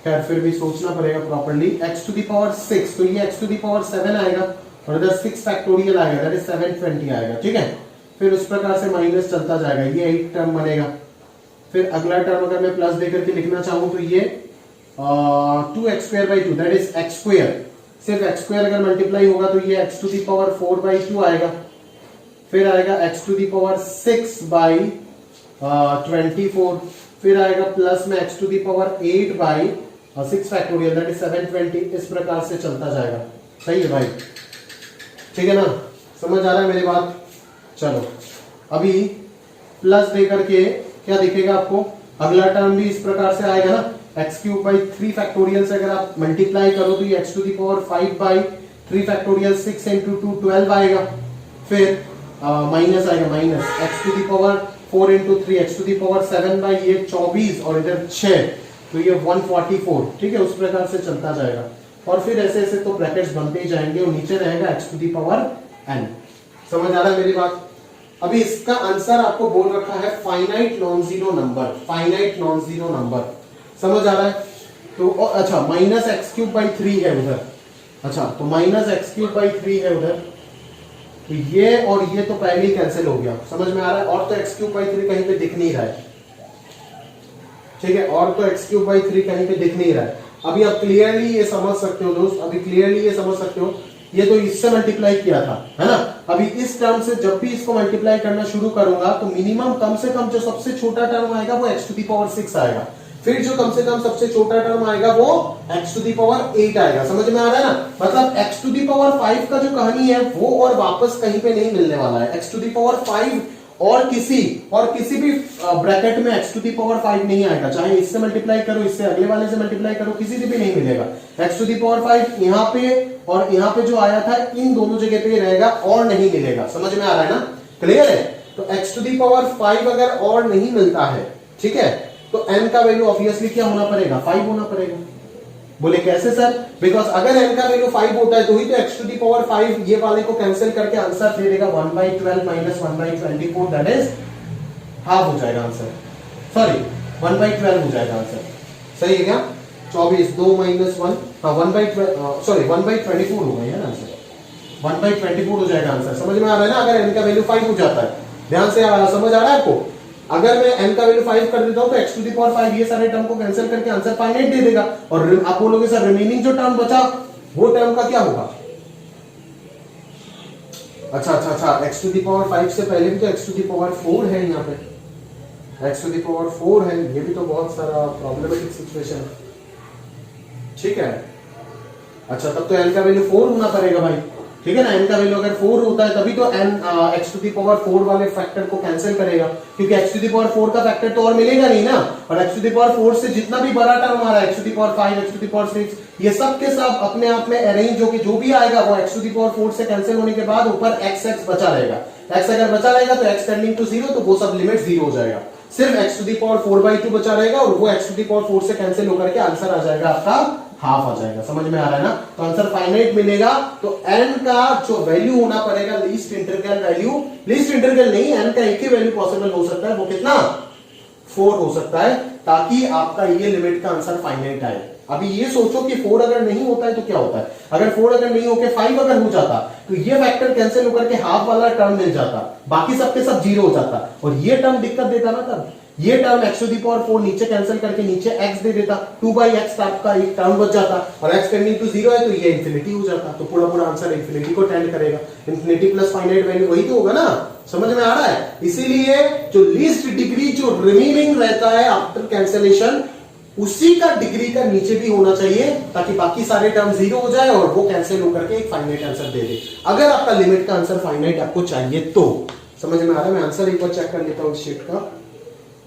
खैर फिर भी सोचना पड़ेगा properly. x to the power 6 तो ये x टू दी पावर 7 आएगा और इधर 6 फैक्टोरियल आएगा, दैट इज 720 आएगा, ठीक है। फिर उस प्रकार से माइनस चलता जाएगा, ये एक टर्म बनेगा। फिर अगला टर्म अगर मैं प्लस देकर के लिखना चाहूं तो ये 2x²/2 दैट इज x², सिर्फ x² अगर मल्टीप्लाई होगा तो ये x टू दी पावर 4/2 आएगा। फिर आएगा x टू दी पावर 6/24, फिर आएगा प्लस में x to the power 8/6 factorial that is 720। इस प्रकार से चलता जाएगा, सही है भाई, ठीक है ना, समझ आ रहा है मेरी बात। चलो अभी प्लस दे करके क्या दिखेगा आपको, अगला टर्म भी इस प्रकार से आएगा ना, x³/3 फैक्टोरियल से अगर आप मल्टीप्लाई करो तो ये x to the power 5/3 factorial 6 into 2 12 आएगा। फिर माइनस आएगा minus x to the power 4 into 3 x to the power 7/8 24 और इधर 6 तो ये 144, ठीक है, उस प्रकार से चलता जाएगा। और फिर ऐसे ऐसे तो ब्रैकेट्स बनते ही जाएंगे और नीचे रहेगा x to the power n। समझ आ रहा है मेरी बात। अभी इसका आंसर आपको बोल रखा है finite non zero number, finite non zero number, समझ आ रहा है। तो अच्छा -x³/3 है उधर, अच्छा तो -x³/3 है उधर, तो ये और ये तो पहले ही कैंसिल हो गया, समझ में आ रहा है। और तो x³/3 कहीं पे दिख नहीं रहा है, ठीक है, और तो x³/3 कहीं पे दिख नहीं रहा है। अभी आप क्लियरली ये समझ सकते हो दोस्त, अभी क्लियरली ये समझ सकते हो, ये तो इससे मल्टीप्लाई किया था, है ना। अभी इस टर्म से जब भी इसको मल्टीप्लाई करना शुरू करूंगा तो मिनिमम कम से कम जो सबसे छोटा टर्म आएगा वो x⁶ आएगा, फिर जो कम से कम सबसे छोटा टर्म आएगा वो x⁸ आएगा। समझ में आ रहा है ना, मतलब x⁵ का जो कहानी है वो और वापस कहीं पे नहीं मिलने वाला है। x⁵ और किसी भी ब्रैकेट में x⁵ नहीं आएगा, चाहे इससे मल्टीप्लाई करो, इससे अगले वाले से मल्टीप्लाई करो, किसी से भी नहीं मिलेगा। x⁵ यहाँ पे और यहाँ पे जो आया था इन दोनों जगह पे रहेगा और नहीं मिलेगा। समझ में आ रहा है ना, क्लियर है। तो x⁵ अगर और नहीं मिलता है, ठीक है, तो n का वैल्यू ऑब्वियसली क्या होना पड़ेगा, 5 होना पड़ेगा। बोले कैसे सर, बिकॉज अगर n का वैल्यू 5 होता है तो ही तो x⁵ ये वाले को कैंसिल करके आंसर दे देगा 1/12 माइनस 1/24, दैट इज हाफ हो जाएगा आंसर, सॉरी 1/12 हो जाएगा आंसर, सही है क्या। 24 2 माइनस 1, हाँ 1/12 सॉरी 1/24 होगा यार आंसर, 1/24 हो जाएगा आंसर। समझ में आ रहा है ना, अगर n का वैल्यू 5 हो जाता है, ध्यान से समझ आ रहा है आपको। अगर मैं n का वैल्यू 5 कर देता हूं तो x⁵ ये सारे टर्म को कैंसिल करके आंसर फाइनाइट दे देगा, और आप बोलोगे सर रिमेनिंग जो टर्म बचा वो टर्म का क्या होगा। अच्छा x⁵ से पहले भी तो x⁴ है, यहाँ पे x⁴ है, ये भी तो बहुत सारा प्रॉब्लमेटिक सिचुएशन है, ठीक है। अच्छा तब तो n का वैल्यू 4 होना पड़ेगा भाई, ठीक है ना। n का वैल्यू अगर 4 होता है तभी तो n x⁴ वाले फैक्टर को कैंसिल करेगा, क्योंकि x⁴ का फैक्टर तो और मिलेगा नहीं ना, और x⁴ से जितना भी बड़ा टर्म आ रहा है x⁵, x⁵, ये सब के सब अपने आप में अरेंज होके जो भी आएगा वो x⁴ से कैंसिल होने के बाद ऊपर x बचा रहेगा। x अगर बचा रहेगा तो x टेंडिंग टू 0, तो वो सब लिमिट 0 हो जाएगा, सिर्फ x⁴/2 बचा रहेगा, और वो x⁴ से कैंसिल होकर के आंसर आ जाएगा आपका हाफ आ जाएगा। समझ में आ रहा है ना, तो आंसर फाइनाइट मिलेगा। तो n का जो वैल्यू होना पड़ेगा least integral value, least integral नहीं, n का एक ही वैल्यू पॉसिबल हो सकता है, वो कितना 4 हो सकता है, ताकि आपका ये लिमिट का आंसर फाइनाइट आए। अभी ये सोचो कि 4 अगर नहीं होता है तो क्या होता है, अगर 4 अगर नहीं होके 5 अगर हो जाता तो ये फैक्टर कैंसिल होकर के हाफ वाला टर्म मिल जाता, बाकी सबके सब 0 हो जाता, और ये टर्म दिक्कत देता ना, तब ये टर्म x⁴ नीचे कैंसिल करके नीचे x दे देता, 2/x आपका एक टर्म बच जाता, और x टेंडिंग टू 0 है तो ये इंफिनिटी हो जाता, तो पूरा आंसर इंफिनिटी को टेंड करेगा। इंफिनिटी प्लस फाइनाइट वैल्यू वही तो होगा ना, समझ में आ रहा है। इसीलिए जो लीस्ट डिग्री जो रिमेनिंग रहता है आफ्टर कैंसिलेशन, उसी का डिग्री का नीचे भी होना चाहिए, ताकि बाकी सारे टर्म 0 हो जाए और वो कैंसिल होकर के एक फाइनाइट आंसर दे दे। अगर आपका लिमिट का आंसर फाइनाइट आपको चाहिए तो, समझ में आ रहा है। मैं आंसर एक बार चेक कर लेता हूं इस शीट का,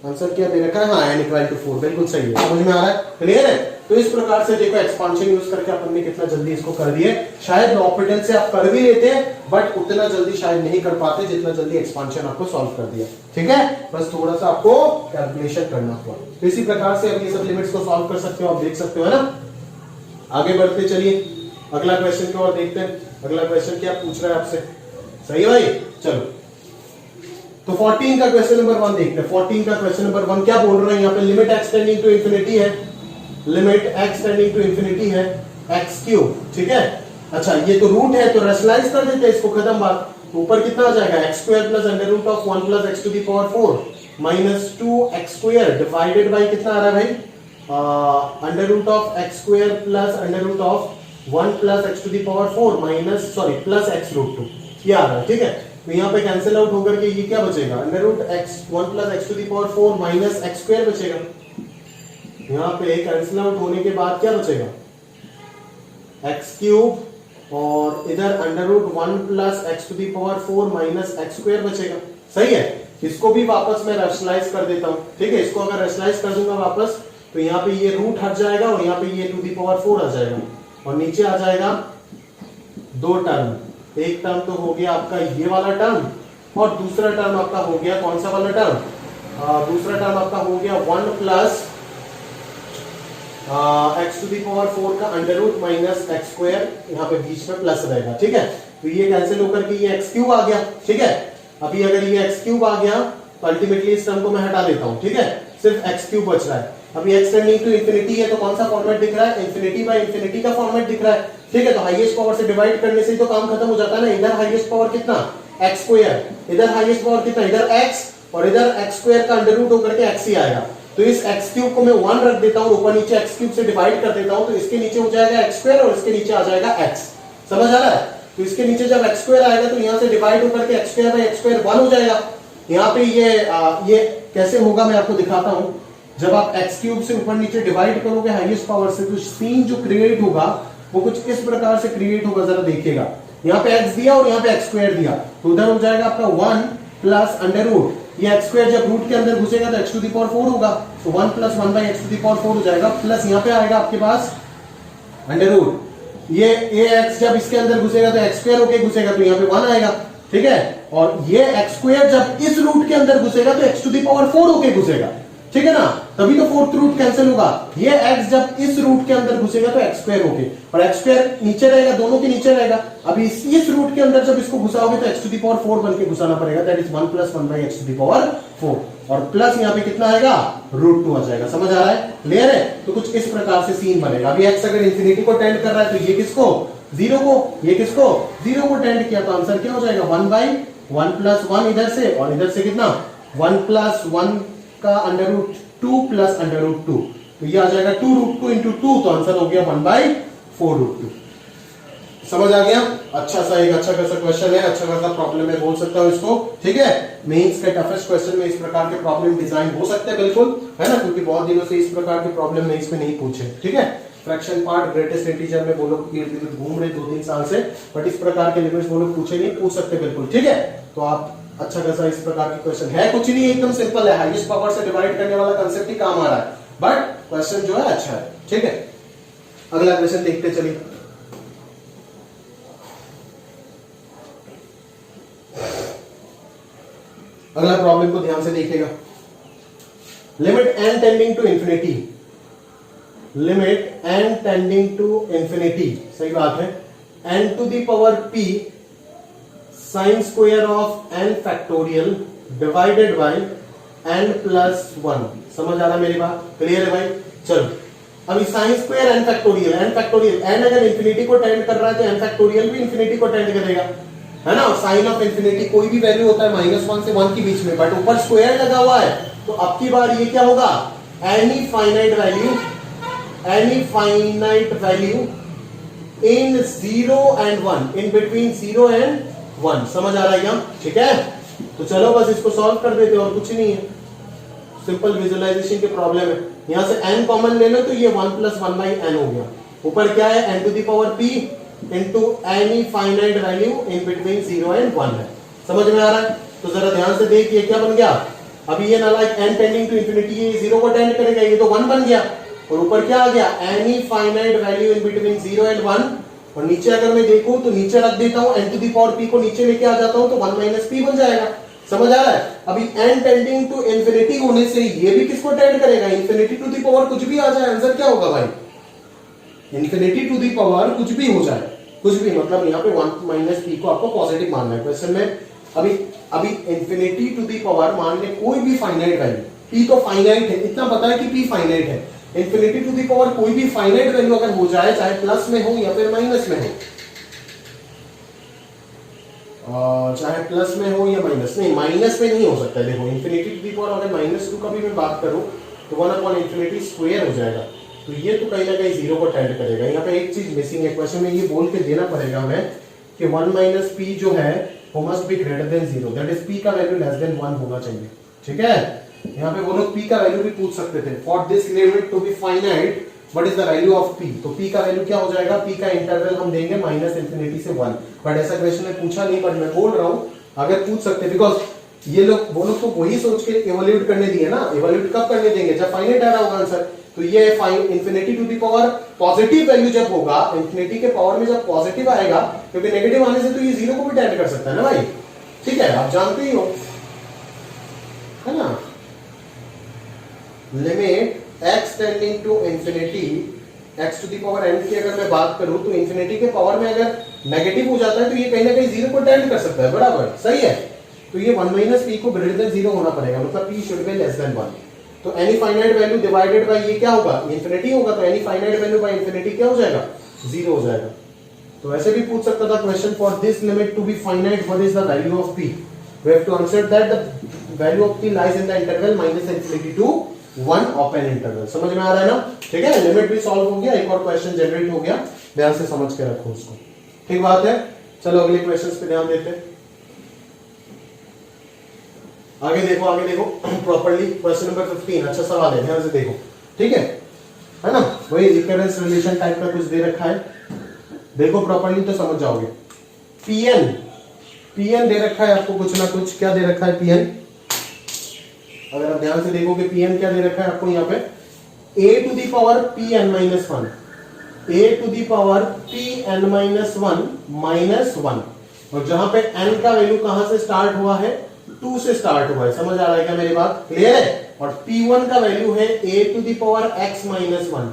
आंसर क्या दे रखा है, हाँ n=4, बिल्कुल सही है, समझ में आ रहा है, क्लियर है। तो इस प्रकार से देखो एक्सपांशन यूज करके अपन ने कितना जल्दी इसको कर दिए। शायद लॉपिटल से आप कर भी लेते बट उतना जल्दी शायद नहीं कर पाते जितना जल्दी एक्सपांशन आपको सॉल्व कर दिया, ठीक है। बस थोड़ा सा आपको कैलकुलेशन करना हुआ। तो इसी प्रकार से अब ये सब लिमिट्स को सॉल्व कर सकते हो, आप देख सकते हो, है ना। आगे बढ़ते चलिए, अगला क्वेश्चन को और देखते हैं। अगला क्वेश्चन क्या पूछ रहा है आपसे, सही है भाई, चलो। तो 14 का क्वेश्चन नंबर 1 देखते हैं। 14 का क्वेश्चन नंबर 1 क्या बोल रहे हैं यहाँ पे, limit x tending to infinity है, limit x tending to infinity है x³, ठीक है। अच्छा ये तो रूट है तो रैशनलाइज कर देते हैं इसको, खत्म बात। ऊपर कितना आ जाएगा x² plus √1 plus x⁴ minus 2x² divided by कितना आ रहा है भाई, √x² plus √1 plus x⁴ minus sorry plus x√2 ये आ रहा है, ठीक है। तो यहाँ पे कैंसिल आउट होकर के ये क्या बचेगा, √1 प्लस x⁴ माइनस x² बचेगा। यहाँ पे कैंसिल आउट होने के बाद क्या बचेगा, x³ और इधर √1 प्लस x⁴ माइनस x² बचेगा, सही है। इसको भी वापस मैं रैशनलाइज कर देता हूं, ठीक है। इसको अगर रैशनलाइज कर दूंगा वापस तो यहाँ पे ये रूट हट जाएगा और यहाँ पे ये 2⁴ आ जाएगा, और नीचे आ जाएगा 2 टर्म। एक टर्म तो हो गया आपका ये वाला टर्म, और दूसरा टर्म आपका हो गया कौन सा वाला टर्म, दूसरा टर्म आपका हो गया 1 प्लस x⁴ का √ माइनस x², यहाँ पे बीच में प्लस रहेगा, ठीक है। तो ये कैंसिल होकर के ये x³ आ गया, ठीक है। अभी अगर ये x³ आ गया तो अल्टीमेटली इस टर्म को मैं हटा देता हूँ, ठीक है, सिर्फ x³ बच रहा है। अभी x टेंडिंग टू इंफिनिटी है तो कौन सा फॉर्मेट दिख रहा है, इंफिनिटी बाय इंफिनिटी का फॉर्मेट दिख रहा है, ठीक है। तो हाईएस्ट पावर से डिवाइड करने से ही तो काम खत्म हो जाता है ना। इधर हाईएस्ट पावर कितना x², इधर हाईएस्ट पावर कितना, इधर x, और इधर x² का √ होकर के x ही आएगा। तो इस एक्स क्यूब को मैं 1 रख देता हूं, ऊपर नीचे एक्स क्यूब से डिवाइड कर देता हूं, तो इसके नीचे हो जाएगा एक्स स्क्वायर और इसके नीचे आ जाएगा एक्स। समझ आ रहा है? तो इसके नीचे जब एक्स स्क्वायर आएगा तो यहां से डिवाइड होकर के x square by x square 1 हो जाएगा। यहाँ पे ये कैसे होगा मैं आपको दिखाता हूं। जब आप एक्स क्यूब से ऊपर नीचे डिवाइड करोगे हाईएस्ट पावर से, तो सीन जो क्रिएट होगा वो कुछ इस प्रकार से क्रिएट होगा, जरा देखिएगा। यहाँ पे एक्स दिया और यहाँ पे एक्स स्क्वायर दिया, तो उधर हो जाएगा आपका 1 प्लस अंडर रूट, ये एक्स स्क्वायर जब रूट के अंदर घुसेगा तो एक्स टू द पावर 4 होगा, तो 1 plus 1 by x to the power 4 हो जाएगा, प्लस यहाँ पे आएगा आपके पास अंडर रूट, ये एक्स जब इसके अंदर घुसेगा तो एक्स स्क्वायर होके घुसेगा, तो यहाँ पे 1 आएगा, ठीक है। और ये एक्स स्क्वायर जब इस रूट के अंदर घुसेगा तो एक्स टू द पावर 4 होके घुसेगा, ठीक है ना, तभी तो फोर्थ रूट कैंसिल होगा। ये x जब इस रूट के अंदर घुसेगा तो एक्स स्क्वायर होके, और एक्स स्क्वायर नीचे रहेगा, दोनों के नीचे रहेगा। अभी इस रूट के अंदर जब इसको घुसाओगे तो एक्स टू द पावर 4 बन के घुसाना पड़ेगा, that is 1 plus 1 by x to the power 4, और प्लस यहाँ पे कितना आएगा, √2 आ जाएगा। समझ आ रहा है? क्लियर है? तो कुछ इस प्रकार से सीन बनेगा। अभी x अगर इंफिनिटी को टेंड कर रहा है तो ये किसको, 0 को, ये किसको, 0 को टेंड किया, तो आंसर क्या हो जाएगा, 1 बाई 1 प्लस 1 इधर से, और इधर से कितना 1 प्लस 1 का under root 2 plus under root 2, तो ये आ जाएगा 2√2 इंटू 2, तो आंसर हो गया 1 बाई 4√2। समझ आ गया? अच्छा सा एक अच्छा खासा क्वेश्चन है, अच्छा खासा प्रॉब्लम है, बोल सकता हूं इसको, ठीक है। मेंस के टफेस्ट क्वेश्चन में इस प्रकार के प्रॉब्लम डिजाइन हो सकते हैं, बिल्कुल, है ना, क्योंकि बहुत दिनों से इस प्रकार के प्रॉब्लम मेंस में नहीं पूछे, ठीक है। फ्रैक्शन पार्ट, ग्रेटेस्ट इंटीजर में वो लोग घूम रहे 2-3 साल से, बट इस प्रकार के लिमिट्स वो लोग पूछे नहीं, पूछ सकते बिल्कुल, ठीक है। तो आप अच्छा खासा इस प्रकार की क्वेश्चन है, कुछ नहीं, एकदम सिंपल है, हाईएस्ट पावर से डिवाइड करने वाला कांसेप्ट ही काम आ रहा है, बट क्वेश्चन जो है अच्छा है, ठीक है। अगला क्वेश्चन देखते चलिए। अगला प्रॉब्लम को ध्यान से देखिएगा। Limit n tending to infinity, limit n tending to infinity, सही बात है, n to the power p sine square of n factorial divided by n plus 1। समझ आ रहा मेरी बात? क्लियर है भाई? चलो, अभी sine square n factorial, n अगर इंफिनिटी को टेंड कर रहा है तो n फैक्टोरियल भी इंफिनिटी को टेंड करेगा, है ना। साइन ऑफ इंफिनिटी कोई भी वैल्यू होता है -1 से 1 के बीच में, बट ऊपर स्क्वायर लगा हुआ है, तो अब की बार ये क्या होगा, any finite value in 0 and 1, in between 0 and 1। समझ आ रहा है क्या? ठीक है, तो चलो बस इसको सॉल्व कर देते, और कुछ नहीं है, सिंपल विजुअलाइजेशन की प्रॉब्लम है। यहां से n कॉमन ले लो तो ये 1 प्लस 1 बाई n हो गया, ऊपर क्या है, n to the power p into any finite value in between 0 and 1 है। समझ में आ रहा है? तो जरा ध्यान से देखिए क्या बन गया, अभी ये नालायक n टेंडिंग टू इंफिनिटी, ये 0 को टेंड करेगा, ये तो 1 बन गया, और ऊपर क्या आ गया, any finite value in between 0 and 1, और नीचे अगर मैं देखूं तो नीचे रख देता हूं, n to the power p को नीचे लेके आ जाता हूं तो 1 माइनस p बन जाएगा। समझ आ रहा है? अभी n टेंडिंग टू इंफिनिटी होने से ये भी किसको टेंड करेगा, इंफिनिटी टू द पावर कुछ भी आ जाए, आंसर क्या होगा भाई, इंफिनिटी टू द पावर कुछ भी हो जाए, कुछ भी, मतलब यहाँ पे 1 माइनस p को आपको पॉजिटिव मानना है क्वेश्चन में। अभी इंफिनिटी टू द पावर मान ले कोई भी फाइनाइट वैल्यू, p तो फाइनाइट है, इतना पता है कि p फाइनाइट है, इंफिनिटी टू द पावर कोई भी फाइनाइट वैल्यू अगर हो जाए, चाहे प्लस में हो या फिर माइनस में हो, चाहे प्लस में हो या माइनस, नहीं माइनस में नहीं हो सकता है। देखो इंफिनिटी टू द पावर अगर -2 का भी मैं बात करूं तो 1/∞ स्क्वायर हो जाएगा, तो ये तो कहीं ना कहीं 0 को टेंड करेगा। यहाँ पे एक चीज मिसिंग है क्वेश्चन में, ये बोल के देना पड़ेगा हमें कि 1 माइनस p जो है वो must be greater than 0, that is p का वैल्यू लेस देन 1 होना चाहिए, ठीक है। यहाँ पे वो लोग p का वैल्यू भी पूछ सकते थे, for this limit to be finite what is the value of p, तो p का वैल्यू क्या हो जाएगा, p का इंटरवल हम देंगे -∞ से 1, बट ऐसा क्वेश्चन में पूछा नहीं, पर मैं बोल रहा हूं अगर पूछ सकते, बिकॉज ये लोग वो लोग तो वही सोच के इवैल्यूएट करने दिए ना, इवैल्यूएट कब करने देंगे, जब फाइनाइट आ रहा होगा आंसर, तो ये infinity to the power positive value जब होगा, इंफिनिटी के पावर में जब पॉजिटिव आएगा, क्योंकि नेगेटिव आने से तो ये 0 को भी टेंड कर सकता है ना भाई, ठीक है, आप जानते ही हो, है ना। Limit x tending to infinity, x to the power n की अगर मैं बात करूं तो इंफिनिटी के पावर में अगर नेगेटिव हो जाता है तो ये कहीं ना कहीं 0 को टेंड कर सकता है, बराबर, सही है। तो ये 1 माइनस p को ग्रेटर देन 0 होना पड़ेगा, मतलब p should be less than 1, तो any finite value divided by ये क्या होगा, इंफिनिटी होगा, तो any finite value by infinity क्या हो जाएगा, 0 हो जाएगा। तो ऐसे भी पूछ सकता था question, for this limit to be finite what is the value of p, we have to answer that the value of p lies in the interval -∞ to 1 open interval. समझ में आ रहा है ना? ठीक है, लिमिट भी सॉल्व हो गया, एक और क्वेश्चन जनरेट हो गया, ध्यान से समझ के रखो उसको। ठीक बात है, चलो अगले क्वेश्चंस पे ध्यान देते हैं। आगे देखो प्रॉपर्ली क्वेश्चन नंबर 15 अच्छा सवाल है, ध्यान से देखो। ठीक है ना? वही इक्विवेलेंस रिलेशन टाइप का कुछ दे रखा है, देखो प्रॉपर्ली तो समझ जाओगे। पीएन दे रखा है आपको कुछ ना कुछ, क्या दे रखा है पीएन? अगर आप ध्यान से देखोगे पीएन क्या दे रखा है आपको यहाँ पे, a to the power pn minus 1, a to the power pn minus 1 minus 1, और जहां पे n का वैल्यू कहां से स्टार्ट हुआ है, 2 से स्टार्ट हुआ है। समझ आ रहा है क्या मेरी बात? क्लियर है? और p1 का वैल्यू है a to the power x minus 1,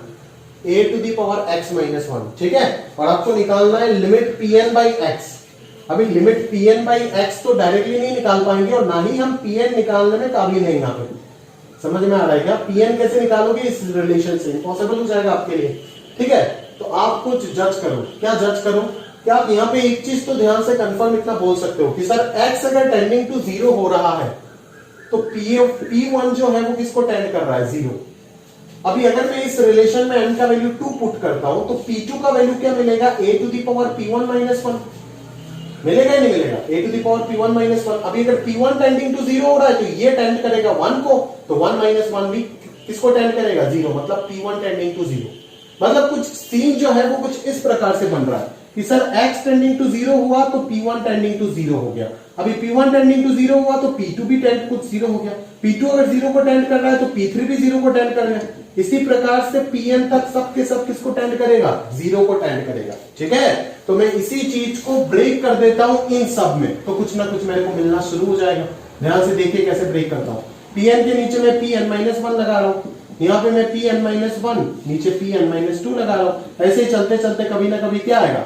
a to the power x minus 1। ठीक है, और आपको निकालना है लिमिट pn बाई x। अभी लिमिट pn बाई x तो डायरेक्टली नहीं निकाल पाएंगे, और ना ही हम pn निकालने में काबिल नहीं यहाँ पे। समझ में आ रहा है क्या? pn कैसे निकालोगे इस रिलेशन से? इम्पॉसिबल हो जाएगा आपके लिए। ठीक है, तो आप कुछ जज करो। क्या जज करो? क्या आप यहाँ पे एक चीज तो ध्यान से कंफर्म इतना बोल सकते हो कि सर x अगर टेंडिंग टू 0 हो रहा है तो p1 जो है वो किसको टेंड कर रहा है? 0। अभी अगर मैं इस रिलेशन में n का वैल्यू 2 पुट करता हूं तो p2 का वैल्यू क्या मिलेगा? a to the power p1 minus 1 मिलेगा ही नहीं मिलेगा? a to the power p1 minus 1। अभी अगर p1 टेंडिंग टू 0 हो रहा है तो ये टेंड करेगा 1 को, तो 1 माइनस 1 भी किसको टेंड करेगा? 0। मतलब p1 टेंडिंग टू 0। मतलब कुछ सीन जो है वो कुछ इस प्रकार से बन रहा है कि सर x टेंडिंग टू 0 हुआ तो p1 टेंडिंग टू 0 हो गया। अभी p1 टेंडिंग टू 0 हुआ तो p2 भी टेंड कुछ 0 हो गया। p2 अगर 0 को टेंड कर रहा है तो p3 भी 0 को टेंड कर रहा है। इसी प्रकार से pn तक सब के सब किसको टेंड करेगा? 0 को टेंड करेगा। ठीक है, तो मैं इसी चीज को ब्रेक कर देता हूं इन सब में, तो कुछ ना कुछ मेरे को मिलना शुरू हो जाएगा। ध्यान से देखिए कैसे ब्रेक करता हूं। pn के नीचे मैं pn माइनस 1 लगा रहा हूं, यहाँ पे मैं pn माइनस 1, नीचे pn माइनस 2 लगा रहा हूं। ऐसे ही चलते चलते कभी ना कभी क्या आएगा?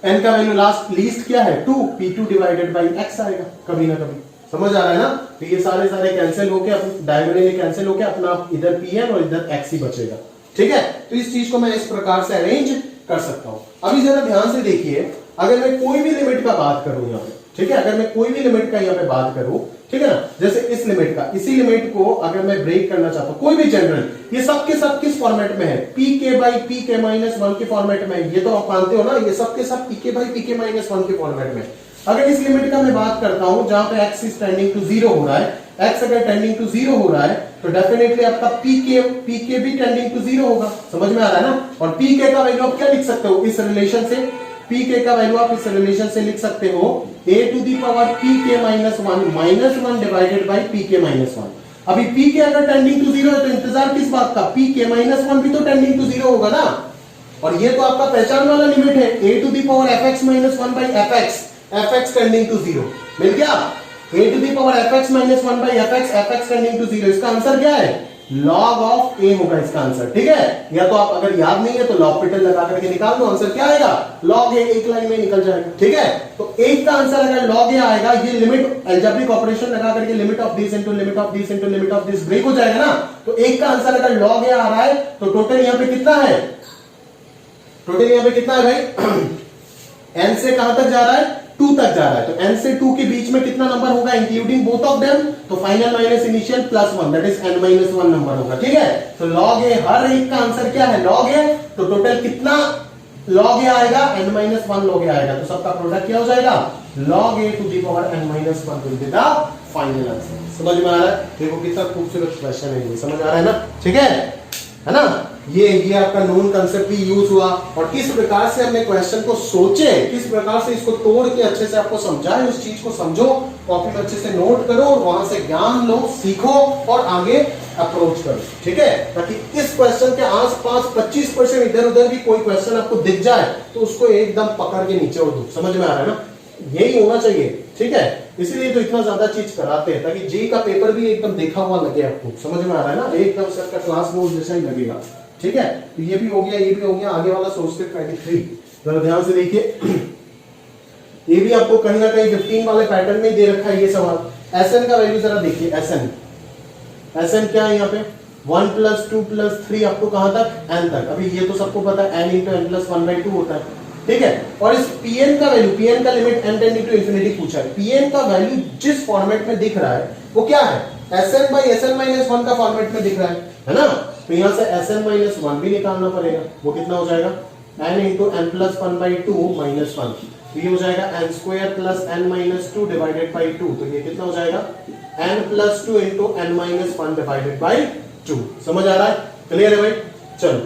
n का वैल्यू लीस्ट क्या है? 2, p2 डिवाइडेड बाई x आएगा कभी ना कभी। समझ आ रहा है ना? तो ये सारे कैंसिल होके डायगोनली कैंसिल होके अपना इधर pn और इधर x ही बचेगा। ठीक है, तो इस चीज को मैं इस प्रकार से अरेंज कर सकता हूं। अभी जरा ध्यान से देखिए, अगर मैं कोई भी लिमिट का बात करूं यहाँ पे, ठीक है, अगर मैं कोई भी लिमिट का यहाँ पे बात करूं, ठीक है ना, जैसे इस लिमिट का, इसी लिमिट को अगर मैं ब्रेक करना चाहता हूं, कोई भी जनरल, ये सब के सब किस फॉर्मेट में है? pk बाई pk माइनस 1 के फॉर्मेट में। ये तो आप मानते हो ना, ये सब के सब pk बाई pk माइनस 1 के फॉर्मेट में। अगर इस लिमिट का मैं बात करता हूं जहां पे x इज टेंडिंग टू 0 हो रहा है, x अगर टेंडिंग टू 0 हो रहा है तो डेफिनेटली आपका pk भी टेंडिंग टू 0 होगा। समझ में आ रहा है ना? और pk का वैल्यू आप क्या लिख सकते हो इस रिलेशन से? pk का वैल्यू आप इस रिलेशन से लिख सकते हो a to the power pk minus 1 minus 1 divided by pk minus 1। अभी pk अगर टेंडिंग टू 0 है तो इंतजार किस बात का? pk माइनस 1 भी तो टेंडिंग टू 0 होगा ना। और ये तो आपका पहचान वाला लिमिट है, a to the power fx minus 1 by fx tending to 0। मिल गया? a to the power fx minus 1 by fx tending to 0। इसका आंसर क्या है? log ऑफ a होगा इसका आंसर। ठीक है, या तो आप अगर याद नहीं है तो लॉपिटल लगा करके निकाल दो, आंसर क्या आएगा? log a, एक लाइन में निकल जाएगा। ठीक है, तो एक का आंसर अगर log a आएगा, ये लिमिट अलजेब्रिक ऑपरेशन लगा करके limit of this into limit of this into limit of this break हो जाएगा ना। तो एक का आंसर अगर log a आ रहा है तो टोटल यहां पे कितना है? टोटल यहां पे कितना है भाई? n से कहां तक जा रहा है? 2 तक जा रहा है। तो n से 2 के बीच में कितना नंबर होगा इंक्लूडिंग बोथ ऑफ देम? तो final minus initial plus 1, that is n minus 1 number होगा। ठीक है, तो log a, हर एक का आंसर क्या है? log a। तो टोटल कितना log a आएगा? n माइनस 1 log a आएगा। तो सबका प्रोडक्ट क्या हो जाएगा? log a to the power n minus 1 will be the final answer. समझ में आ रहा है? देखो कितना खूबसूरत क्वेश्चन है ये, समझ आ रहा है ना? ठीक है ना? ये आपका नोन कंसेप्ट भी यूज हुआ, और किस प्रकार से हमने क्वेश्चन को सोचे, किस प्रकार से इसको तोड़ के अच्छे से आपको समझाए, उस चीज को समझो, कॉपी में अच्छे से नोट करो, वहां से ज्ञान लो, सीखो और आगे अप्रोच करो। ठीक है, ताकि इस क्वेश्चन के आसपास 25% इधर उधर भी कोई क्वेश्चन आपको दिख जाए तो उसको एकदम पकड़ के नीचे उड़ दो। समझ में आ रहा है ना? यही होना चाहिए। ठीक है, इसीलिए तो इतना ज्यादा चीज कराते हैं, ताकि जेई का पेपर भी एकदम देखा हुआ लगे आपको। समझ में आ रहा है ना? एकदम सर का क्लास नोट जैसा ही लगेगा। ठीक है, तो ये भी हो गया, ये भी हो गया। आगे वाला सोर्स 23 जरा ध्यान से देखिए, ये भी आपको कहीं ना कहीं 15 वाले पैटर्न में दे रखा है ये सवाल। एसएन का वैल्यू जरा देखिए, एसएन क्या है यहाँ पे? 1 + 2 + 3 आपको कहां तक? n तक। अभी ये तो सबको पता है n × n + 1/2 होता है। ठीक है, और इस pn का वैल्यू, pn का limit n tending to infinity पूछा है। pn का वैल्यू जिस फॉर्मेट में दिख रहा है वो क्या है? Sn by Sn माइनस 1 का फॉर्मेट में दिख रहा है ना? तो यहां से Sn माइनस 1 भी निकालना पड़ेगा। वो कितना हो जाएगा? n into n plus 1 by 2 minus 1। तो ये हो जाएगा n square plus n minus 2 divided by 2। तो ये कितना हो जाएगा? n plus 2 into n minus 1 divided by 2। समझ आ रहा है? क्लियर है भाई? चलो,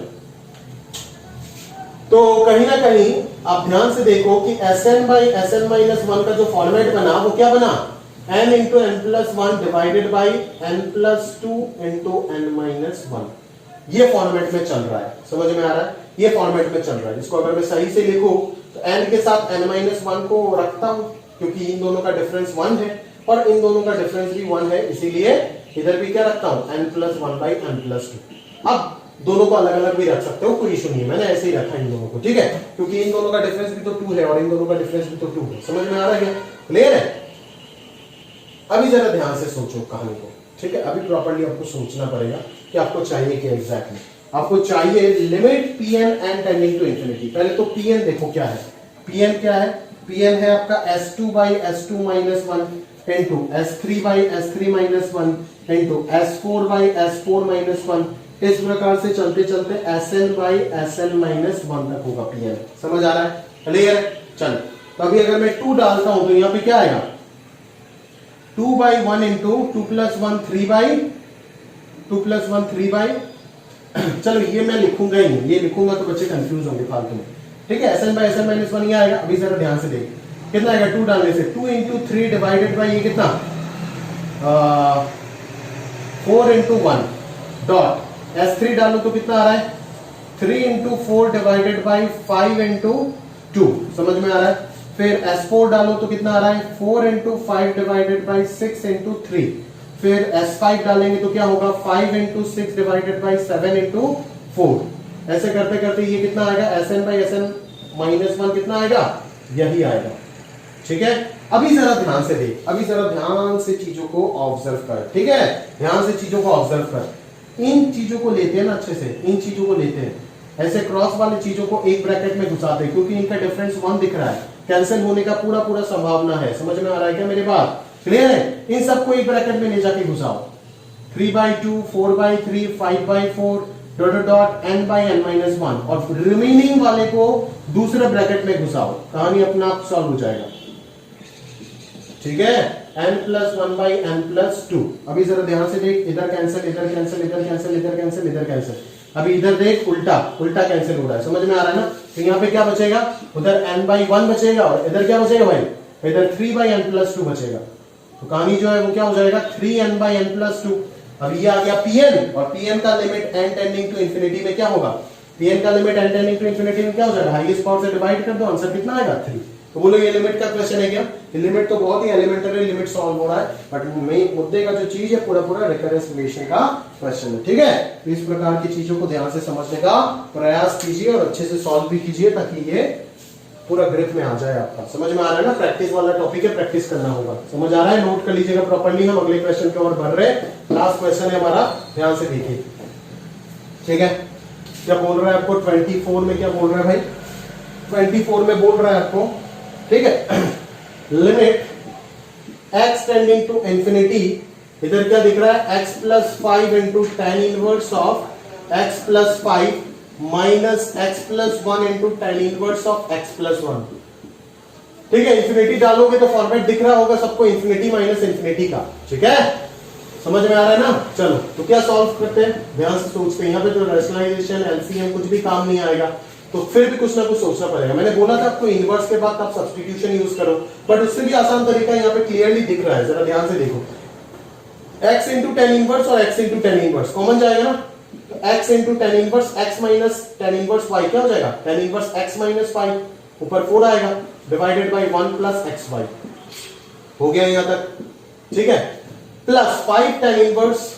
तो कहीं ना कहीं आप ध्यान से देखो कि Sn बाई Sn माइनस 1 का जो फॉर्मेट बना वो क्या बना? n into n plus 1 divided by n plus 2 into n minus 1। ये फॉर्मेट में चल रहा है। समझ में आ रहा है? ये फॉर्मेट में चल रहा है। इसको अगर मैं सही से लिखूं तो n के साथ n माइनस 1 को रखता हूं, क्योंकि इन दोनों का डिफरेंस 1 है और इन दोनों का डिफरेंस भी 1 है, इसीलिए इधर भी क्या रखता हूं? n plus 1 by n plus 2। अब दोनों को अलग अलग भी रख सकते हो, कोई इशू नहीं है, मैंने ऐसे ही रखा इन दोनों को, ठीक है? क्योंकि इन दोनों का डिफरेंस भी तो 2 है और इन दोनों का डिफरेंस भी तो 2 है। समझ में आ रहा है? क्लियर है? अभी जरा ध्यान से सोचो कहानी को, ठीक है? अभी प्रॉपर्ली आपको सोचना पड़ेगा कि आपको चाहिए क्या एग्जैक्टली। आपको चाहिए limit Pn n tending to infinity. पहले तो Pn देखो क्या है। Pn क्या है? Pn है आपका S2 by S2 minus 1 into S3 by S3 minus 1 into S4 by S4 minus 1। इस प्रकार से चलते चलते Sn बाई Sn माइनस 1 तक होगा Pn। समझ आ रहा है? क्लियर है? चलो, तो अभी अगर मैं 2 डालता हूं तो यहां पे क्या आएगा? 2 by 1 into 2 plus 1 3 by 2 plus 1 3 by चलो ये मैं लिखूंगा ही नहीं, ये लिखूंगा तो बच्चे कंफ्यूज होंगे फालतू में, ठीक है? Sn बाई Sn माइनस 1 ये आएगा। अभी जरा ध्यान से देख कितना आएगा 2 डालने से? 2 इंटू 3 डिवाइडेड बाई ये कितना? 4 इंटू 1 डॉट S3 डालो तो कितना आ रहा है? 3 इंटू 4 डिवाइडेड बाई 5 इंटू 2। समझ में आ रहा है? फिर S4 डालो तो कितना आ रहा है? 4 इंटू 5 डिवाइडेड बाई 6 इंटू 3। फिर S5 डालेंगे तो क्या होगा? 5 इंटू 6 डिवाइडेड बाई 7 इंटू 4। ऐसे करते करते ये कितना आएगा? Sn बाई Sn माइनस 1 कितना आएगा? यही आएगा, ठीक है? अभी जरा ध्यान से देख, अभी जरा ध्यान से चीजों को ऑब्जर्व कर, ठीक है? ध्यान से चीजों को ऑब्जर्व कर। इन चीजों को लेते हैं ना अच्छे से, इन चीजों को लेते हैं, ऐसे क्रॉस वाले चीजों को एक ब्रैकेट में घुसाते हैं, क्योंकि इनका डिफरेंस 1 दिख रहा है, कैंसिल होने का पूरा पूरा संभावना है। समझ में आ रहा है क्या मेरी बात? क्लियर है? इन सबको एक ब्रैकेट में ले जाके घुसाओ। 3 by 2, 4 by 3, 5 by 4 dot dot n by n minus 1 और रिमेनिंग वाले को दूसरे ब्रैकेट में घुसाओ। कहानी अपना आप सॉल्व हो जाएगा, ठीक है? n plus 1 by n plus 2। अभी जरा ध्यान से देख, इधर कैंसिल, इधर कैंसिल, इधर कैंसिल, इधर कैंसिल, इधर कैंसिल। अभी इधर देख, उल्टा उल्टा कैंसिल हो रहा है। समझ में आ रहा है ना? तो यहाँ पे क्या बचेगा? उधर n बाई 1 बचेगा और इधर क्या बचेगा भाई? इधर 3 बाई n प्लस 2 बचेगा। तो कहानी जो है वो क्या हो जाएगा? 3n by n plus 2। अब ये आ गया Pn और Pn का limit n tending to infinity में क्या होगा? Pn का limit n tending to infinity में क्या हो जाएगा? हाईएस्ट पावर से डिवाइड कर दो, आंसर कितना आएगा? 3। तो बोलो ये लिमिट का क्वेश्चन है क्या? लिमिट तो बहुत ही एलिमेंटरी लिमिट सॉल्व हो रहा है, बट मेन मुद्दे का जो चीज है पूरा पूरा रिकरेंस रिलेशन का क्वेश्चन है, ठीक है? तो इस प्रकार की चीजों को ध्यान से समझने का प्रयास कीजिए और अच्छे से सॉल्व भी कीजिए, ताकि ये पूरा ग्रिप में आ जाए आपका। समझ में आ रहा है ना? प्रैक्टिस वाला टॉपिक है, प्रैक्टिस करना होगा। समझ आ रहा है? नोट कर लीजिएगा प्रॉपर्ली। हम अगले क्वेश्चन की ओर बढ़ रहे हैं। लास्ट क्वेश्चन है हमारा, ध्यान से देखिए, ठीक है? क्या बोल रहा है आपको? 24 में क्या बोल रहा है भाई? 24 में बोल रहा है आपको, ठीक है, limit x tending to infinity. इधर क्या दिख रहा है? x plus 5 into tan inverse of x plus 5 minus x plus 1 into tan inverse of x plus 1। ठीक है? इंफिनिटी डालोगे तो फॉर्मेट दिख रहा होगा सबको, इंफिनिटी माइनस इंफिनिटी का, ठीक है? समझ में आ रहा है ना? चलो, तो क्या सॉल्व करते हैं? ध्यान से सोचते हैं। यहाँ पे तो रैशनलाइजेशन, एलसीएम कुछ भी काम नहीं आएगा, तो फिर भी कुछ ना कुछ सोचना पड़ेगा। मैंने बोला था आपको इनवर्स के बाद आप सब्स्टिट्यूशन यूज करो, बट उससे भी आसान तरीका यहाँ पे क्लियरली दिख रहा है, जरा ध्यान से देखो। x इंटू टेन इनवर्स और x into tan inverse common जाएगा ना? तो x into tan inverse x minus tan inverse y क्या हो जाएगा? टेन इनवर्स x माइनस 5, ऊपर 4 आएगा, डिवाइडेड बाई 1 प्लस xy। हो गया यहां तक, ठीक है? Plus 5 tan inverse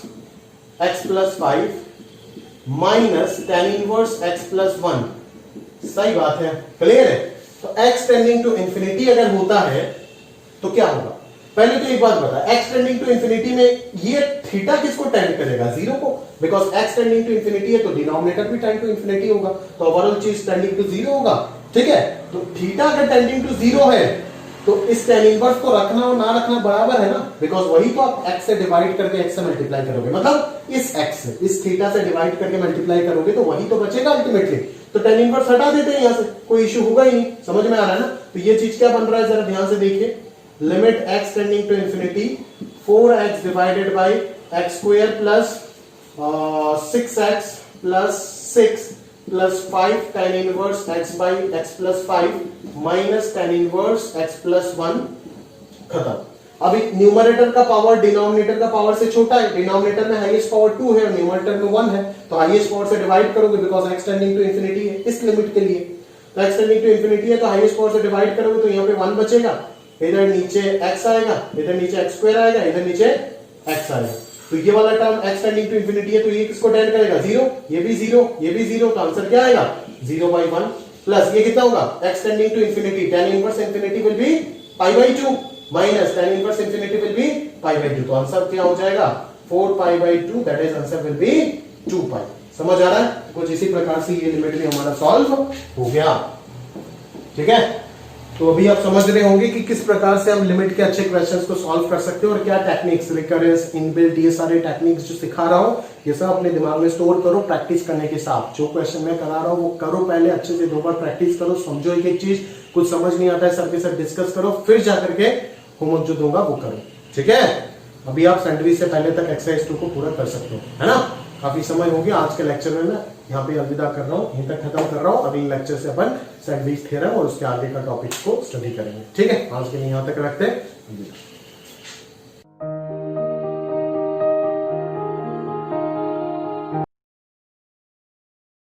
x plus 5 minus tan inverse x plus 1। सही बात है, क्लियर है? तो x टेंडिंग टू इंफिनिटी अगर होता है तो क्या होगा? पहले तो एक बात बता, x टेंडिंग टू इंफिनिटी में ये थीटा किसको टेंड करेगा? जीरो को, because x tending to infinity है तो डिनोमिनेटर भी टेंड टू इंफिनिटी होगा, तो ओवरऑल चीज टेंडिंग टू जीरो होगा, ठीक है? तो थीटा अगर टेंडिंग टू जीरो है तो इस tan इनवर्स को रखना और ना रखना बराबर है ना, बिकॉज वही तो आप x से डिवाइड करके x से मल्टीप्लाई करोगे, मतलब इस x से, इस थीटा से डिवाइड करके मल्टीप्लाई करोगे तो वही तो बचेगा अल्टीमेटली। तो tan इनवर्स हटा देते हैं यहां से, कोई इश्यू होगा ही नहीं। समझ में आ रहा है ना? तो ये चीज क्या बन रहा है जरा ध्यान से देखिए, limit x tending to infinity 4x divided by x square plus 6x plus 6 plus 5 tan inverse x by x plus 5 minus tan inverse x plus 1, खत्म। अभी न्यूमरेटर का पावर डिनोमिनेटर का पावर से छोटा है, डिनोमिनेटर में हाईएस्ट पावर 2 है और न्यूमरेटर में 1 है, तो हाईएस्ट पावर से डिवाइड करोगे because x tending to infinity है इस लिमिट के लिए। तो x टेंडिंग टू इंफिनिटी है तो हाईएस्ट पावर से डिवाइड करोगे तो यहाँ पे 1 बचेगा, इधर नीचे x आएगा, इधर नीचे x स्क्वायर आएगा, इधर नीचे x आएगा। तो ये वाला term x tending to infinity है तो ये किसको टेंड करेगा? 0, ये भी 0, ये भी 0, तो आंसर क्या आएगा? 0/1 प्लस ये कितना होगा? x tending to infinity tan inverse infinity will be π/2 minus tan inverse infinity will be π/2, तो आंसर क्या हो जाएगा? 4π/2, that is answer will be 2π। समझ आ रहा है? कुछ इसी प्रकार से ये लिमिट भी हमारा सॉल्व हो गया। ठीक है, तो अभी आप समझ रहे होंगे कि किस प्रकार से हम लिमिट के अच्छे क्वेश्चंस को सॉल्व कर सकते हैं और क्या टेक्निक्स, रिकरेंस, इनबिल्ट, ये सारे टेक्निक्स जो सिखा रहा हूं ये सब अपने दिमाग में स्टोर करो प्रैक्टिस करने के साथ। जो क्वेश्चन मैं करा रहा हूं वो करो, पहले अच्छे से 2 बार प्रैक्टिस करो, समझो एक एक चीज, कुछ समझ नहीं आता है सर के साथ डिस्कस करो, फिर जाकर के होमवर्क जो दूंगा वो करो। ठीक है, अभी आप सैंडविच से पहले तक एक्सरसाइज 2 को पूरा कर सकते हो, है ना? काफी समय हो गया आज के लेक्चर में, मैं यहाँ पे अलविदा कर रहा हूँ, यहीं तक खत्म कर रहा हूँ। अगले लेक्चर से अपन सैंडविच थ्योरम और उसके आगे का टॉपिक को स्टडी करेंगे। ठीक है, आज के लिए यहाँ तक रखते हैं।